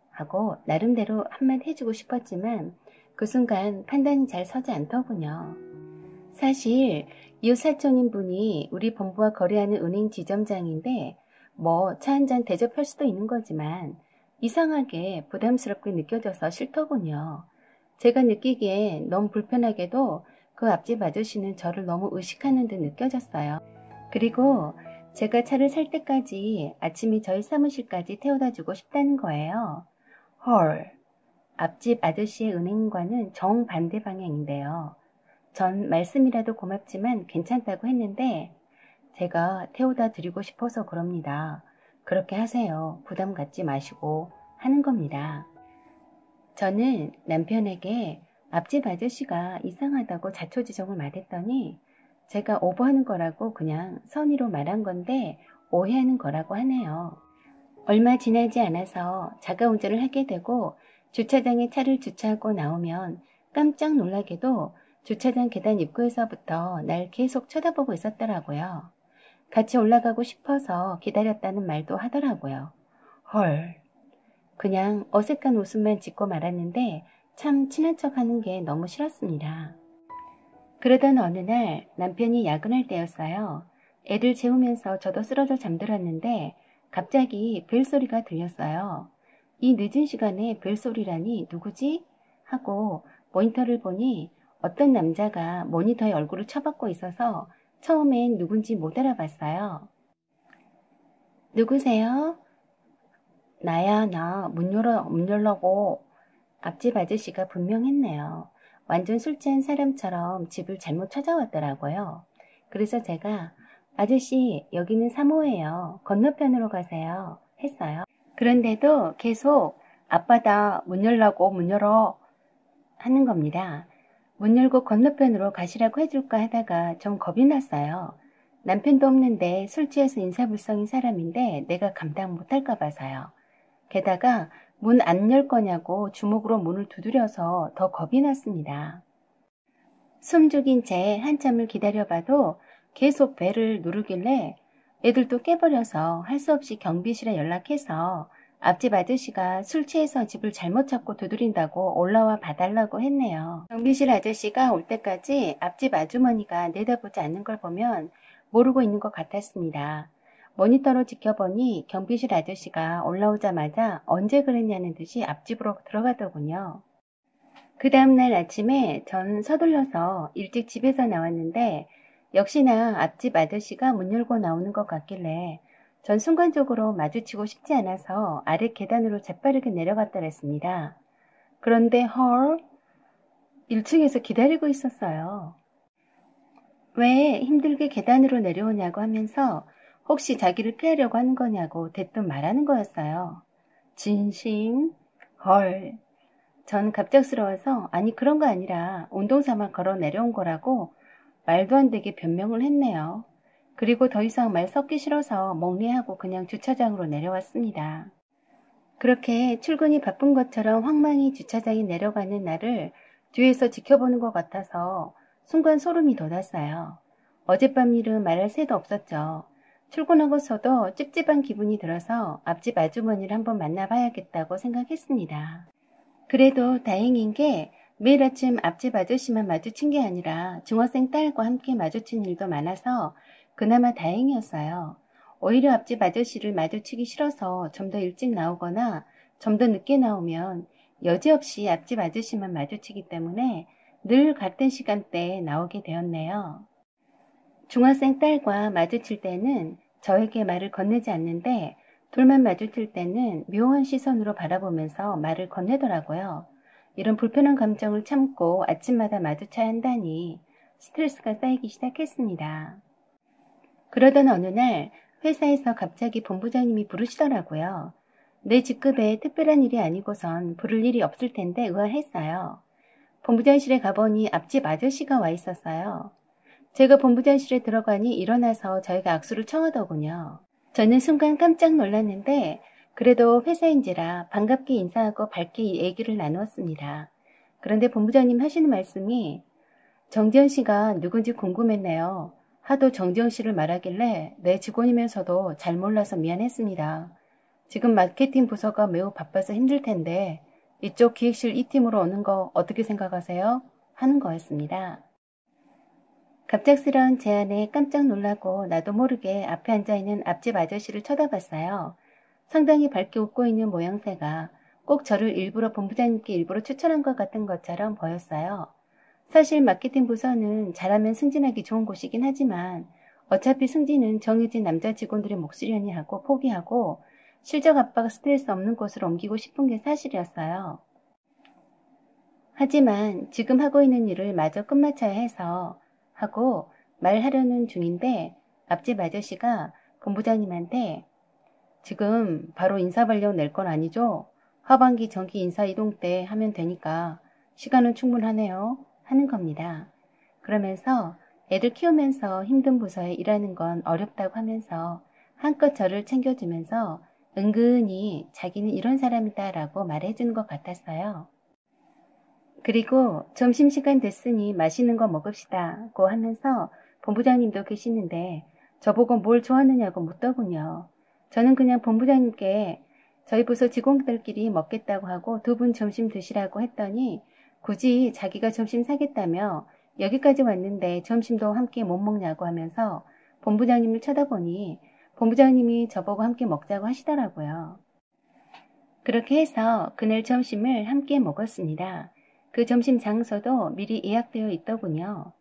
하고 나름대로 한마디 해주고 싶었지만 그 순간 판단이 잘 서지 않더군요. 사실 이웃 사촌인 분이 우리 본부와 거래하는 은행 지점장인데 뭐 차 한잔 대접할 수도 있는 거지만 이상하게 부담스럽게 느껴져서 싫더군요. 제가 느끼기에 너무 불편하게도 그 앞집 아저씨는 저를 너무 의식하는 듯 느껴졌어요. 그리고 제가 차를 살 때까지 아침에 저희 사무실까지 태워다 주고 싶다는 거예요. 헐, 앞집 아저씨의 은행과는 정반대 방향인데요. 전 말씀이라도 고맙지만 괜찮다고 했는데 제가 태워다 드리고 싶어서 그럽니다. 그렇게 하세요. 부담 갖지 마시고 하는 겁니다. 저는 남편에게 앞집 아저씨가 이상하다고 자초지종을 말했더니 제가 오버하는 거라고 그냥 선의로 말한 건데 오해하는 거라고 하네요. 얼마 지나지 않아서 자가 운전을 하게 되고 주차장에 차를 주차하고 나오면 깜짝 놀라게도 주차장 계단 입구에서부터 날 계속 쳐다보고 있었더라고요. 같이 올라가고 싶어서 기다렸다는 말도 하더라고요. 헐. 그냥 어색한 웃음만 짓고 말았는데 참 친한 척하는 게 너무 싫었습니다. 그러던 어느 날 남편이 야근할 때였어요. 애들 재우면서 저도 쓰러져 잠들었는데 갑자기 벨소리가 들렸어요. 이 늦은 시간에 벨소리라니 누구지? 하고 모니터를 보니 어떤 남자가 모니터에 얼굴을 쳐박고 있어서 처음엔 누군지 못 알아봤어요. 누구세요? 나야, 나. 문 열라고. 앞집 아저씨가 분명했네요. 완전 술 취한 사람처럼 집을 잘못 찾아왔더라고요. 그래서 제가 아저씨 여기는 3호예요. 건너편으로 가세요. 했어요. 그런데도 계속 아빠다 문 열라고 문 열어 하는 겁니다. 문 열고 건너편으로 가시라고 해줄까 하다가 좀 겁이 났어요. 남편도 없는데 술 취해서 인사불성인 사람인데 내가 감당 못할까 봐서요. 게다가 문 안 열 거냐고 주먹으로 문을 두드려서 더 겁이 났습니다. 숨 죽인 채 한참을 기다려봐도 계속 벨을 누르길래 애들도 깨버려서 할 수 없이 경비실에 연락해서 앞집 아저씨가 술 취해서 집을 잘못 찾고 두드린다고 올라와 봐달라고 했네요. 경비실 아저씨가 올 때까지 앞집 아주머니가 내다보지 않는 걸 보면 모르고 있는 것 같았습니다. 모니터로 지켜보니 경비실 아저씨가 올라오자마자 언제 그랬냐는 듯이 앞집으로 들어가더군요. 그 다음날 아침에 전 서둘러서 일찍 집에서 나왔는데 역시나 앞집 아저씨가 문 열고 나오는 것 같길래 전 순간적으로 마주치고 싶지 않아서 아래 계단으로 재빠르게 내려갔더랬습니다. 그런데 헐, 1층에서 기다리고 있었어요. 왜 힘들게 계단으로 내려오냐고 하면서 혹시 자기를 피하려고 하는 거냐고 대뜸 말하는 거였어요. 진심? 헐. 전 갑작스러워서 아니 그런 거 아니라 운동삼아 걸어 내려온 거라고 말도 안 되게 변명을 했네요. 그리고 더 이상 말 섞기 싫어서 멍리하고 그냥 주차장으로 내려왔습니다. 그렇게 출근이 바쁜 것처럼 황망히 주차장에 내려가는 나를 뒤에서 지켜보는 것 같아서 순간 소름이 돋았어요. 어젯밤 일은 말할 새도 없었죠. 출근하고서도 찝찝한 기분이 들어서 앞집 아주머니를 한번 만나봐야겠다고 생각했습니다. 그래도 다행인 게 매일 아침 앞집 아저씨만 마주친 게 아니라 중학생 딸과 함께 마주친 일도 많아서 그나마 다행이었어요. 오히려 앞집 아저씨를 마주치기 싫어서 좀 더 일찍 나오거나 좀 더 늦게 나오면 여지없이 앞집 아저씨만 마주치기 때문에 늘 같은 시간대에 나오게 되었네요. 중학생 딸과 마주칠 때는 저에게 말을 건네지 않는데 둘만 마주칠 때는 묘한 시선으로 바라보면서 말을 건네더라고요. 이런 불편한 감정을 참고 아침마다 마주쳐야 한다니 스트레스가 쌓이기 시작했습니다. 그러던 어느 날 회사에서 갑자기 본부장님이 부르시더라고요. 내 직급에 특별한 일이 아니고선 부를 일이 없을 텐데 의아했어요. 본부장실에 가보니 앞집 아저씨가 와 있었어요. 제가 본부장실에 들어가니 일어나서 저에게 악수를 청하더군요. 저는 순간 깜짝 놀랐는데 그래도 회사인지라 반갑게 인사하고 밝게 얘기를 나누었습니다. 그런데 본부장님 하시는 말씀이 정지현 씨가 누군지 궁금했네요. 하도 정지현 씨를 말하길래 내 직원이면서도 잘 몰라서 미안했습니다. 지금 마케팅 부서가 매우 바빠서 힘들 텐데 이쪽 기획실 이 팀으로 오는 거 어떻게 생각하세요? 하는 거였습니다. 갑작스러운 제안에 깜짝 놀라고 나도 모르게 앞에 앉아있는 앞집 아저씨를 쳐다봤어요. 상당히 밝게 웃고 있는 모양새가 꼭 저를 일부러 본부장님께 일부러 추천한 것 같은 것처럼 보였어요. 사실 마케팅 부서는 잘하면 승진하기 좋은 곳이긴 하지만 어차피 승진은 정해진 남자 직원들의 몫이려니 하고 포기하고 실적 압박 스트레스 없는 곳으로 옮기고 싶은 게 사실이었어요. 하지만 지금 하고 있는 일을 마저 끝마쳐야 해서 하고 말하려는 중인데 앞집 아저씨가 본부장님한테 지금 바로 인사발령 낼 건 아니죠? 하반기 정기 인사 이동 때 하면 되니까 시간은 충분하네요. 하는 겁니다. 그러면서 애들 키우면서 힘든 부서에 일하는 건 어렵다고 하면서 한껏 저를 챙겨주면서 은근히 자기는 이런 사람이다 라고 말해주는 것 같았어요. 그리고 점심시간 됐으니 맛있는 거 먹읍시다고 하면서 본부장님도 계시는데 저보고 뭘 좋아하느냐고 묻더군요. 저는 그냥 본부장님께 저희 부서 직원들끼리 먹겠다고 하고 두 분 점심 드시라고 했더니 굳이 자기가 점심 사겠다며 여기까지 왔는데 점심도 함께 못 먹냐고 하면서 본부장님을 쳐다보니 본부장님이 저보고 함께 먹자고 하시더라고요. 그렇게 해서 그날 점심을 함께 먹었습니다. 그 점심 장소도 미리 예약되어 있더군요.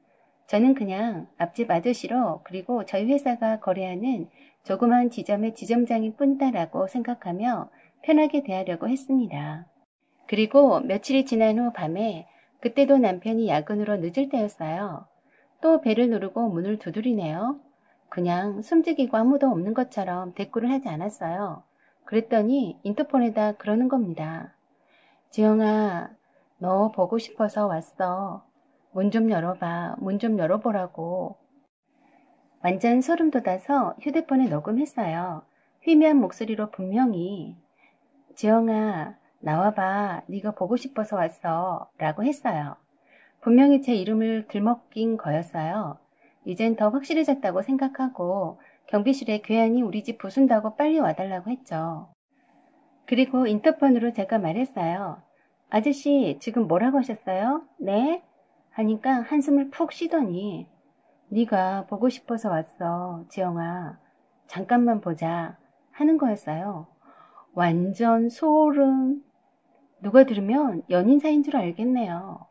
저는 그냥 앞집 아저씨로 그리고 저희 회사가 거래하는 조그만 지점의 지점장일 뿐이다라고 생각하며 편하게 대하려고 했습니다. 그리고 며칠이 지난 후 밤에 그때도 남편이 야근으로 늦을 때였어요. 또 벨을 누르고 문을 두드리네요. 그냥 숨죽이고 아무도 없는 것처럼 대꾸를 하지 않았어요. 그랬더니 인터폰에다 그러는 겁니다. 지영아, 너 보고 싶어서 왔어. 문 좀 열어봐. 문 좀 열어보라고. 완전 소름 돋아서 휴대폰에 녹음했어요. 희미한 목소리로 분명히 지영아, 나와봐. 네가 보고 싶어서 왔어. 라고 했어요. 분명히 제 이름을 들먹인 거였어요. 이젠 더 확실해졌다고 생각하고 경비실에 괴한이 우리 집 부순다고 빨리 와달라고 했죠. 그리고 인터폰으로 제가 말했어요. 아저씨, 지금 뭐라고 하셨어요? 네? 하니까 한숨을 푹 쉬더니 네가 보고 싶어서 왔어, 지영아. 잠깐만 보자 하는 거였어요. 완전 소름. 누가 들으면 연인 사이인 줄 알겠네요.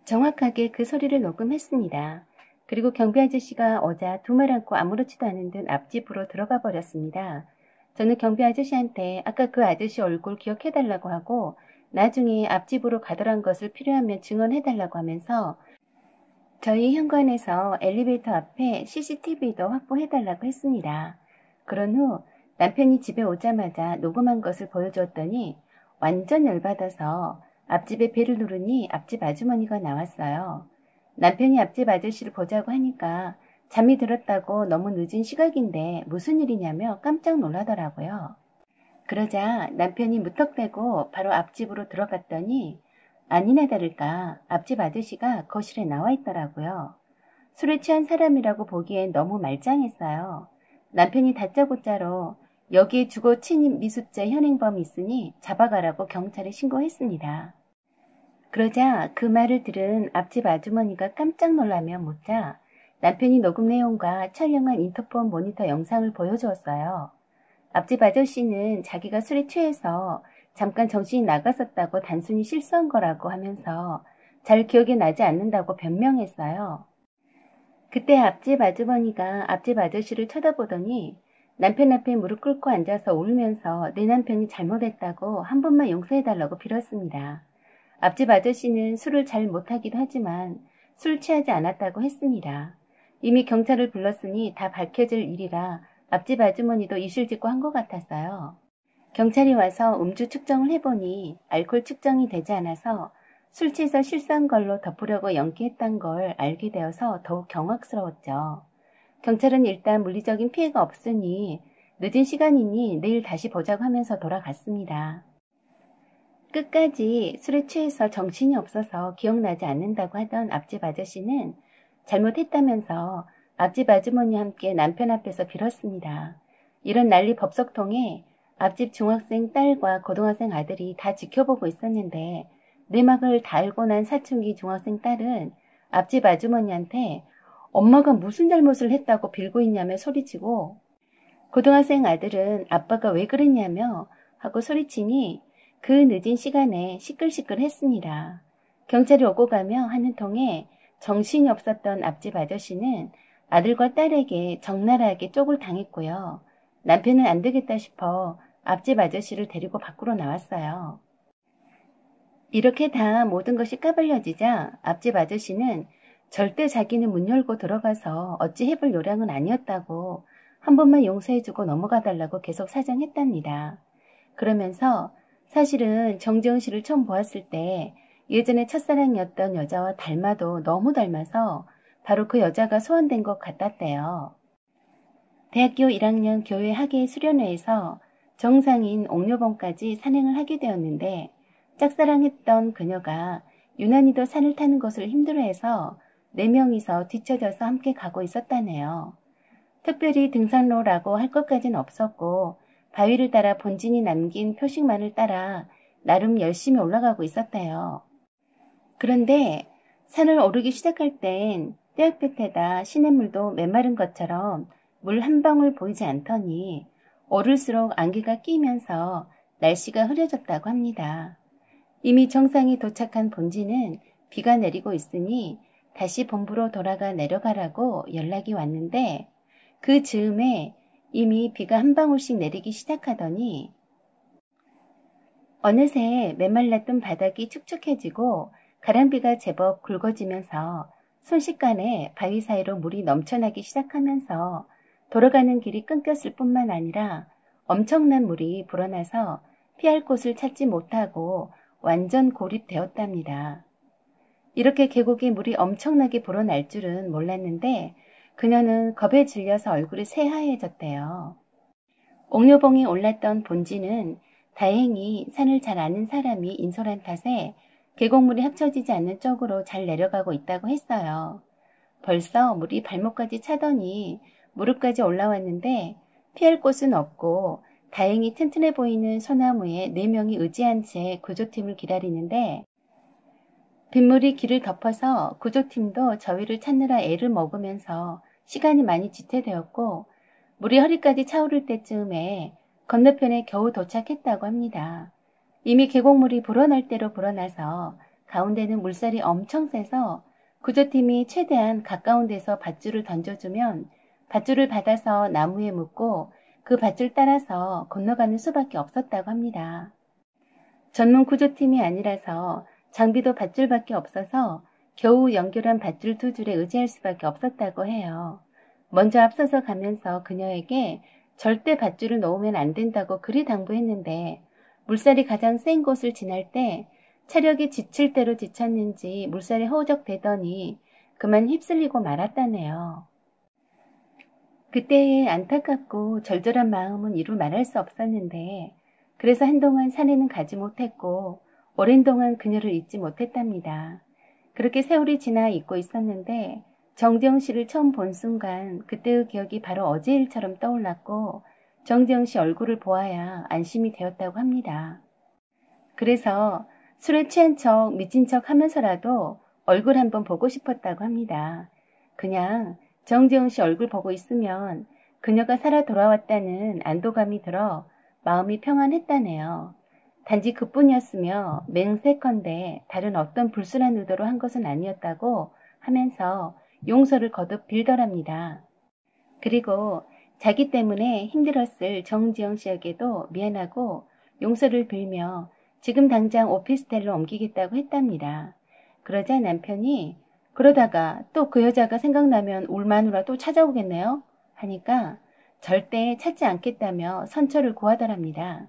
정확하게 그 소리를 녹음했습니다. 그리고 경비 아저씨가 오자 두 말 않고 아무렇지도 않은 듯 앞집으로 들어가 버렸습니다. 저는 경비 아저씨한테 아까 그 아저씨 얼굴 기억해달라고 하고 나중에 앞집으로 가더란 것을 필요하면 증언해달라고 하면서 저희 현관에서 엘리베이터 앞에 CCTV도 확보해달라고 했습니다. 그런 후 남편이 집에 오자마자 녹음한 것을 보여주었더니 완전 열받아서 앞집에 벨을 누르니 앞집 아주머니가 나왔어요. 남편이 앞집 아저씨를 보자고 하니까 잠이 들었다고 너무 늦은 시각인데 무슨 일이냐며 깜짝 놀라더라고요. 그러자 남편이 무턱대고 바로 앞집으로 들어갔더니 아니나 다를까 앞집 아저씨가 거실에 나와 있더라고요. 술에 취한 사람이라고 보기엔 너무 말짱했어요. 남편이 다짜고짜로 여기에 주거 침입 미수죄 현행범이 있으니 잡아가라고 경찰에 신고했습니다. 그러자 그 말을 들은 앞집 아주머니가 깜짝 놀라며 묻자 남편이 녹음 내용과 촬영한 인터폰 모니터 영상을 보여주었어요. 앞집 아저씨는 자기가 술에 취해서 잠깐 정신이 나갔었다고 단순히 실수한 거라고 하면서 잘 기억이 나지 않는다고 변명했어요. 그때 앞집 아주머니가 앞집 아저씨를 쳐다보더니 남편 앞에 무릎 꿇고 앉아서 울면서 내 남편이 잘못했다고 한 번만 용서해달라고 빌었습니다. 앞집 아저씨는 술을 잘 못하기도 하지만 술 취하지 않았다고 했습니다. 이미 경찰을 불렀으니 다 밝혀질 일이라 앞집 아주머니도 이실직고 한 것 같았어요. 경찰이 와서 음주 측정을 해보니 알코올 측정이 되지 않아서 술 취해서 실수한 걸로 덮으려고 연기했던 걸 알게 되어서 더욱 경악스러웠죠. 경찰은 일단 물리적인 피해가 없으니 늦은 시간이니 내일 다시 보자고 하면서 돌아갔습니다. 끝까지 술에 취해서 정신이 없어서 기억나지 않는다고 하던 앞집 아저씨는 잘못했다면서 앞집 아주머니와 함께 남편 앞에서 빌었습니다. 이런 난리 법석통에 앞집 중학생 딸과 고등학생 아들이 다 지켜보고 있었는데 내막을 다 알고 난 사춘기 중학생 딸은 앞집 아주머니한테 엄마가 무슨 잘못을 했다고 빌고 있냐며 소리치고 고등학생 아들은 아빠가 왜 그랬냐며 하고 소리치니 그 늦은 시간에 시끌시끌했습니다. 경찰이 오고 가며 하는 통에 정신이 없었던 앞집 아저씨는 아들과 딸에게 적나라하게 쪽을 당했고요. 남편은 안 되겠다 싶어 앞집 아저씨를 데리고 밖으로 나왔어요. 이렇게 다 모든 것이 까발려지자 앞집 아저씨는 절대 자기는 문 열고 들어가서 어찌 해볼 요량은 아니었다고 한 번만 용서해주고 넘어가달라고 계속 사정했답니다. 그러면서 사실은 정재훈 씨를 처음 보았을 때 예전에 첫사랑이었던 여자와 닮아도 너무 닮아서 바로 그 여자가 소환된 것 같았대요. 대학교 1학년 교회 학예 수련회에서 정상인 옥녀봉까지 산행을 하게 되었는데 짝사랑했던 그녀가 유난히도 산을 타는 것을 힘들어해서 4명이서 뒤처져서 함께 가고 있었다네요. 특별히 등산로라고 할 것까진 없었고 바위를 따라 본진이 남긴 표식만을 따라 나름 열심히 올라가고 있었대요. 그런데 산을 오르기 시작할 땐 떼약볕에다 시냇물도 메마른 것처럼 물 한 방울 보이지 않더니 오를수록 안개가 끼면서 날씨가 흐려졌다고 합니다. 이미 정상에 도착한 본진은 비가 내리고 있으니 다시 본부로 돌아가 내려가라고 연락이 왔는데 그 즈음에 이미 비가 한 방울씩 내리기 시작하더니 어느새 메말랐던 바닥이 축축해지고 가랑비가 제법 굵어지면서 순식간에 바위 사이로 물이 넘쳐나기 시작하면서 돌아가는 길이 끊겼을 뿐만 아니라 엄청난 물이 불어나서 피할 곳을 찾지 못하고 완전 고립되었답니다. 이렇게 계곡에 물이 엄청나게 불어날 줄은 몰랐는데 그녀는 겁에 질려서 얼굴이 새하얘졌대요. 옥녀봉에 올랐던 본지는 다행히 산을 잘 아는 사람이 인솔한 탓에 계곡물이 합쳐지지 않는 쪽으로 잘 내려가고 있다고 했어요. 벌써 물이 발목까지 차더니 무릎까지 올라왔는데 피할 곳은 없고 다행히 튼튼해 보이는 소나무에 4명이 의지한 채 구조팀을 기다리는데 빗물이 길을 덮어서 구조팀도 저희를 찾느라 애를 먹으면서 시간이 많이 지체되었고 물이 허리까지 차오를 때쯤에 건너편에 겨우 도착했다고 합니다. 이미 계곡물이 불어날 대로 불어나서 가운데는 물살이 엄청 세서 구조팀이 최대한 가까운 데서 밧줄을 던져주면 밧줄을 받아서 나무에 묶고 그 밧줄 따라서 건너가는 수밖에 없었다고 합니다. 전문 구조팀이 아니라서 장비도 밧줄밖에 없어서 겨우 연결한 밧줄 2줄에 의지할 수밖에 없었다고 해요. 먼저 앞서서 가면서 그녀에게 절대 밧줄을 놓으면 안 된다고 그리 당부했는데 물살이 가장 센 곳을 지날 때 체력이 지칠 대로 지쳤는지 물살이 허우적대더니 그만 휩쓸리고 말았다네요. 그때의 안타깝고 절절한 마음은 이루 말할 수 없었는데 그래서 한동안 산에는 가지 못했고 오랜 동안 그녀를 잊지 못했답니다. 그렇게 세월이 지나 잊고 있었는데 정재훈 씨를 처음 본 순간 그때의 기억이 바로 어제 일처럼 떠올랐고 정재훈 씨 얼굴을 보아야 안심이 되었다고 합니다. 그래서 술에 취한 척 미친 척 하면서라도 얼굴 한번 보고 싶었다고 합니다. 그냥 정재훈 씨 얼굴 보고 있으면 그녀가 살아 돌아왔다는 안도감이 들어 마음이 평안했다네요. 단지 그뿐이었으며 맹세컨대 다른 어떤 불순한 의도로 한 것은 아니었다고 하면서 용서를 거듭 빌더랍니다. 그리고 자기 때문에 힘들었을 정지영 씨에게도 미안하고 용서를 빌며 지금 당장 오피스텔로 옮기겠다고 했답니다. 그러자 남편이 그러다가 또 그 여자가 생각나면 울마누라 또 찾아오겠네요? 하니까 절대 찾지 않겠다며 선처를 구하더랍니다.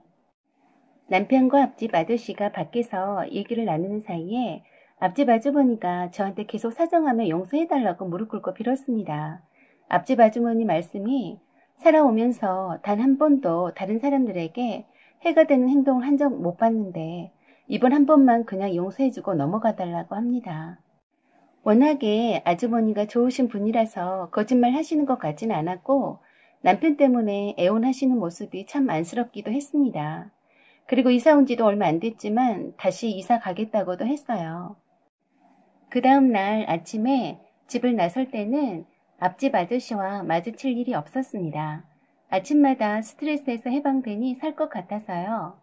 남편과 앞집 아저씨가 밖에서 얘기를 나누는 사이에 앞집 아주머니가 저한테 계속 사정하며 용서해달라고 무릎 꿇고 빌었습니다. 앞집 아주머니 말씀이 살아오면서 단 한 번도 다른 사람들에게 해가 되는 행동을 한 적 못 봤는데 이번 한 번만 그냥 용서해주고 넘어가달라고 합니다. 워낙에 아주머니가 좋으신 분이라서 거짓말 하시는 것 같진 않았고 남편 때문에 애원하시는 모습이 참 안쓰럽기도 했습니다. 그리고 이사 온 지도 얼마 안 됐지만 다시 이사 가겠다고도 했어요. 그 다음 날 아침에 집을 나설 때는 앞집 아저씨와 마주칠 일이 없었습니다. 아침마다 스트레스에서 해방되니 살 것 같아서요.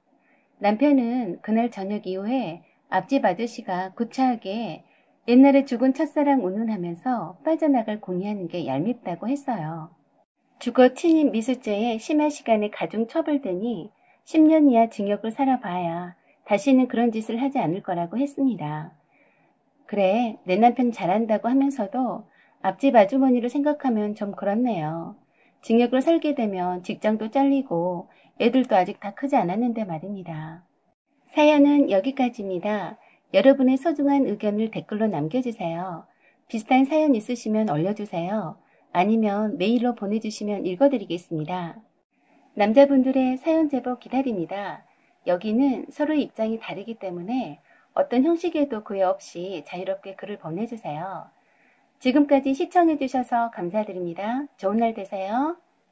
남편은 그날 저녁 이후에 앞집 아저씨가 구차하게 옛날에 죽은 첫사랑 운운하면서 빠져나갈 공의하는 게 얄밉다고 했어요. 주거 침입 미수죄에 심한 시간에 가중 처벌되니 10년 이하 징역을 살아봐야 다시는 그런 짓을 하지 않을 거라고 했습니다. 그래, 내 남편 잘한다고 하면서도 앞집 아주머니를 생각하면 좀 그렇네요. 징역을 살게 되면 직장도 잘리고 애들도 아직 다 크지 않았는데 말입니다. 사연은 여기까지입니다. 여러분의 소중한 의견을 댓글로 남겨주세요. 비슷한 사연 있으시면 올려주세요. 아니면 메일로 보내주시면 읽어드리겠습니다. 남자분들의 사연 제보 기다립니다. 여기는 서로의 입장이 다르기 때문에 어떤 형식에도 구애 없이 자유롭게 글을 보내주세요. 지금까지 시청해주셔서 감사드립니다. 좋은 날 되세요.